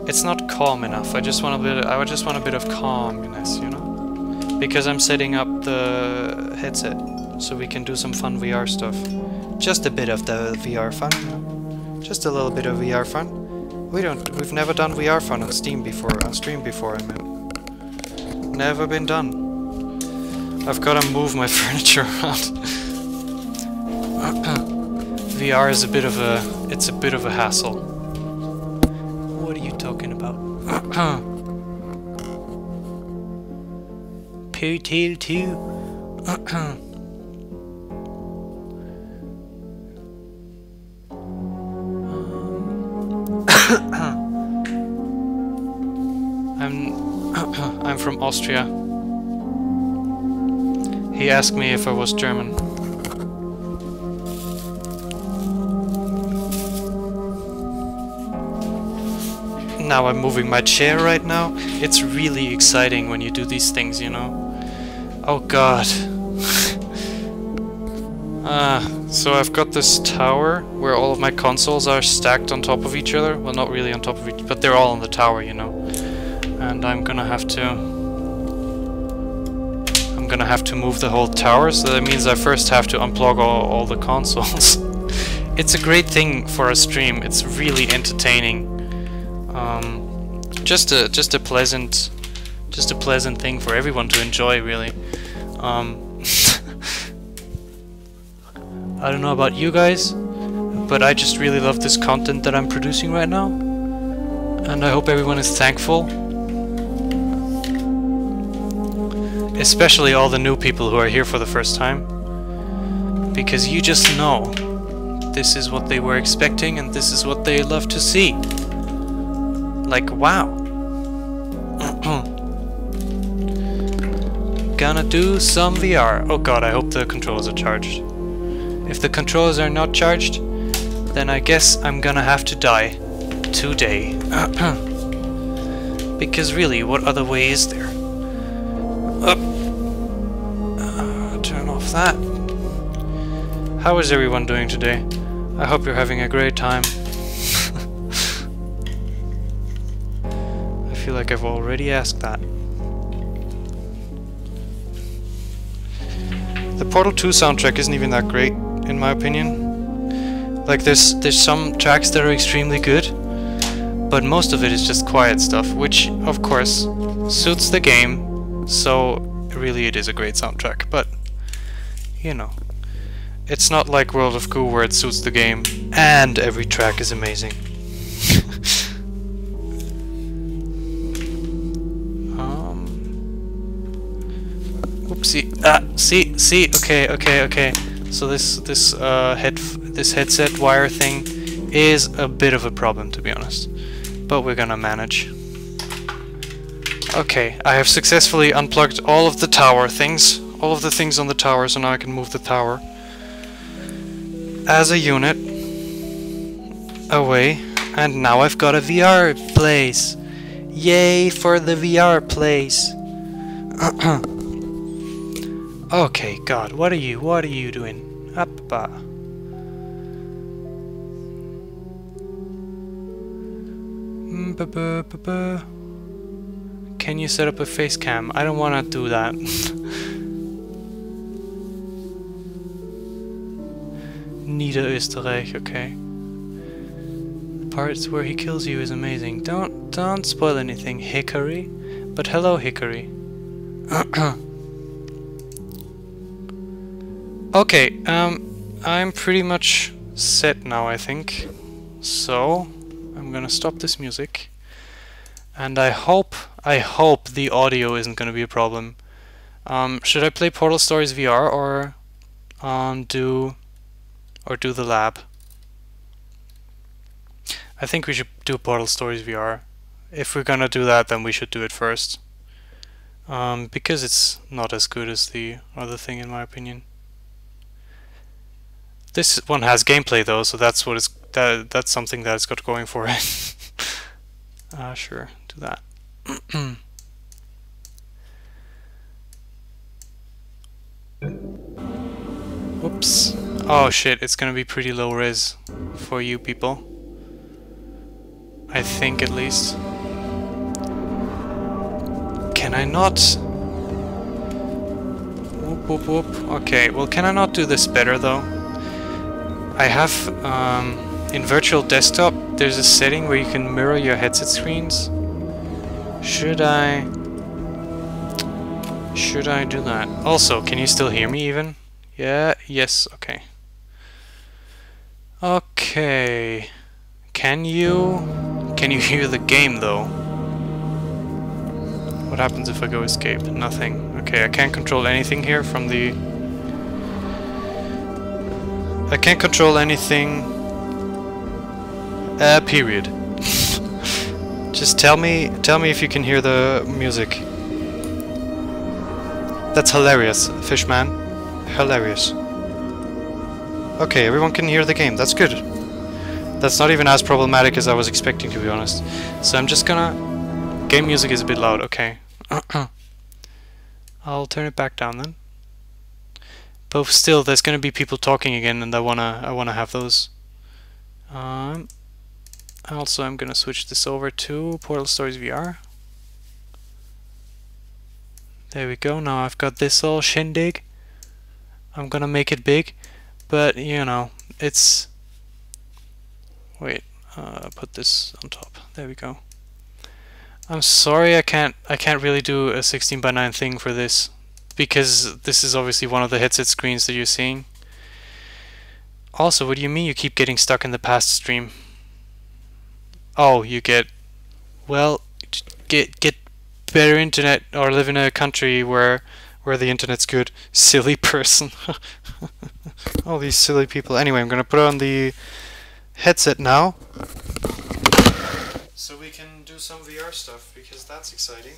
[SPEAKER 1] it's not calm enough. I just want a bit of calmness, you know? Because I'm setting up the headset so we can do some fun VR stuff. Just a bit of the VR fun. Just a little bit of VR fun. We've never done VR fun on stream before, I mean. Never been done. I've gotta move my furniture around. VR is a bit of a hassle. What are you talking about? Portal 2. I'm from Austria. He asked me if I was German. Now I'm moving my chair right now. It's really exciting when you do these things, you know. Oh god. So I've got this tower where all of my consoles are stacked on top of each other. Well, not really on top of each, but they're all on the tower, you know. And I'm gonna have to move the whole tower, so that means I first have to unplug all the consoles. It's a great thing for a stream. It's really entertaining. just a pleasant thing for everyone to enjoy, really. I don't know about you guys, but I just really love this content that I'm producing right now, and I hope everyone is thankful. Especially all the new people who are here for the first time, because you just know this is what they were expecting and this is what they love to see. Like, wow. Gonna do some VR. Oh god, I hope the controllers are charged. If the controllers are not charged, then I guess I'm gonna have to die today. Because really, what other way is there? Turn off that. How is everyone doing today? I hope you're having a great time. I feel like I've already asked that. The Portal 2 soundtrack isn't even that great, in my opinion. Like, there's some tracks that are extremely good, but most of it is just quiet stuff, which, of course, suits the game, so really it is a great soundtrack, but, you know. It's not like World of Goo where it suits the game, and every track is amazing. Oopsie. Ah, see. Okay. So this headset wire thing is a bit of a problem, to be honest, but we're gonna manage. Okay, I have successfully unplugged all of the tower things, all of the things on the tower, so now I can move the tower as a unit away, and now I've got a VR place. Yay for the VR place. Okay, God, what are you doing? Appa. Can you set up a face cam? I don't wanna do that. Niederösterreich, okay. The parts where he kills you is amazing. Don't spoil anything, Hickory. But hello, Hickory. Okay, I'm pretty much set now, I think. So I'm gonna stop this music, and I hope the audio isn't gonna be a problem. Should I play Portal Stories VR or do the lab? I think we should do Portal Stories VR. If we're gonna do that, then we should do it first, because it's not as good as the other thing, in my opinion. This one has gameplay though, so that's what that's something that it's got going for it. Sure, do that. Whoops. Oh shit, it's gonna be pretty low res for you people. I think, at least. Can I not? Whoop. Okay, well, can I not do this better though? I have, in Virtual Desktop, there's a setting where you can mirror your headset screens. Should I do that? Also, can you still hear me even? Yeah, yes, okay. Okay. Can you hear the game though? What happens if I go escape? Nothing. Okay, I can't control anything here from the... I can't control anything. Period. Just tell me if you can hear the music. That's hilarious, Fishman. Hilarious. Okay, everyone can hear the game. That's good. That's not even as problematic as I was expecting, to be honest. So I'm just gonna... Game music is a bit loud. Okay. I'll turn it back down then. But still, there's gonna be people talking again, and I wanna have those. Also, I'm gonna switch this over to Portal Stories VR. There we go. Now I've got this all shindig. I'm gonna make it big, but you know, it's... Wait, put this on top. There we go. I'm sorry, I can't really do a 16:9 thing for this, because this is obviously one of the headset screens that you're seeing. Also, what do you mean you keep getting stuck in the past stream? Oh, you get, well, get better internet or live in a country where the internet's good. Silly person. All these silly people. Anyway, I'm gonna put on the headset now, so we can do some VR stuff, because that's exciting.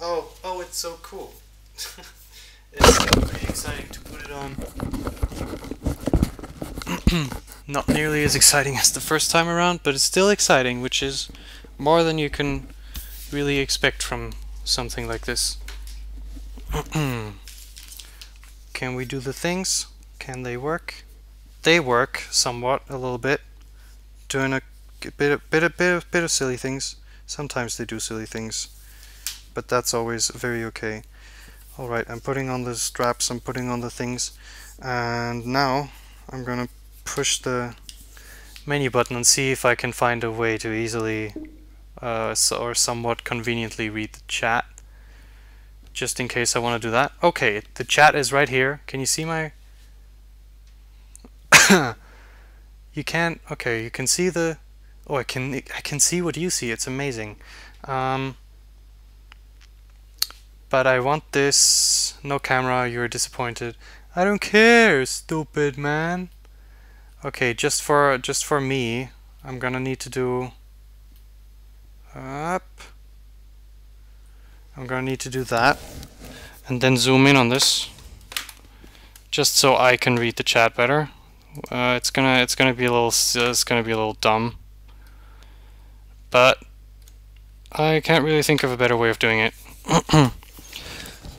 [SPEAKER 1] Oh, it's so cool. It's pretty exciting to put it on. Not nearly as exciting as the first time around, but it's still exciting, which is more than you can really expect from something like this. Can we do the things? Can they work? They work somewhat, a little bit. Doing a bit of silly things. Sometimes they do silly things, but that's always very okay. Alright, I'm putting on the straps, I'm putting on the things, and now I'm gonna push the menu button and see if I can find a way to easily or somewhat conveniently read the chat, just in case I want to do that. Okay, the chat is right here. Can you see my... You can't... Okay, you can see the... Oh, I can see what you see. It's amazing. But I want this. No camera, you're disappointed. I don't care, stupid man. Okay, just for me, I'm gonna need to do up. I'm gonna need to do that, and then zoom in on this, just so I can read the chat better. It's gonna be a little dumb, but I can't really think of a better way of doing it.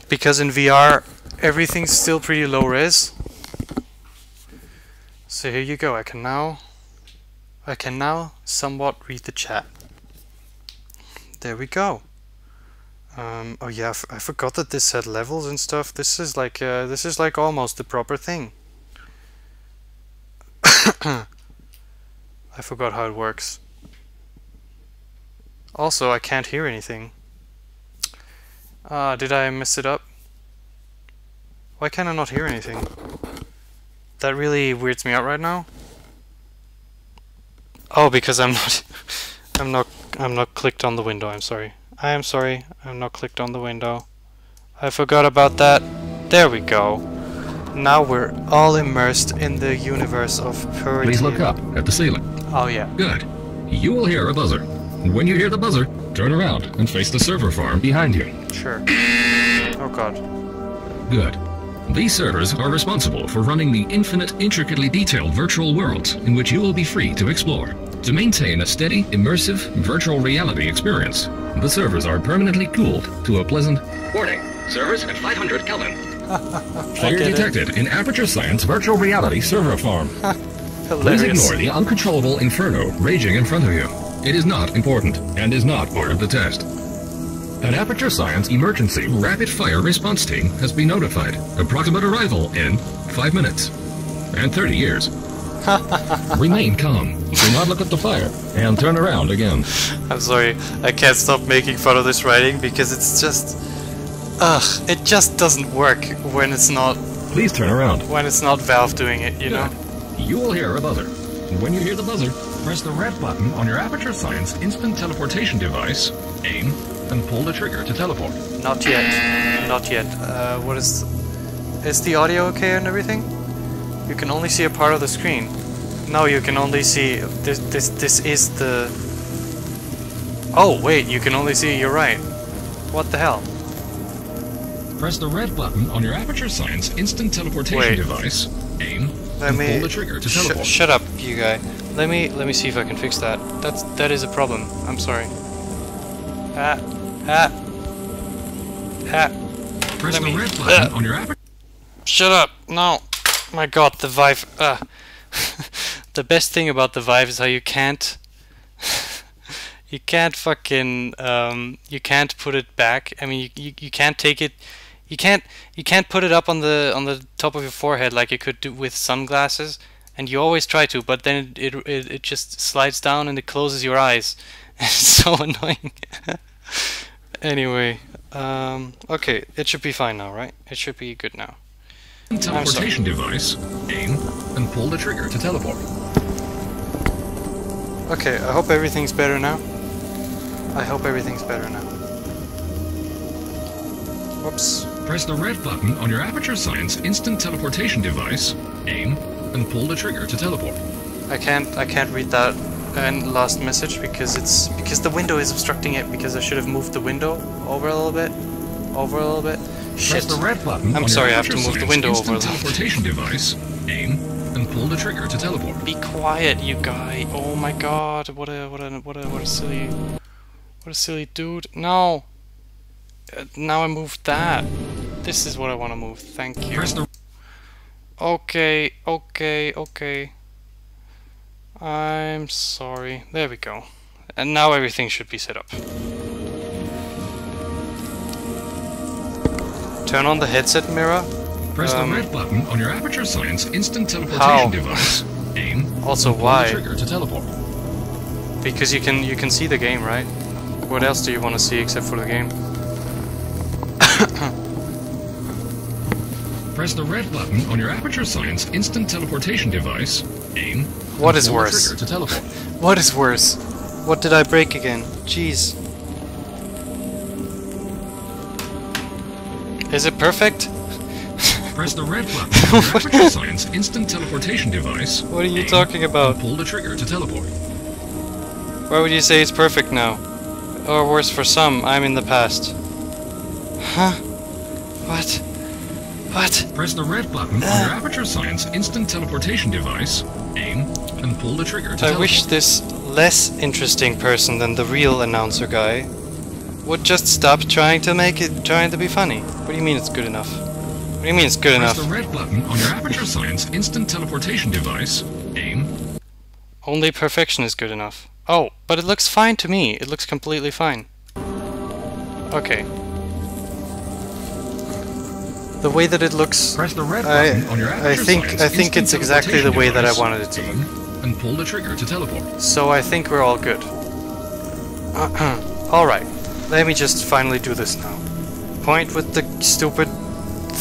[SPEAKER 1] Because in VR everything's still pretty low res. So here you go. I can now somewhat read the chat. There we go. Oh yeah, I forgot that this had levels and stuff. This is like almost the proper thing. I forgot how it works. Also, I can't hear anything. Did I mess it up? Why can I not hear anything? That really weirds me out right now. Oh, because I'm not clicked on the window. I'm sorry. I am sorry. I'm not clicked on the window. I forgot about that. There we go. Now we're all immersed in the universe of Portels.
[SPEAKER 9] Please look up at the ceiling.
[SPEAKER 1] Oh yeah.
[SPEAKER 9] Good. You will hear a buzzer. When you hear the buzzer, turn around and face the server farm behind you.
[SPEAKER 1] Sure. Oh god.
[SPEAKER 9] Good. These servers are responsible for running the infinite, intricately detailed virtual worlds in which you will be free to explore. To maintain a steady, immersive, virtual reality experience, the servers are permanently cooled to a pleasant... Warning! Servers at 500 Kelvin. Fire detected in Aperture Science Virtual Reality Server Farm. Please ignore the uncontrollable inferno raging in front of you. It is not important and is not part of the test. An Aperture Science Emergency Rapid Fire Response Team has been notified. Approximate arrival in 5 minutes and 30 years. Remain calm. Do not look at the fire and turn around again.
[SPEAKER 1] I'm sorry, I can't stop making fun of this writing because it's just... Ugh, it just doesn't work when it's not...
[SPEAKER 9] Please turn around.
[SPEAKER 1] When it's not Valve doing it, you know?
[SPEAKER 9] You will hear a buzzer. When you hear the buzzer, press the red button on your Aperture Science instant teleportation device, aim, and pull the trigger to teleport.
[SPEAKER 1] Not yet. Not yet. What is... Is the audio okay and everything? You can only see a part of the screen. No, you can only see... This is the... Oh, wait, you can only see... You're right. What the hell?
[SPEAKER 9] Press the red button on your Aperture Science instant teleportation device, aim, and pull the trigger to teleport.
[SPEAKER 1] Shut up, you guy. Let me see if I can fix that. That is a problem. I'm sorry.
[SPEAKER 9] Press the red button on your Aperture.
[SPEAKER 1] Shut up! No. My God, the Vive. The best thing about the Vive is how you can't. You can't fucking. You can't put it back. I mean, you can't take it. You can't put it up on the top of your forehead like you could do with sunglasses, and you always try to, but then it just slides down and it closes your eyes, It's so annoying. Anyway, okay, it should be fine now, right? It should be good now.
[SPEAKER 9] Teleportation device. Aim and pull the trigger to teleport.
[SPEAKER 1] Okay, I hope everything's better now. I hope everything's better now. Whoops.
[SPEAKER 9] Press the red button on your Aperture Science instant teleportation device. Aim and pull the trigger to teleport.
[SPEAKER 1] I can't read that last message because the window is obstructing it, because I should have moved the window over a little bit. Shit.
[SPEAKER 9] Press the red button
[SPEAKER 1] I'm
[SPEAKER 9] on
[SPEAKER 1] sorry,
[SPEAKER 9] your
[SPEAKER 1] I have to
[SPEAKER 9] Aperture
[SPEAKER 1] move the
[SPEAKER 9] Science
[SPEAKER 1] window over a
[SPEAKER 9] instant
[SPEAKER 1] little.
[SPEAKER 9] teleportation device. Aim and pull the trigger to teleport.
[SPEAKER 1] Be quiet, you guy. Oh my god, what a silly dude. No. Now I moved that. This is what I want to move. Thank you.
[SPEAKER 9] Press the
[SPEAKER 1] Okay. I'm sorry. There we go. And now everything should be set up. Turn on the headset mirror.
[SPEAKER 9] Press the red button on your Aperture Science instant teleportation
[SPEAKER 1] How?
[SPEAKER 9] device. Aim.
[SPEAKER 1] Also,
[SPEAKER 9] and pull
[SPEAKER 1] why?
[SPEAKER 9] the trigger to teleport.
[SPEAKER 1] Because you can see the game, right? What else do you want to see except for the game?
[SPEAKER 9] Press the red button on your Aperture Science instant teleportation device. Aim.
[SPEAKER 1] What
[SPEAKER 9] and
[SPEAKER 1] is
[SPEAKER 9] pull the
[SPEAKER 1] worse?
[SPEAKER 9] trigger to teleport.
[SPEAKER 1] What is worse? What did I break again? Jeez. Is it perfect?
[SPEAKER 9] Press the red button on your Aperture Science instant teleportation device.
[SPEAKER 1] What are you
[SPEAKER 9] Aim
[SPEAKER 1] talking about?
[SPEAKER 9] and pull the trigger to teleport.
[SPEAKER 1] Why would you say it's perfect now? Or worse for some, I'm in the past. Huh? What?
[SPEAKER 9] Press the red button on your Aperture Science instant teleportation device. Aim and pull the trigger to
[SPEAKER 1] I
[SPEAKER 9] teleport.
[SPEAKER 1] wish this less interesting person than the real announcer guy would just stop trying to be funny. What do you mean it's good enough? What do you mean it's good
[SPEAKER 9] Press
[SPEAKER 1] enough?
[SPEAKER 9] the red button on your Aperture Science instant teleportation device. Aim.
[SPEAKER 1] Only perfection is good enough. Oh, but it looks fine to me. It looks completely fine. Okay. The way that it looks,
[SPEAKER 9] Press the red button on your
[SPEAKER 1] I
[SPEAKER 9] Aperture
[SPEAKER 1] think
[SPEAKER 9] Science
[SPEAKER 1] it's
[SPEAKER 9] instant
[SPEAKER 1] exactly the way that I
[SPEAKER 9] teleportation
[SPEAKER 1] wanted it to
[SPEAKER 9] device.
[SPEAKER 1] look.
[SPEAKER 9] Aim and pull the trigger to teleport.
[SPEAKER 1] So I think we're all good. Alright, let me just finally do this now. Point with the stupid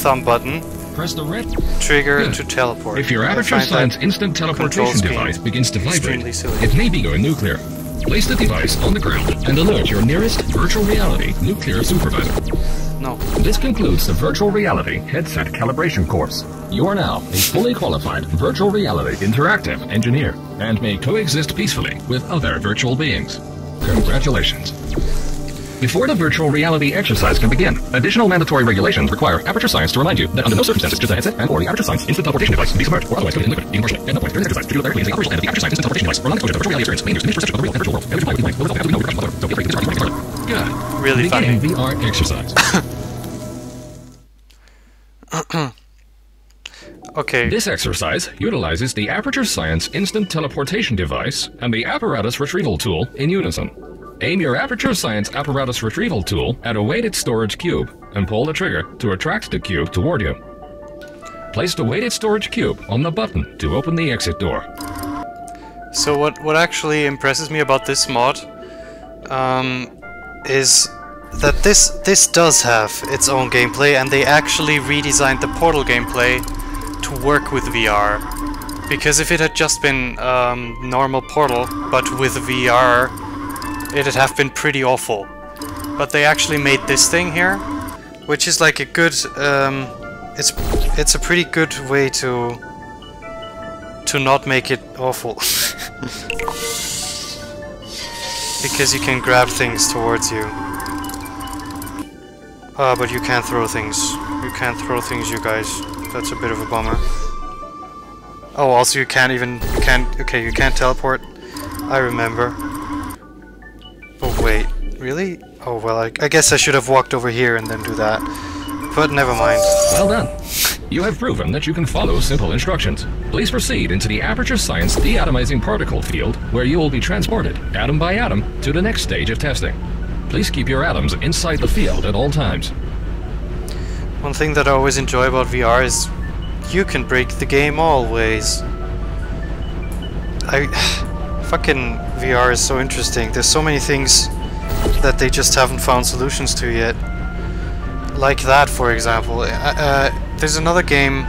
[SPEAKER 1] thumb button,
[SPEAKER 9] Press the red
[SPEAKER 1] trigger
[SPEAKER 9] Good.
[SPEAKER 1] to teleport.
[SPEAKER 9] If your
[SPEAKER 1] I
[SPEAKER 9] Aperture
[SPEAKER 1] find that
[SPEAKER 9] Science instant teleportation
[SPEAKER 1] control scheme
[SPEAKER 9] device begins to vibrate,
[SPEAKER 1] extremely silly.
[SPEAKER 9] it may be going nuclear. Place the device on the ground and alert your nearest virtual reality nuclear supervisor.
[SPEAKER 1] No.
[SPEAKER 9] This concludes the virtual reality headset calibration course. You are now a fully qualified virtual reality interactive engineer and may coexist peacefully with other virtual beings. Congratulations. Before the virtual reality exercise can begin, additional mandatory regulations require Aperture Science to remind you that under no circumstances should the headset and or the Aperture Science instant teleportation device be submerged or otherwise coated in liquid, being partially. At no point during the exercise should you directly into the operational end of the Aperture Science instant teleportation device or non-exposure to virtual reality experience may induce diminished perception of the real and virtual world. And which will absolutely no repercussions whatsoever. Don't be afraid to start using it. Good.
[SPEAKER 1] Really
[SPEAKER 9] Beginning
[SPEAKER 1] funny.
[SPEAKER 9] VR exercise.
[SPEAKER 1] Okay.
[SPEAKER 9] This exercise utilizes the Aperture Science instant teleportation device and the apparatus retrieval tool in unison. Aim your Aperture Science apparatus retrieval tool at a weighted storage cube and pull the trigger to attract the cube toward you. Place the weighted storage cube on the button to open the exit door.
[SPEAKER 1] So what actually impresses me about this mod is that this does have its own gameplay, and they actually redesigned the Portal gameplay to work with VR. Because if it had just been normal Portal, but with VR, it'd have been pretty awful. But they actually made this thing here, which is like a good, it's a pretty good way to not make it awful. Because you can grab things towards you. But you can't throw things. You can't throw things, you guys. That's a bit of a bummer. Oh, also you can't teleport. I remember. Oh wait, really? Oh well, I guess I should have walked over here and then do that. But never mind.
[SPEAKER 9] Well done. You have proven that you can follow simple instructions. Please proceed into the Aperture Science deatomizing particle field, where you will be transported, atom by atom, to the next stage of testing. Please keep your atoms inside the field at all times.
[SPEAKER 1] One thing that I always enjoy about VR is you can break the game always. Fucking VR is so interesting. There's so many things that they just haven't found solutions to yet. Like that, for example. There's another game,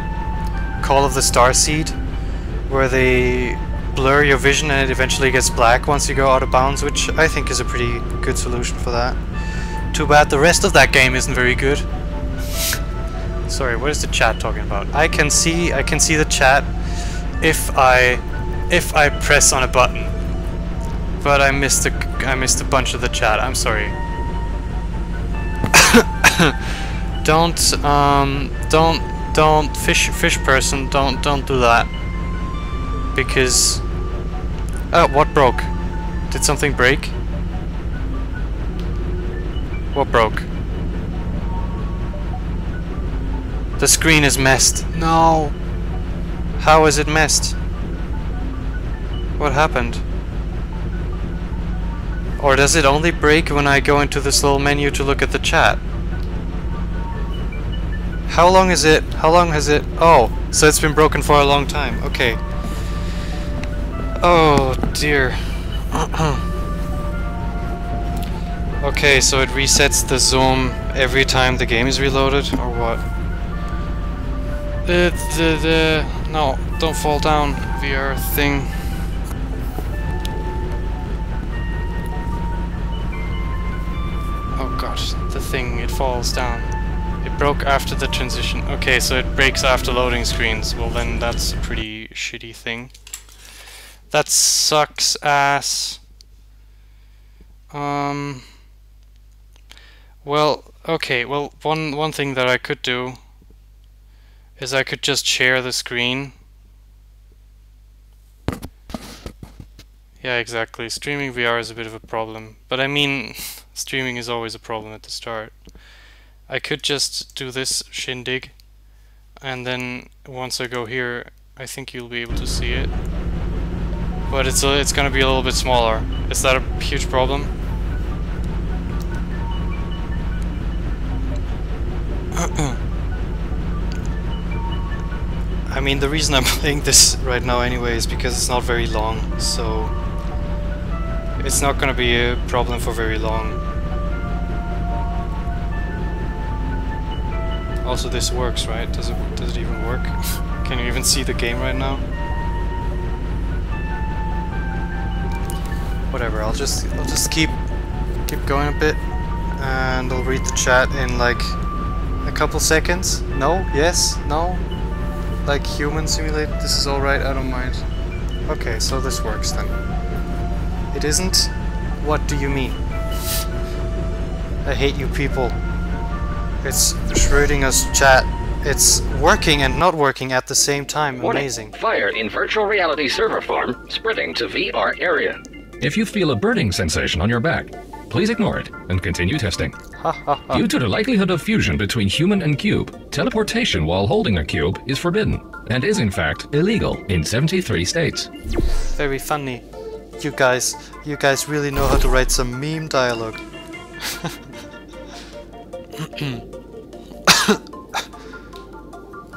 [SPEAKER 1] Call of the Starseed, where they blur your vision and it eventually gets black once you go out of bounds, which I think is a pretty good solution for that. Too bad the rest of that game isn't very good. Sorry, what is the chat talking about? I can see the chat if I press on a button. But I missed a bunch of the chat. I'm sorry. Don't fish person, don't do that. Because what broke? Did something break? What broke? The screen is messed. No. How is it messed? What happened? Or does it only break when I go into this little menu to look at the chat? How long is it? How long has it? Oh, so it's been broken for a long time. Okay. Oh dear. Okay, so it resets the zoom every time the game is reloaded, or what? No, don't fall down, VR thing. Oh gosh, the thing, it falls down. It broke after the transition. Okay, so it breaks after loading screens. Well then that's a pretty shitty thing. That sucks ass. Well, okay, well one thing that I could do is I could just share the screen. Yeah, exactly. Streaming VR is a bit of a problem. But I mean, streaming is always a problem at the start. I could just do this shindig, and then once I go here, I think you'll be able to see it. But it's gonna be a little bit smaller. Is that a huge problem? I mean, the reason I'm playing this right now anyway is because it's not very long, so it's not gonna be a problem for very long. Also, this works, right? Does it even work? Can you even see the game right now? Whatever. I'll just keep going a bit, and I'll read the chat in like a couple seconds. No? Yes? No? Like human simulated? This is alright, I don't mind. Okay, so this works then. It isn't? What do you mean? I hate you people. It's Schrodinger's chat. It's working and not working at the same time. Amazing.
[SPEAKER 9] Fire in virtual reality server farm, spreading to VR area. If you feel a burning sensation on your back, please ignore it and continue testing. Due to the likelihood of fusion between human and cube, teleportation while holding a cube is forbidden and is in fact illegal in 73 states.
[SPEAKER 1] Very funny. You guys really know how to write some meme dialogue.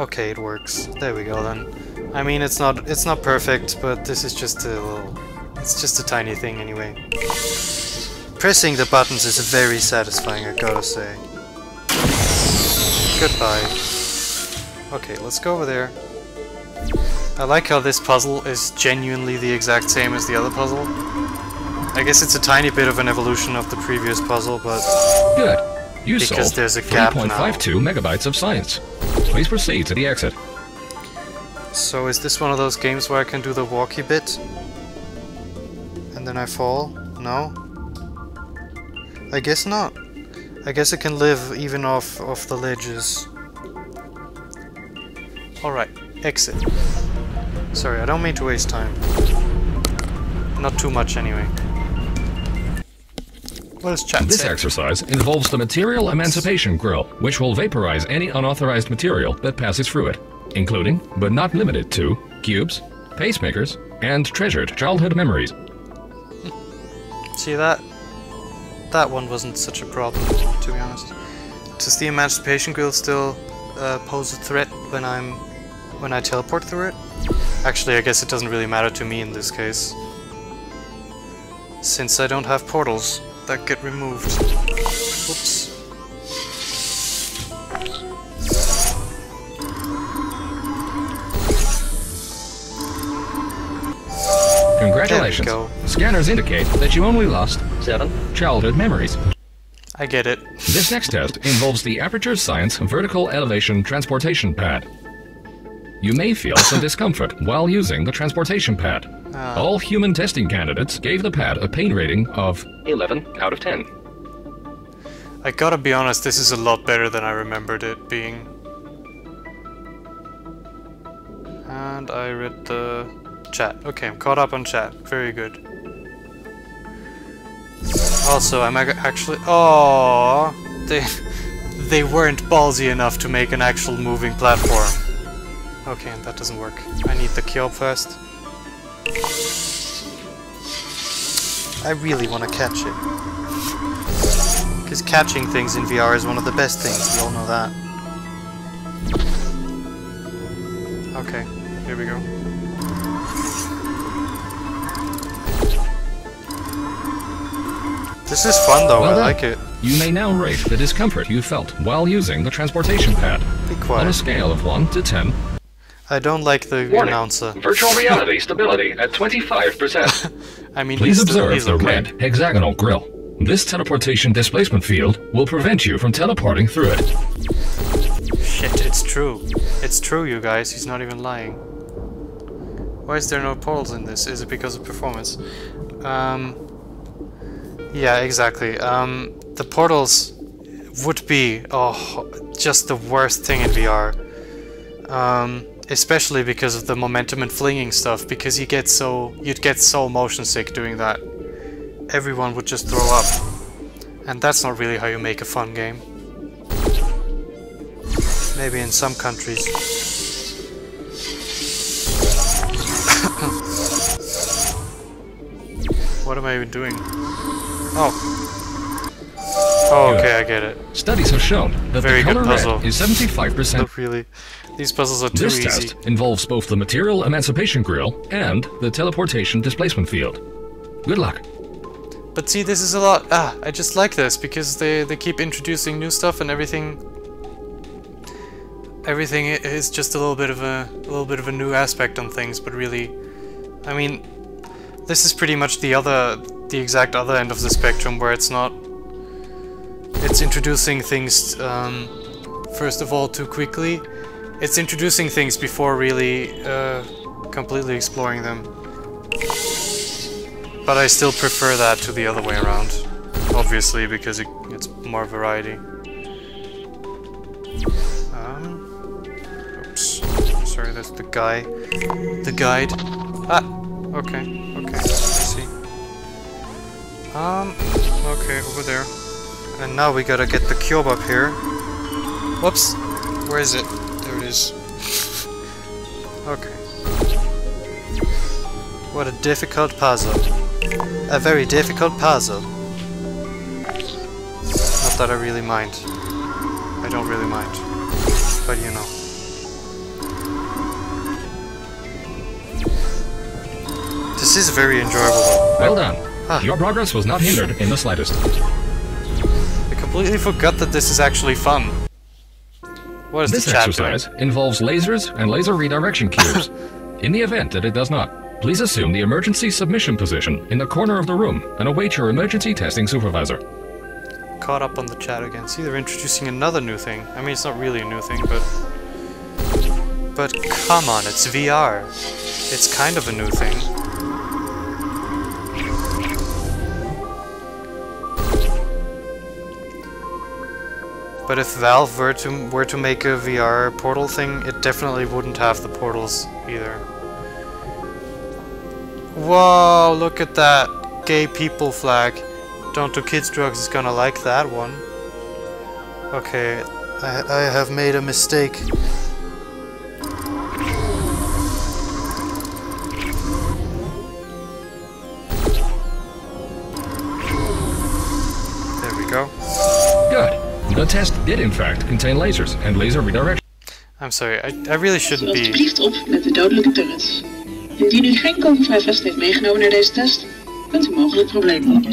[SPEAKER 1] Okay, it works. There we go then. I mean, it's not perfect, but this is just a little, it's just a tiny thing anyway. Pressing the buttons is very satisfying, I gotta say. Goodbye. Okay, let's go over there. I like how this puzzle is genuinely the exact same as the other puzzle. I guess it's a tiny bit of an evolution of the previous puzzle, but...
[SPEAKER 9] Good. You
[SPEAKER 1] because
[SPEAKER 9] solved
[SPEAKER 1] there's a gap now.
[SPEAKER 9] 3.52 megabytes of science. Please proceed to the exit.
[SPEAKER 1] So is this one of those games where I can do the walkie bit? And then I fall? No? I guess not. I guess I can live even off the ledges. Alright, exit. Sorry, I don't mean to waste time. Not too much anyway. What does chat
[SPEAKER 9] This
[SPEAKER 1] say?
[SPEAKER 9] exercise involves the Material Emancipation Grill, which will vaporize any unauthorized material that passes through it, including, but not limited to, cubes, pacemakers, and treasured childhood memories.
[SPEAKER 1] See that? That one wasn't such a problem, to be honest. Does the Emancipation Grill still pose a threat when I teleport through it? Actually, I guess it doesn't really matter to me in this case. Since I don't have portals that get removed. Oops.
[SPEAKER 9] Congratulations.
[SPEAKER 1] There we go.
[SPEAKER 9] Scanners indicate that you only lost 7 childhood memories.
[SPEAKER 1] I get it.
[SPEAKER 9] This next test involves the Aperture Science Vertical Elevation Transportation Pad. You may feel some discomfort while using the transportation pad. All human testing candidates gave the pad a pain rating of 11 out of 10.
[SPEAKER 1] I gotta be honest, this is a lot better than I remembered it being. And I read the chat. Okay, I'm caught up on chat. Very good. Also, I'm actually... Oh, they weren't ballsy enough to make an actual moving platform. Okay, that doesn't work. I need the cube first. I really want to catch it. Because catching things in VR is one of the best things, we all know that. Okay, here we go. This is fun though,
[SPEAKER 9] Well
[SPEAKER 1] I
[SPEAKER 9] done.
[SPEAKER 1] like it.
[SPEAKER 9] You may now rate the discomfort you felt while using the transportation pad.
[SPEAKER 1] Be
[SPEAKER 9] On a
[SPEAKER 1] quiet.
[SPEAKER 9] scale of 1 to 10.
[SPEAKER 1] I don't like the
[SPEAKER 9] Warning.
[SPEAKER 1] announcer.
[SPEAKER 9] Virtual reality stability at 25%.
[SPEAKER 1] I mean,
[SPEAKER 9] Please
[SPEAKER 1] he's
[SPEAKER 9] observe the
[SPEAKER 1] okay.
[SPEAKER 9] red hexagonal grill. This teleportation displacement field will prevent you from teleporting through it.
[SPEAKER 1] Shit, it's true. It's true, you guys. He's not even lying. Why is there no portals in this? Is it because of performance? Yeah, exactly. The portals would be just the worst thing in VR. Especially because of the momentum and flinging stuff, because you'd get so motion sick doing that. Everyone would just throw up. And that's not really how you make a fun game. Maybe in some countries. What am I even doing? Oh. Oh, okay, I get it.
[SPEAKER 9] Studies have shown that
[SPEAKER 1] Very
[SPEAKER 9] the
[SPEAKER 1] good
[SPEAKER 9] color
[SPEAKER 1] puzzle.
[SPEAKER 9] red is 75%.
[SPEAKER 1] Not really. These puzzles are too
[SPEAKER 9] This
[SPEAKER 1] easy.
[SPEAKER 9] test involves both the material emancipation grill and the teleportation displacement field. Good luck.
[SPEAKER 1] But see, this is a lot. I just like this because they keep introducing new stuff and everything. Everything is just a little bit of a new aspect on things. But really, I mean, this is pretty much the exact other end of the spectrum where it's not. It's introducing things first of all too quickly. It's introducing things before really completely exploring them. But I still prefer that to the other way around, obviously, because it's more variety. Oops. Sorry, that's the guy. The guide. Ah! Okay, okay, I see. Okay, over there. And now we gotta get the cube up here. Whoops! Where is it? There it is. Okay. What a difficult puzzle. A very difficult puzzle. Not that I really mind. I don't really mind. But you know. This is very enjoyable though.
[SPEAKER 9] Well done. Your progress was not hindered in the slightest.
[SPEAKER 1] I completely forgot that this is actually fun. What is
[SPEAKER 9] This
[SPEAKER 1] the chat
[SPEAKER 9] exercise involves lasers and laser redirection cubes. In the event that it does not, please assume the emergency submission position in the corner of the room and await your emergency testing supervisor.
[SPEAKER 1] doing? Caught up on the chat again. See, they're introducing another new thing. I mean, it's not really a new thing, but come on, it's VR. It's kind of a new thing. But if Valve were to make a VR portal thing, it definitely wouldn't have the portals either. Whoa, look at that gay people flag. Don't Do Kids Drugs is gonna like that one. Okay, I have made a mistake. There we go.
[SPEAKER 9] Good. The test did in fact contain lasers and laser redirection.
[SPEAKER 1] I'm sorry, I really shouldn't be...
[SPEAKER 10] Alsjeblieft op met de dodelijke turrets. Indien u geen kogelvrij vest heeft meegenomen naar deze test, Kunt u mogelijk problemen op.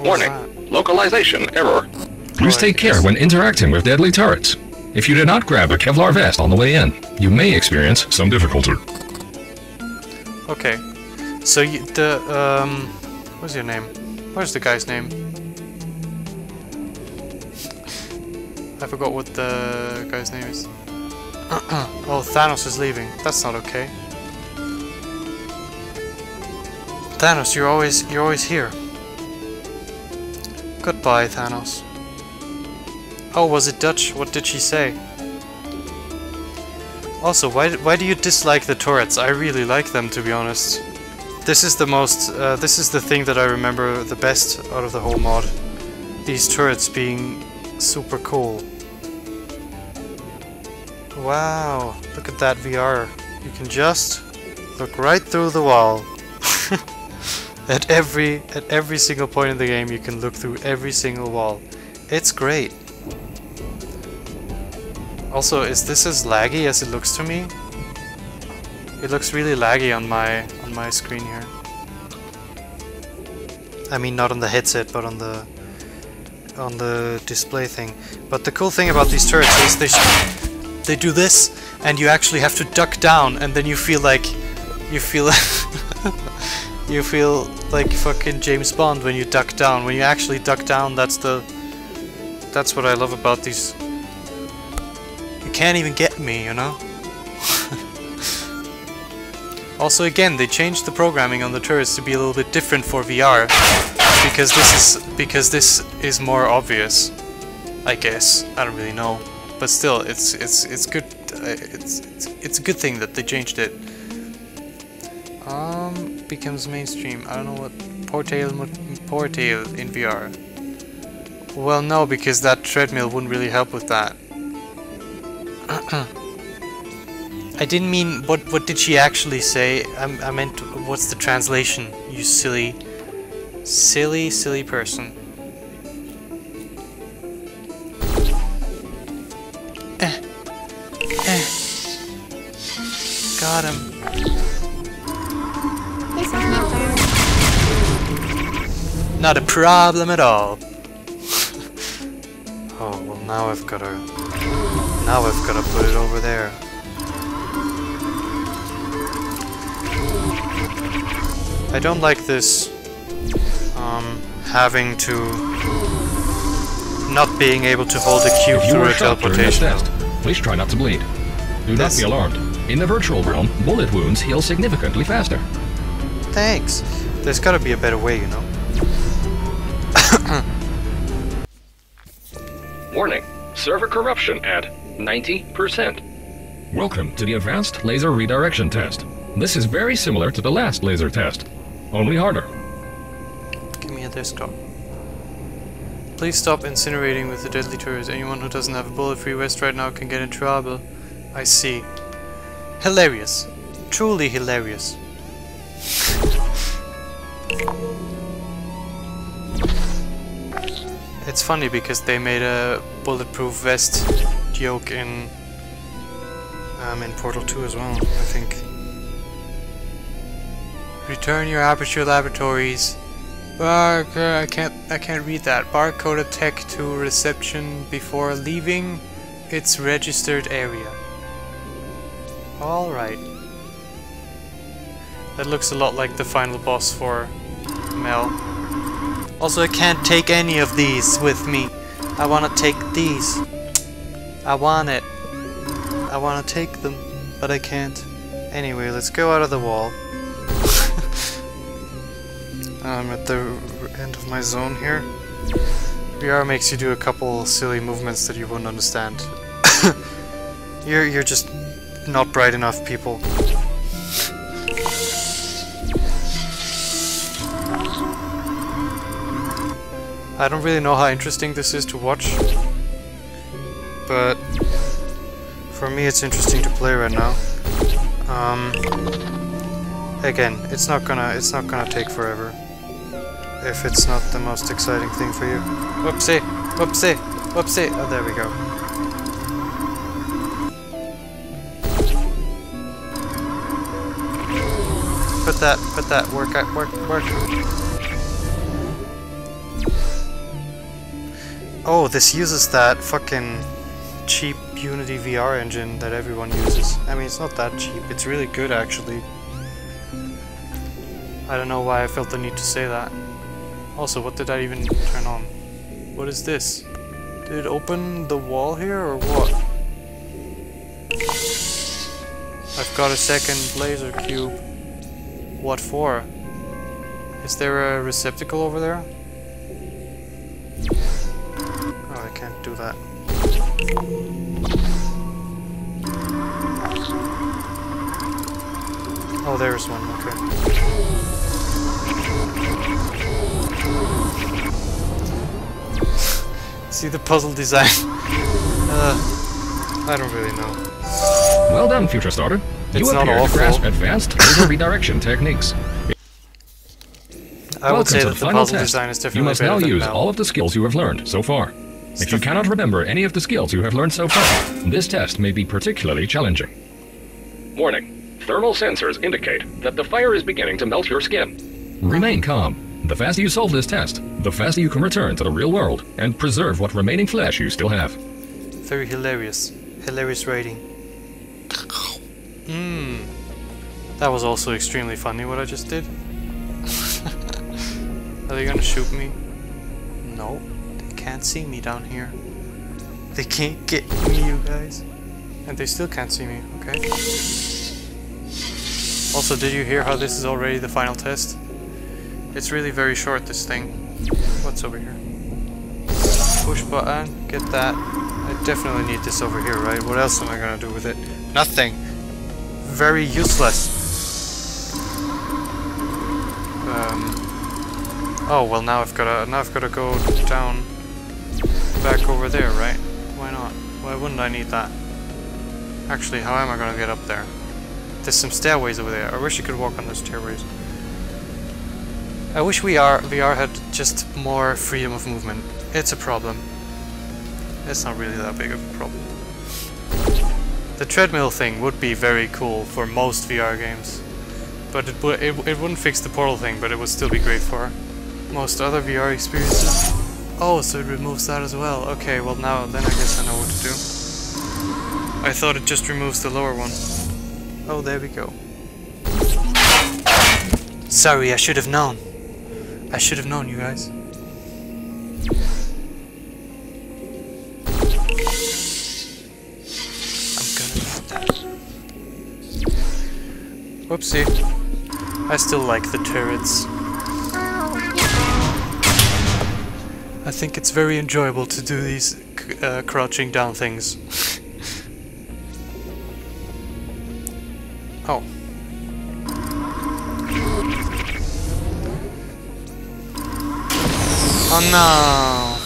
[SPEAKER 9] Warning. Localization error. Please take care when interacting with deadly turrets. If you did not grab a Kevlar vest on the way in, you may experience some difficulty.
[SPEAKER 1] Okay. So what's your name? Where's the guy's name? I forgot what the guy's name is. Oh, Thanos is leaving. That's not okay. Thanos, you're always here. Goodbye, Thanos. Oh, was it Dutch? What did she say? Also, why do you dislike the turrets? I really like them, to be honest. This is the most, this is the thing that I remember the best out of the whole mod. These turrets being super cool. Wow, look at that VR. You can just look right through the wall. At every single point in the game you can look through every single wall. It's great. Also, is this as laggy as it looks to me? It looks really laggy on my screen here. I mean, not on the headset, but on the display thing. But the cool thing about these turrets is they do this, and you actually have to duck down, and then you feel like you feel like fucking James Bond when you duck down. When you actually duck down, that's what I love about these. You can't even get me, you know? Also, again, they changed the programming on the turrets to be a little bit different for VR, because this is more obvious, I guess. I don't really know, but still, it's good. It's a good thing that they changed it. Becomes mainstream. I don't know what Portel in VR. Well, no, because that treadmill wouldn't really help with that. I didn't mean what did she actually say? I meant what's the translation? You silly person. Got him. Not a problem at all. Oh well, now I've got to put it over there. I don't like this having to not being able to hold a cube through a teleportation.
[SPEAKER 9] Please try not to bleed. Do not be alarmed. In the virtual realm, bullet wounds heal significantly faster.
[SPEAKER 1] Thanks. There's gotta be a better way, you know.
[SPEAKER 9] Warning. Server corruption at 90%. Welcome to the Advanced Laser Redirection Test. This is very similar to the last laser test, only harder.
[SPEAKER 1] Give me a desktop. Please stop incinerating with the deadly turrets. Anyone who doesn't have a bullet-free vest right now can get in trouble. I see. Hilarious. Truly hilarious. It's funny because they made a bulletproof vest joke in Portal 2 as well, I think. Return your aperture laboratories. I can't read that. Barcode attack to reception before leaving its registered area. Alright. That looks a lot like the final boss for Mel. Also, I can't take any of these with me. I want to take these. I want it. I want to take them, but I can't. Anyway, let's go out of the wall. I'm at the end of my zone here. VR makes you do a couple silly movements that you wouldn't understand. You're just not bright enough, people. I don't really know how interesting this is to watch, but for me it's interesting to play right now. Again, it's not gonna take forever if it's not the most exciting thing for you. Whoopsie, whoopsie, whoopsie. Oh, there we go. Put that, work. Oh, this uses that fucking cheap Unity VR engine that everyone uses. I mean, it's not that cheap, it's really good actually. I don't know why I felt the need to say that. Also, what did I even turn on? What is this? Did it open the wall here or what? I've got a second laser cube. What for? Is there a receptacle over there? Oh, I can't do that. Oh, there's one, okay. See the puzzle design? I don't really know.
[SPEAKER 9] Well done, Future Starter.
[SPEAKER 1] It's
[SPEAKER 9] You
[SPEAKER 1] not
[SPEAKER 9] appear to
[SPEAKER 1] awful.
[SPEAKER 9] grasp advanced laser redirection techniques.
[SPEAKER 1] I would
[SPEAKER 9] Welcome
[SPEAKER 1] say
[SPEAKER 9] to
[SPEAKER 1] that
[SPEAKER 9] the
[SPEAKER 1] the
[SPEAKER 9] final
[SPEAKER 1] puzzle
[SPEAKER 9] test.
[SPEAKER 1] design is
[SPEAKER 9] You
[SPEAKER 1] definitely
[SPEAKER 9] must
[SPEAKER 1] better
[SPEAKER 9] now
[SPEAKER 1] than
[SPEAKER 9] use
[SPEAKER 1] Mel.
[SPEAKER 9] all of the skills you have learned so far. If you cannot remember any of the skills you have learned so far, this test may be particularly challenging. Warning. Thermal sensors indicate that the fire is beginning to melt your skin. Remain calm. The faster you solve this test, the faster you can return to the real world and preserve what remaining flesh you still have.
[SPEAKER 1] Very hilarious. Hilarious rating. That was also extremely funny what I just did. Are they gonna shoot me? No. They can't see me down here. They can't get me, you guys. And they still can't see me, okay? Also, did you hear how this is already the final test? It's really very short, this thing. What's over here? Push button, get that. I definitely need this over here, right? What else am I gonna do with it? Nothing! Very useless. Oh well, now I've gotta go down back over there, right? Why not? Why wouldn't I need that? Actually, how am I gonna get up there? There's some stairways over there. I wish you could walk on those stairways. I wish VR had just more freedom of movement. It's a problem. It's not really that big of a problem. The treadmill thing would be very cool for most VR games, but it wouldn't fix the Portal thing, but it would still be great for most other VR experiences. Oh, so it removes that as well. Okay, well now, then I guess I know what to do. I thought it just removes the lower one. Oh, there we go. Sorry, I should have known. I should have known, you guys. I'm gonna need that. Whoopsie. I still like the turrets. I think it's very enjoyable to do these crouching down things. Oh. Oh no!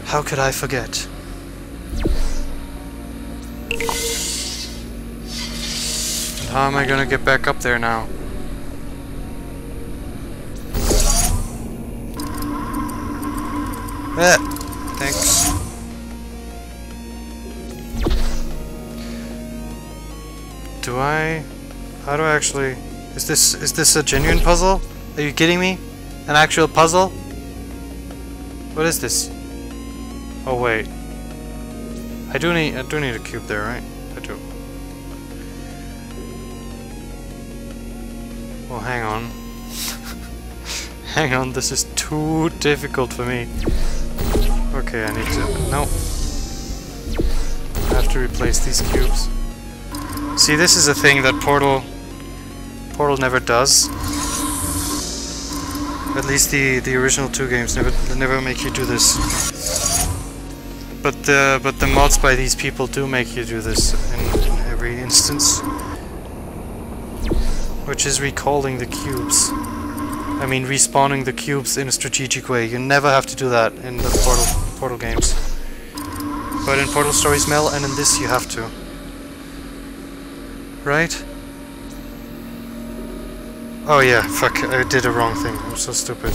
[SPEAKER 1] How could I forget? And how am I gonna get back up there now? Thanks. How do I actually... Is this a genuine puzzle? Are you kidding me? An actual puzzle? What is this? Oh wait. I do need a cube there, right? I do. Well, hang on. Hang on, this is too difficult for me. Okay, I need to... No. I have to replace these cubes. See, this is a thing that Portal never does. At least the original two games never make you do this. But the mods by these people do make you do this in every instance. Which is recalling the cubes. I mean, respawning the cubes in a strategic way. You never have to do that in the Portal games. But in Portal Stories Mel and in this you have to. Right? Oh yeah, fuck, I did a wrong thing. I'm so stupid.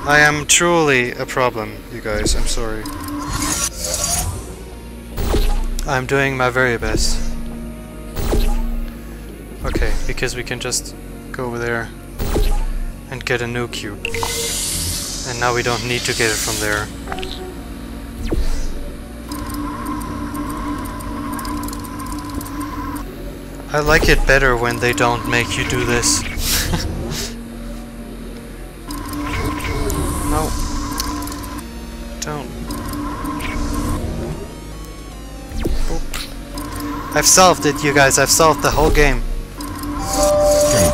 [SPEAKER 1] I am truly a problem, you guys. I'm sorry. I'm doing my very best. Okay, because we can just go over there and get a new cube. And now we don't need to get it from there. I like it better when they don't make you do this. No. Don't. Boop. I've solved it, you guys. I've solved the whole game.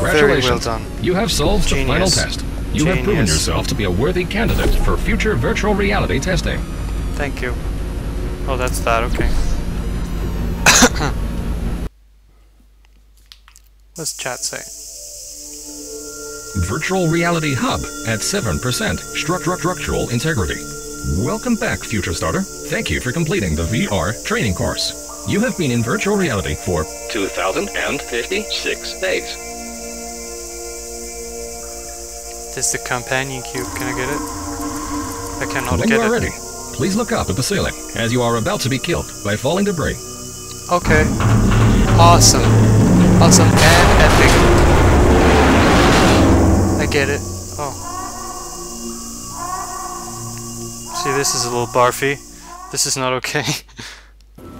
[SPEAKER 1] Very well done.
[SPEAKER 9] You have solved the final test. You have proven yourself to be a worthy candidate for future virtual reality testing.
[SPEAKER 1] Thank you. Oh, that's that, okay. What's chat say?
[SPEAKER 9] Virtual Reality Hub at 7% structural integrity. Welcome back, future starter. Thank you for completing the VR training course. You have been in virtual reality for 2,056 days.
[SPEAKER 1] This is the companion cube. Can I get it? I cannot
[SPEAKER 9] when
[SPEAKER 1] get
[SPEAKER 9] you are
[SPEAKER 1] it.
[SPEAKER 9] ready, please look up at the ceiling as you are about to be killed by falling debris.
[SPEAKER 1] Okay. Awesome. Awesome and epic. I get it. Oh. See, this is a little barfy. This is not okay.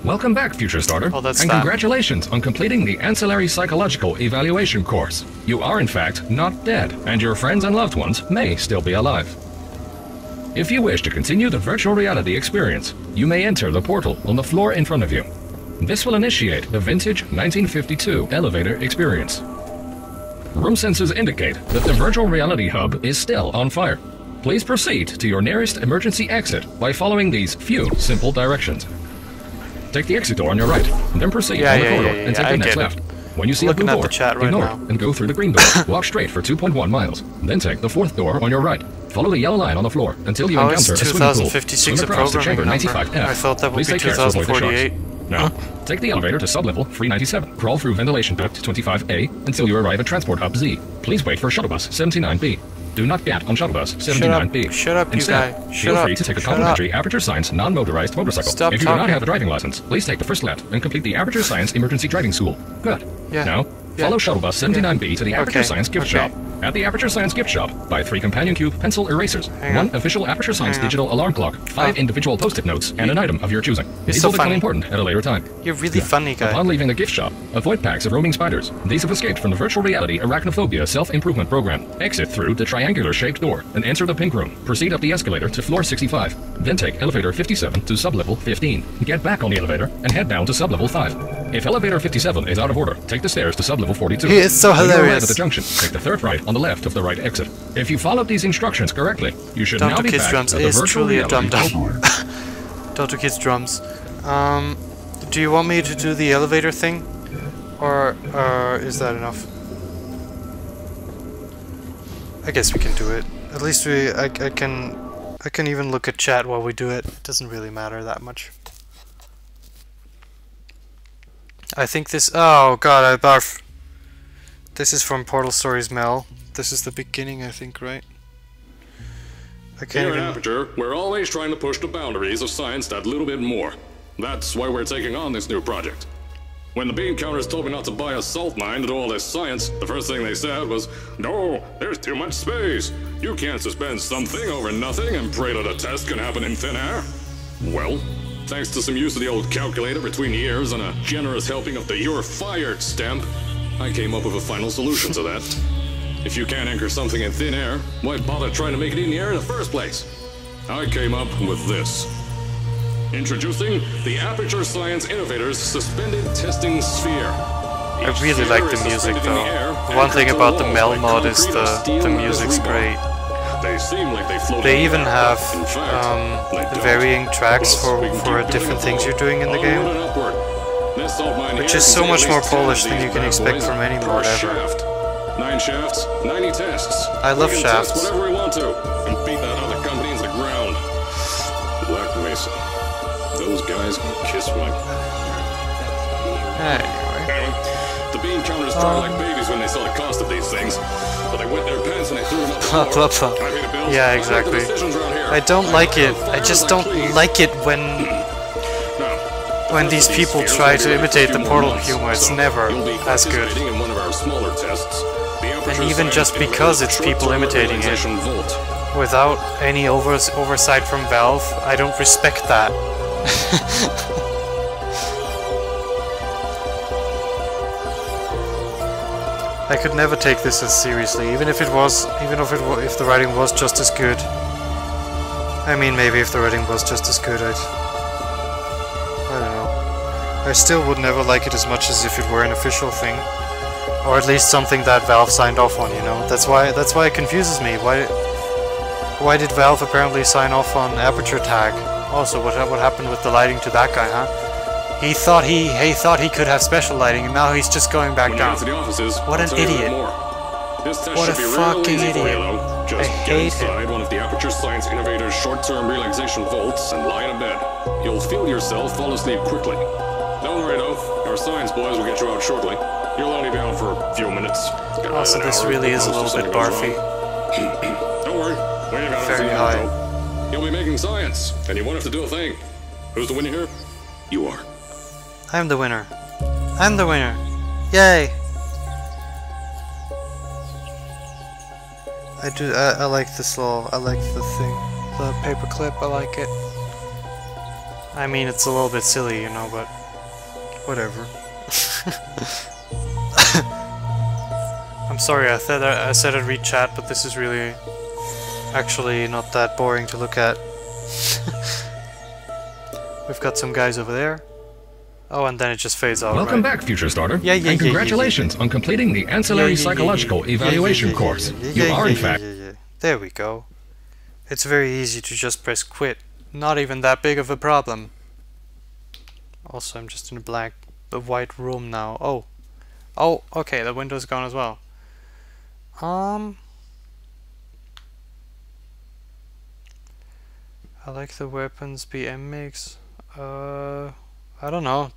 [SPEAKER 9] Welcome back, future starter.
[SPEAKER 1] Oh, that's
[SPEAKER 9] and
[SPEAKER 1] that.
[SPEAKER 9] Congratulations on completing the Ancillary Psychological Evaluation course. You are in fact not dead, and your friends and loved ones may still be alive. If you wish to continue the virtual reality experience, you may enter the portal on the floor in front of you. This will initiate the vintage 1952 elevator experience. Room sensors indicate that the virtual reality hub is still on fire. Please proceed to your nearest emergency exit by following these few simple directions. Take the exit door on your right, then proceed on the corridor and take the next left. When you see a blue door, ignore it and go through the green door. Walk straight for 2.1 miles, then take the fourth door on your right. Follow the yellow line on the floor until you encounter a swimming pool.
[SPEAKER 1] 2056 a programming number? I thought that would be 2048.
[SPEAKER 9] Now, take the elevator to sub-level 397. Crawl through ventilation duct 25A until you arrive at transport hub Z. Please wait for shuttle bus 79B. Do not get on shuttle bus 79B.
[SPEAKER 1] Shut up,
[SPEAKER 9] Instead,
[SPEAKER 1] you guy.
[SPEAKER 9] feel free to take a complimentary Aperture Science non-motorized motorcycle.
[SPEAKER 1] Stop
[SPEAKER 9] if you do
[SPEAKER 1] talking.
[SPEAKER 9] not have a driving license, please take the first left and complete the Aperture Science Emergency Driving School. Good.
[SPEAKER 1] Yeah.
[SPEAKER 9] Now, follow shuttle bus 79B to the Aperture
[SPEAKER 1] Okay.
[SPEAKER 9] Science gift shop. At the Aperture Science gift shop, buy 3 companion cube pencil erasers,
[SPEAKER 1] Hang
[SPEAKER 9] 1
[SPEAKER 1] on.
[SPEAKER 9] official Aperture Science
[SPEAKER 1] Hang on.
[SPEAKER 9] digital alarm clock, 5 individual post-it notes, and an item of your choosing. These
[SPEAKER 1] so
[SPEAKER 9] will become
[SPEAKER 1] funny.
[SPEAKER 9] important at a later time.
[SPEAKER 1] You're really funny, guy.
[SPEAKER 9] Upon leaving the gift shop, avoid packs of roaming spiders. These have escaped from the virtual reality arachnophobia self-improvement program. Exit through the triangular-shaped door and enter the pink room. Proceed up the escalator to floor 65. Then take elevator 57 to sublevel 15. Get back on the elevator and head down to sublevel 5. If elevator 57 is out of order, take the stairs to sublevel 42.
[SPEAKER 1] He is so
[SPEAKER 9] When you arrive
[SPEAKER 1] hilarious.
[SPEAKER 9] at the junction, take the third right on the left of the right exit. If you followed these instructions correctly, you should now
[SPEAKER 1] Dr.
[SPEAKER 9] be
[SPEAKER 1] Kids
[SPEAKER 9] back
[SPEAKER 1] Drums
[SPEAKER 9] at the
[SPEAKER 1] is
[SPEAKER 9] virtual
[SPEAKER 1] truly a
[SPEAKER 9] reality
[SPEAKER 1] dum-dum. Dr. Kids Drums. Do you want me to do the elevator thing? Or is that enough? I guess we can do it. At least I can even look at chat while we do it. It doesn't really matter that much. I think this... Oh god, I barf. This is from Portal Stories Mel. This is the beginning, I think, right? I can't
[SPEAKER 10] Here
[SPEAKER 1] even...
[SPEAKER 10] at Aperture, we're always trying to push the boundaries of science that little bit more. That's why we're taking on this new project. When the bean counters told me not to buy a salt mine to do all this science, the first thing they said was, "No, there's too much space. You can't suspend something over nothing and pray that a test can happen in thin air." Well, thanks to some use of the old calculator between years and a generous helping of the "you're fired" stamp, I came up with a final solution to that. If you can't anchor something in thin air, why bother trying to make it in the air in the first place? I came up with this. Introducing the Aperture Science Innovators Suspended Testing Sphere.
[SPEAKER 1] I really like the music though. The one thing about the Mel mod is the music's great.
[SPEAKER 10] They seem like they float.
[SPEAKER 1] They even have
[SPEAKER 10] In fact, they don't.
[SPEAKER 1] varying tracks
[SPEAKER 10] Plus, we can
[SPEAKER 1] for
[SPEAKER 10] keep
[SPEAKER 1] different
[SPEAKER 10] doing
[SPEAKER 1] things you're doing in the
[SPEAKER 10] onward
[SPEAKER 1] game,
[SPEAKER 10] and upward. This salt mine
[SPEAKER 1] which
[SPEAKER 10] here
[SPEAKER 1] is so
[SPEAKER 10] contains
[SPEAKER 1] much
[SPEAKER 10] at
[SPEAKER 1] more
[SPEAKER 10] least 10 of
[SPEAKER 1] polished than
[SPEAKER 10] these
[SPEAKER 1] you can
[SPEAKER 10] bad
[SPEAKER 1] expect
[SPEAKER 10] boys
[SPEAKER 1] from any
[SPEAKER 10] per
[SPEAKER 1] mod ever.
[SPEAKER 10] shaft. 9 shafts, 90 tests.
[SPEAKER 1] I love
[SPEAKER 10] we can
[SPEAKER 1] shafts.
[SPEAKER 10] test whatever we want to and beat that other company into the ground. Black Mesa. Those guys can kiss my... Anyway, the bean counters cried like babies when they saw the cost of these things, but they wet their pants and they threw them up the floor. I paid the bills.
[SPEAKER 1] Yeah,
[SPEAKER 10] I make the
[SPEAKER 1] exactly.
[SPEAKER 10] decisions around here.
[SPEAKER 1] I don't like it. I just don't like it when...
[SPEAKER 10] Now,
[SPEAKER 1] when these people try to imitate the Portal humor, it's never as good.
[SPEAKER 10] In one of our smaller tests,
[SPEAKER 1] And even just because it's people imitating it, without any oversight from Valve, I don't respect that. I could never take this as seriously, even if the writing was just as good. I mean, maybe if the writing was just as good, I don't know. I still would never like it as much as if it were an official thing, or at least something that Valve signed off on. You know, that's why it confuses me. Why did Valve apparently sign off on Aperture Tag? Also, what happened with the lighting to that guy, huh? He thought he could have special lighting, and now he's just going back down. What an idiot! What a fucking idiot!
[SPEAKER 10] Just
[SPEAKER 1] I
[SPEAKER 10] get
[SPEAKER 1] hate
[SPEAKER 10] inside
[SPEAKER 1] him.
[SPEAKER 10] one of the Aperture Science Innovator's short-term relaxation vaults and lie in a bed. You'll feel yourself fall asleep quickly. Don't worry though, our science boys will get you out shortly. You'll only be out for a few minutes.
[SPEAKER 1] Also, this really is a little bit barfy.
[SPEAKER 10] Don't worry, we ain't got
[SPEAKER 1] Very
[SPEAKER 10] anything
[SPEAKER 1] high.
[SPEAKER 10] to do. You'll be making science, and you won't have to do a thing. Who's the winner here? You are.
[SPEAKER 1] I'm the winner. I'm the winner. Yay! I like this I like the thing. The paperclip, I like it. I mean, it's a little bit silly, you know, but whatever. I'm sorry, I said I'd read chat, but this is really actually not that boring to look at. We've got some guys over there. Oh, and then it just fades out.
[SPEAKER 9] Welcome
[SPEAKER 1] right?
[SPEAKER 9] back, Future Starter.
[SPEAKER 1] Yeah,
[SPEAKER 9] and congratulations on completing the Ancillary Psychological Evaluation course. You are, in fact...
[SPEAKER 1] There we go. It's very easy to just press quit. Not even that big of a problem. Also, I'm just in a white room now. Oh. Oh, okay, the window's gone as well. I like the weapons BM makes. I don't know.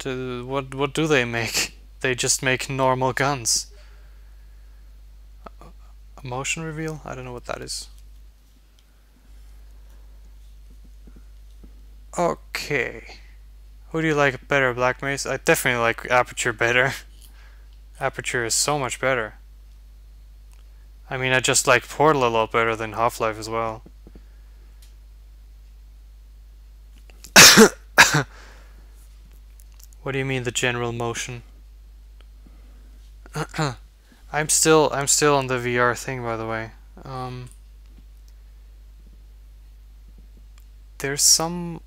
[SPEAKER 1] What do they make? They just make normal guns. A motion reveal? I don't know what that is. Okay. Who do you like better, Black Mace? I definitely like Aperture better. Aperture is so much better. I mean, I just like Portal a lot better than Half-Life as well. What do you mean the general motion? I'm still on the VR thing, by the way. There's some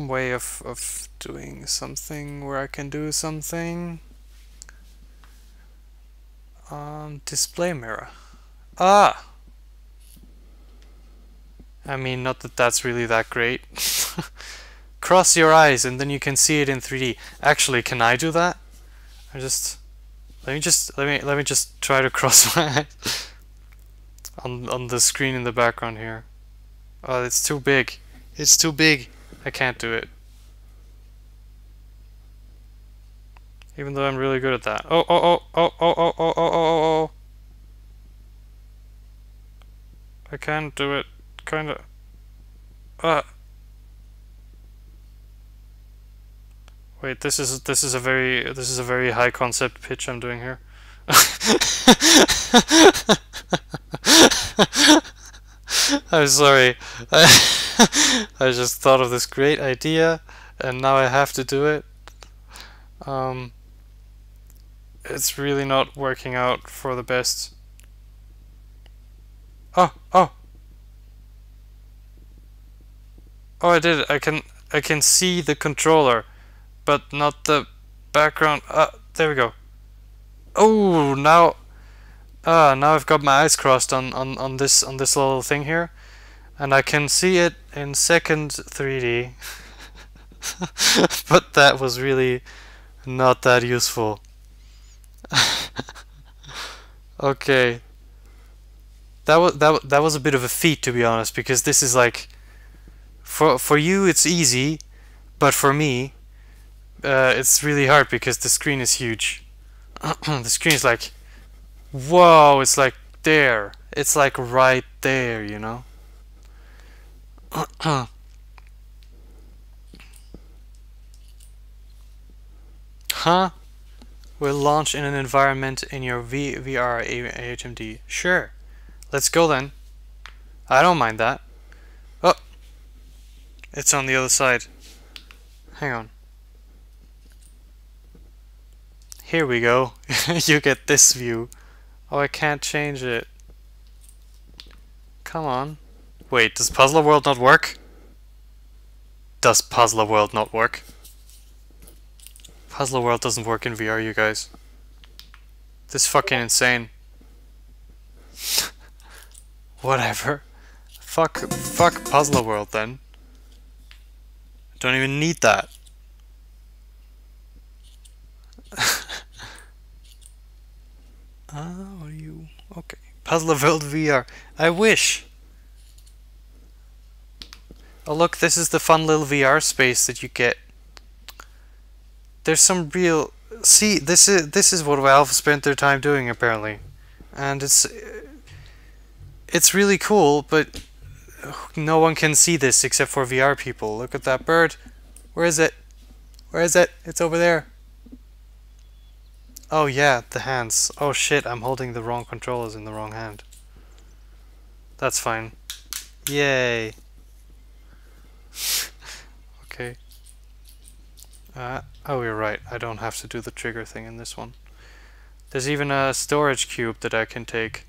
[SPEAKER 1] way of doing something where I can do something. Display mirror. Ah. I mean, not that that's really that great. Cross your eyes and then you can see it in 3D. Actually, can I do that? Let me just try to cross my eyes on the screen in the background here. Oh, it's too big. It's too big. I can't do it. Even though I'm really good at that. Oh. I can't do it. Kinda. Wait, this is a very high concept pitch I'm doing here. I'm sorry. I just thought of this great idea and now I have to do it. It's really not working out for the best. Oh, I did it. I can see the controller, but not the background. There we go. Oh, now I've got my eyes crossed on this little thing here, and I can see it in second 3D. But that was really not that useful. Okay. That was a bit of a feat, to be honest, because this is like, for you it's easy, but for me it's really hard because the screen is huge. The screen is like, whoa, it's like there. It's like right there, you know? Huh? Will launch in an environment in your VR HMD. Sure. Let's go then. I don't mind that. Oh! It's on the other side. Hang on. Here we go. You get this view. Oh, I can't change it. Come on. Wait, does Puzzler World not work? Does Puzzler World not work? Puzzler World doesn't work in VR, you guys. This is fucking insane. Whatever. Fuck Puzzler World then. Don't even need that. What are you? Okay. Puzzler World VR. I wish. Oh look, this is the fun little VR space that you get. There's some real... See, this is what Valve spent their time doing apparently. And it's really cool, but no one can see this except for VR people. Look at that bird. Where is it? Where is it? It's over there. Oh yeah, the hands. Oh shit, I'm holding the wrong controllers in the wrong hand. That's fine. Yay. Okay. Oh, you're right. I don't have to do the trigger thing in this one. There's even a storage cube that I can take.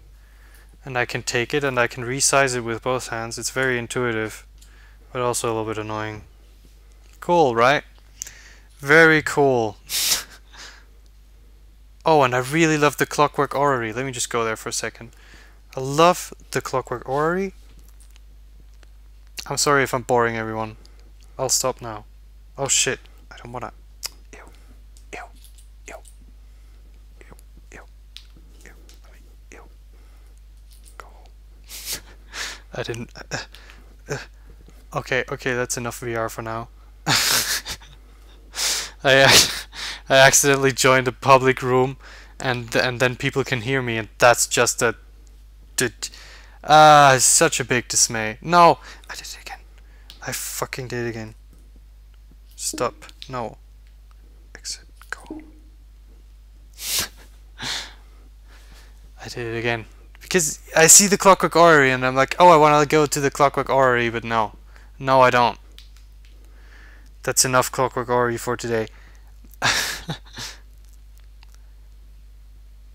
[SPEAKER 1] And I can take it and I can resize it with both hands. It's very intuitive, but also a little bit annoying. Cool, right? Very cool. Oh, and I really love the Clockwork Orrery. Let me just go there for a second. I love the Clockwork Orrery. I'm sorry if I'm boring everyone. I'll stop now. Oh shit. I don't wanna... Ew. Ew. Ew. Ew. Ew. Ew. I mean, ew. Go home. I didn't... Okay, that's enough VR for now. I accidentally joined a public room and then people can hear me and that's just a... such a big dismay. No! I did it again. I fucking did it again. Stop. No. Exit. Go. I did it again. Because I see the Clockwork Orrery and I'm like, oh, I want to go to the Clockwork Orrery, but no. No, I don't. That's enough Clockwork Orrery for today.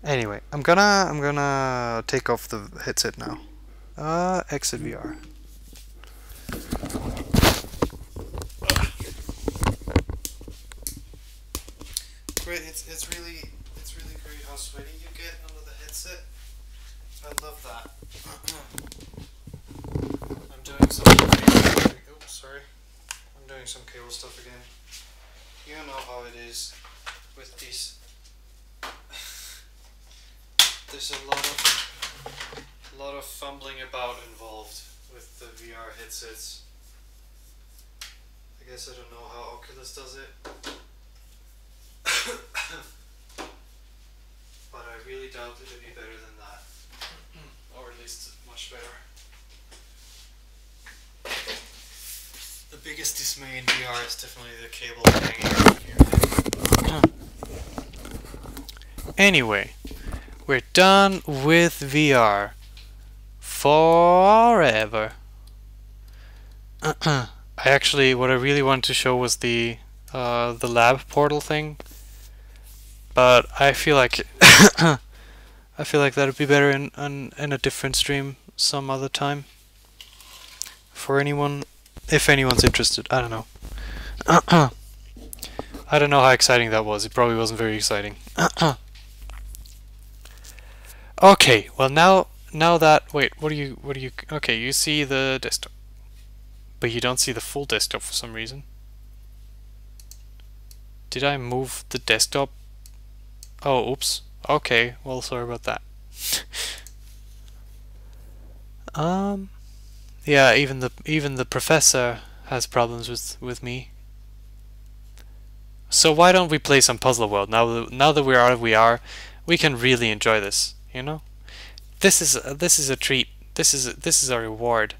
[SPEAKER 1] Anyway, I'm gonna take off the headset now. Exit VR. Great, it's really great how sweaty you get under the headset. I love that. I'm doing some oops, sorry. I'm doing some cable stuff again. You know how it is with these. There's a lot of fumbling about involved with the VR headsets. I guess I don't know how Oculus does it. But I really doubt it'll be better than that. Or at least much better. The biggest dismay in VR is definitely the cable hanging out here. Anyway, we're done with VR. Forever. I actually, what I really wanted to show was the lab portal thing. But I feel like I feel like that would be better in a different stream some other time. For anyone, if anyone's interested, I don't know. I don't know how exciting that was. It probably wasn't very exciting. Okay, well now that wait, what do you okay, you see the desktop. But you don't see the full desktop for some reason. Did I move the desktop? Oh, oops. Okay, well, sorry about that. Yeah, even the professor has problems with me. So why don't we play some Puzzle World now that we're out of VR? We can really enjoy this, you know? This is a treat. This is a reward.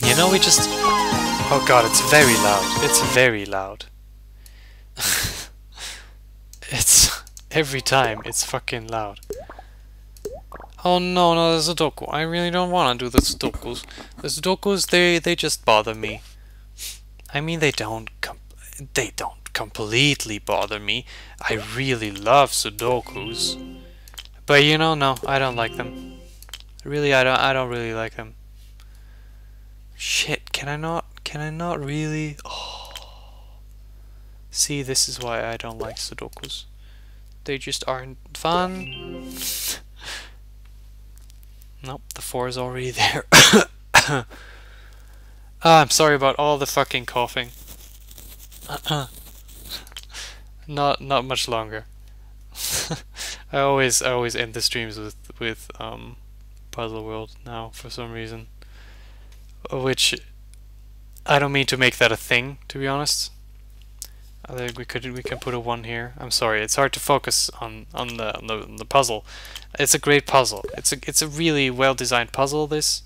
[SPEAKER 1] You know, we just Oh god, it's very loud. It's very loud. It's every time it's fucking loud. Oh no, no, the Sudoku. I really don't want to do the Sudokus. The Sudokus, they just bother me. I mean, they don't completely bother me. I really love Sudokus, but you know, no, I don't like them. Really, I don't really like them. Shit, can I not really? Oh. See, this is why I don't like Sudokus. They just aren't fun. Nope, the 4 is already there. I'm sorry about all the fucking coughing. Not much longer. I always end the streams with Puzzle World now for some reason. Which I don't mean to make that a thing, to be honest. I think we can put a 1 here. I'm sorry, it's hard to focus on the puzzle. It's a great puzzle. It's a really well designed puzzle. This,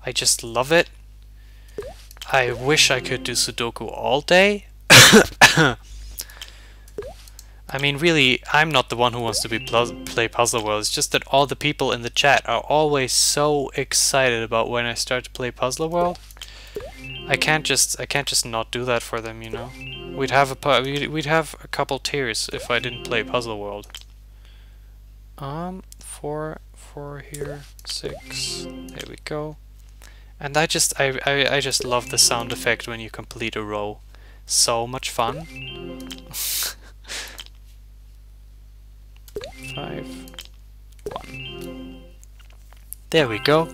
[SPEAKER 1] I just love it. I wish I could do Sudoku all day. I mean, really, I'm not the one who wants to play Puzzle World. It's just that all the people in the chat are always so excited about when I start to play Puzzle World. I can't just not do that for them, you know. We'd have a couple tears if I didn't play Puzzle World. 4 here, 6. There we go. And I just love the sound effect when you complete a row. So much fun. 5, 1. There we go.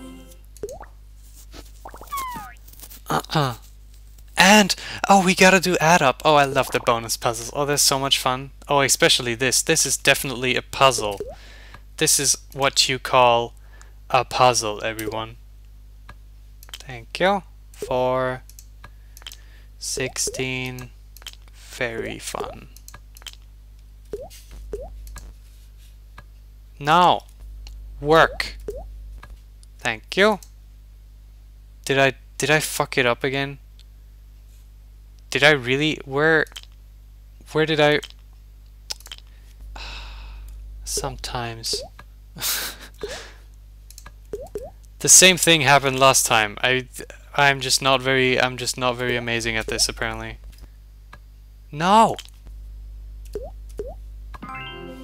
[SPEAKER 1] And oh, we gotta do add up. Oh, I love the bonus puzzles. Oh, they're so much fun. Oh, especially this. This is definitely a puzzle. This is what you call a puzzle, everyone. Thank you. 4, 16. Very fun. Now, work. Thank you. Did I fuck it up again? Did I really? Where did I? Sometimes. The same thing happened last time. I'm just not very amazing at this apparently. No.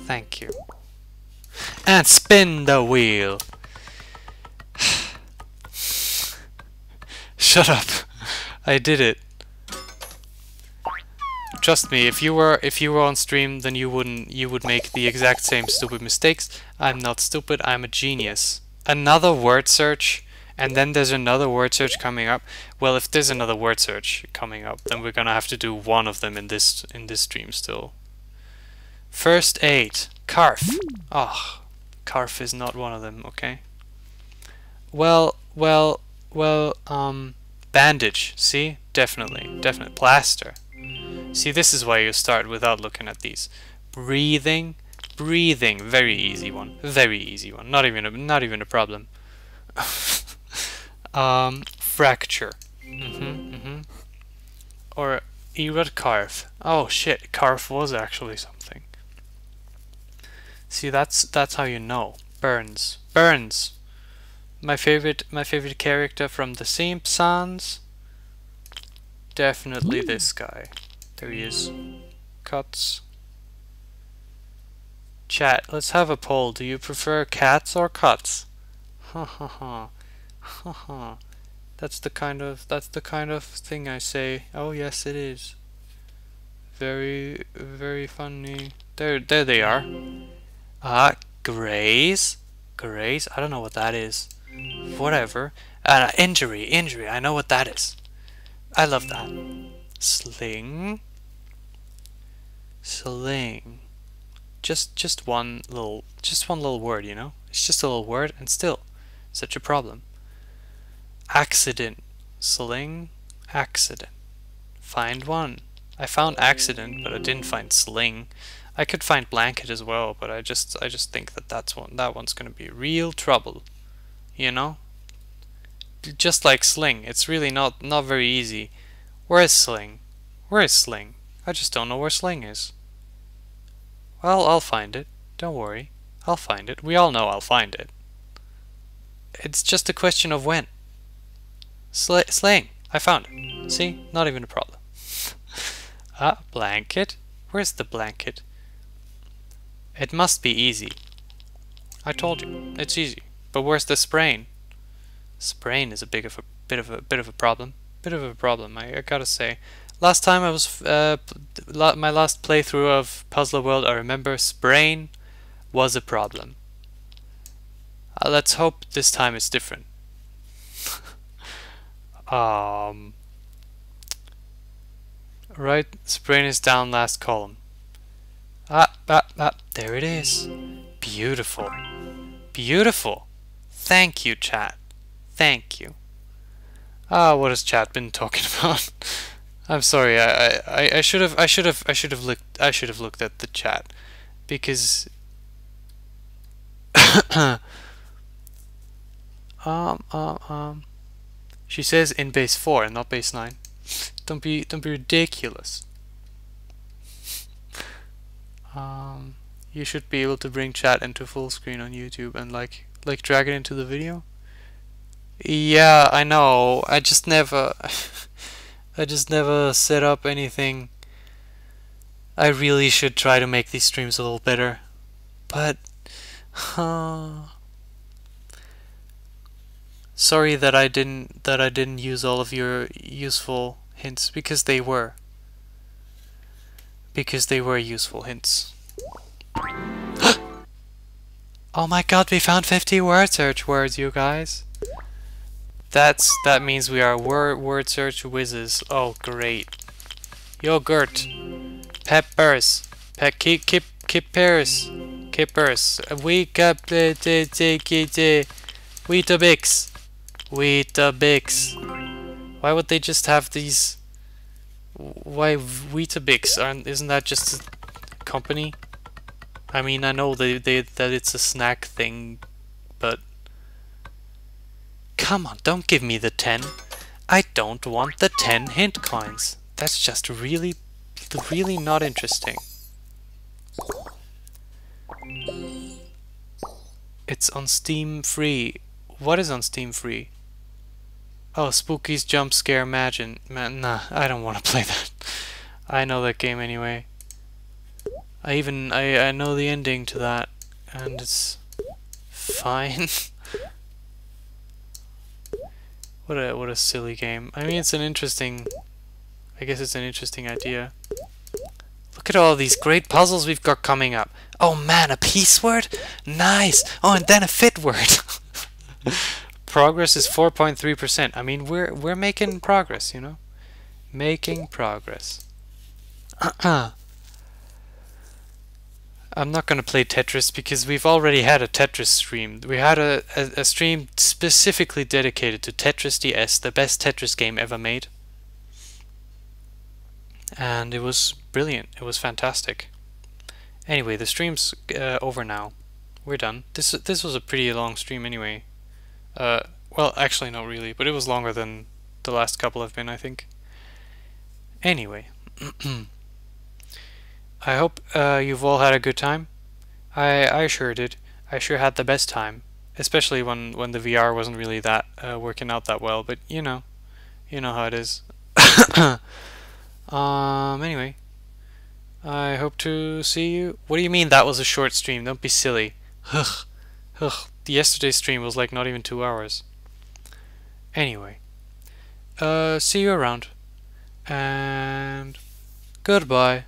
[SPEAKER 1] Thank you. And spin the wheel. Shut up. I did it. Trust me, if you were on stream, then you would make the exact same stupid mistakes. I'm not stupid, I'm a genius. Another word search, and then there's another word search coming up. Well, if there's another word search coming up, then we're gonna have to do one of them in this stream still. First aid. Carf. Oh, carf is not one of them, okay. Well, bandage, see? Definitely. Plaster. See, this is why you start without looking at these. Breathing, very easy one. Not even a problem. Fracture. Or erode carf. Oh shit, carf was actually something. See, that's how you know. Burns. My favorite character from The Simpsons. Definitely this guy. There he is. Cuts. Chat, let's have a poll. Do you prefer cats or cuts? Ha ha ha. Ha ha. That's the kind of thing I say. Oh yes, it is. Very funny. There they are. Graze. I don't know what that is. Whatever. Injury. I know what that is. I love that. Sling. Just one little word, you know? It's just a little word, and still such a problem. Accident. Sling. Accident. Find one. I found accident, but I didn't find sling. I could find blanket as well, but I just think that one's gonna be real trouble, you know. Just like sling, it's really not very easy. Where is Sling? Where is Sling? I just don't know where Sling is. Well, I'll find it. Don't worry. I'll find it. We all know I'll find it. It's just a question of when. Sling! I found it. See? Not even a problem. Blanket? Where's the blanket? It must be easy. I told you. It's easy. But where's the sprain? Sprain is a bit of a problem. Bit of a problem, I gotta say. Last time I was my last playthrough of Puzzle World, I remember sprain was a problem. Let's hope this time it's different. Right, sprain is down last column. There it is. Beautiful. Beautiful. Thank you, chat. Thank you. What has chat been talking about? I'm sorry. I should have looked at the chat because she says in base 4 and not base 9. Don't be ridiculous. You should be able to bring chat into full screen on YouTube and like drag it into the video. Yeah, I know. I just never set up anything. I really should try to make these streams a little better. But sorry that I didn't use all of your useful hints because they were useful hints. Oh my god, we found 50 word search words, you guys. That means we are word search whizzes. Oh great. Yogurt. Peppers. Kippers. Weetabix. Weetabix. Why would they just have these? Why Weetabix? Isn't that just a company? I mean, I know that it's a snack thing, but come on, don't give me the 10. I don't want the 10 hint coins. That's just really not interesting. It's on Steam free. What is on Steam free? Oh, Spooky's Jump Scare Imagine. Man, nah, I don't want to play that. I know that game anyway. I know the ending to that, and it's fine. What a silly game. I mean, it's an interesting. I guess it's an interesting idea. Look at all these great puzzles we've got coming up. Oh man, a peace word? Nice. Oh, and then a fit word. Progress is 4.3%. I mean, we're making progress, you know, making progress. I'm not gonna play Tetris because we've already had a Tetris stream. We had a stream specifically dedicated to Tetris DS, the best Tetris game ever made. And it was brilliant. It was fantastic. Anyway, the stream's over now. We're done. This was a pretty long stream anyway. Well, actually not really, but it was longer than the last couple have been, I think. Anyway. I hope you've all had a good time. I sure did. I sure had the best time, especially when the VR wasn't really that working out that well. But you know how it is. Anyway, I hope to see you. What do you mean that was a short stream? Don't be silly. Yesterday's stream was like not even 2 hours. Anyway, see you around, and goodbye.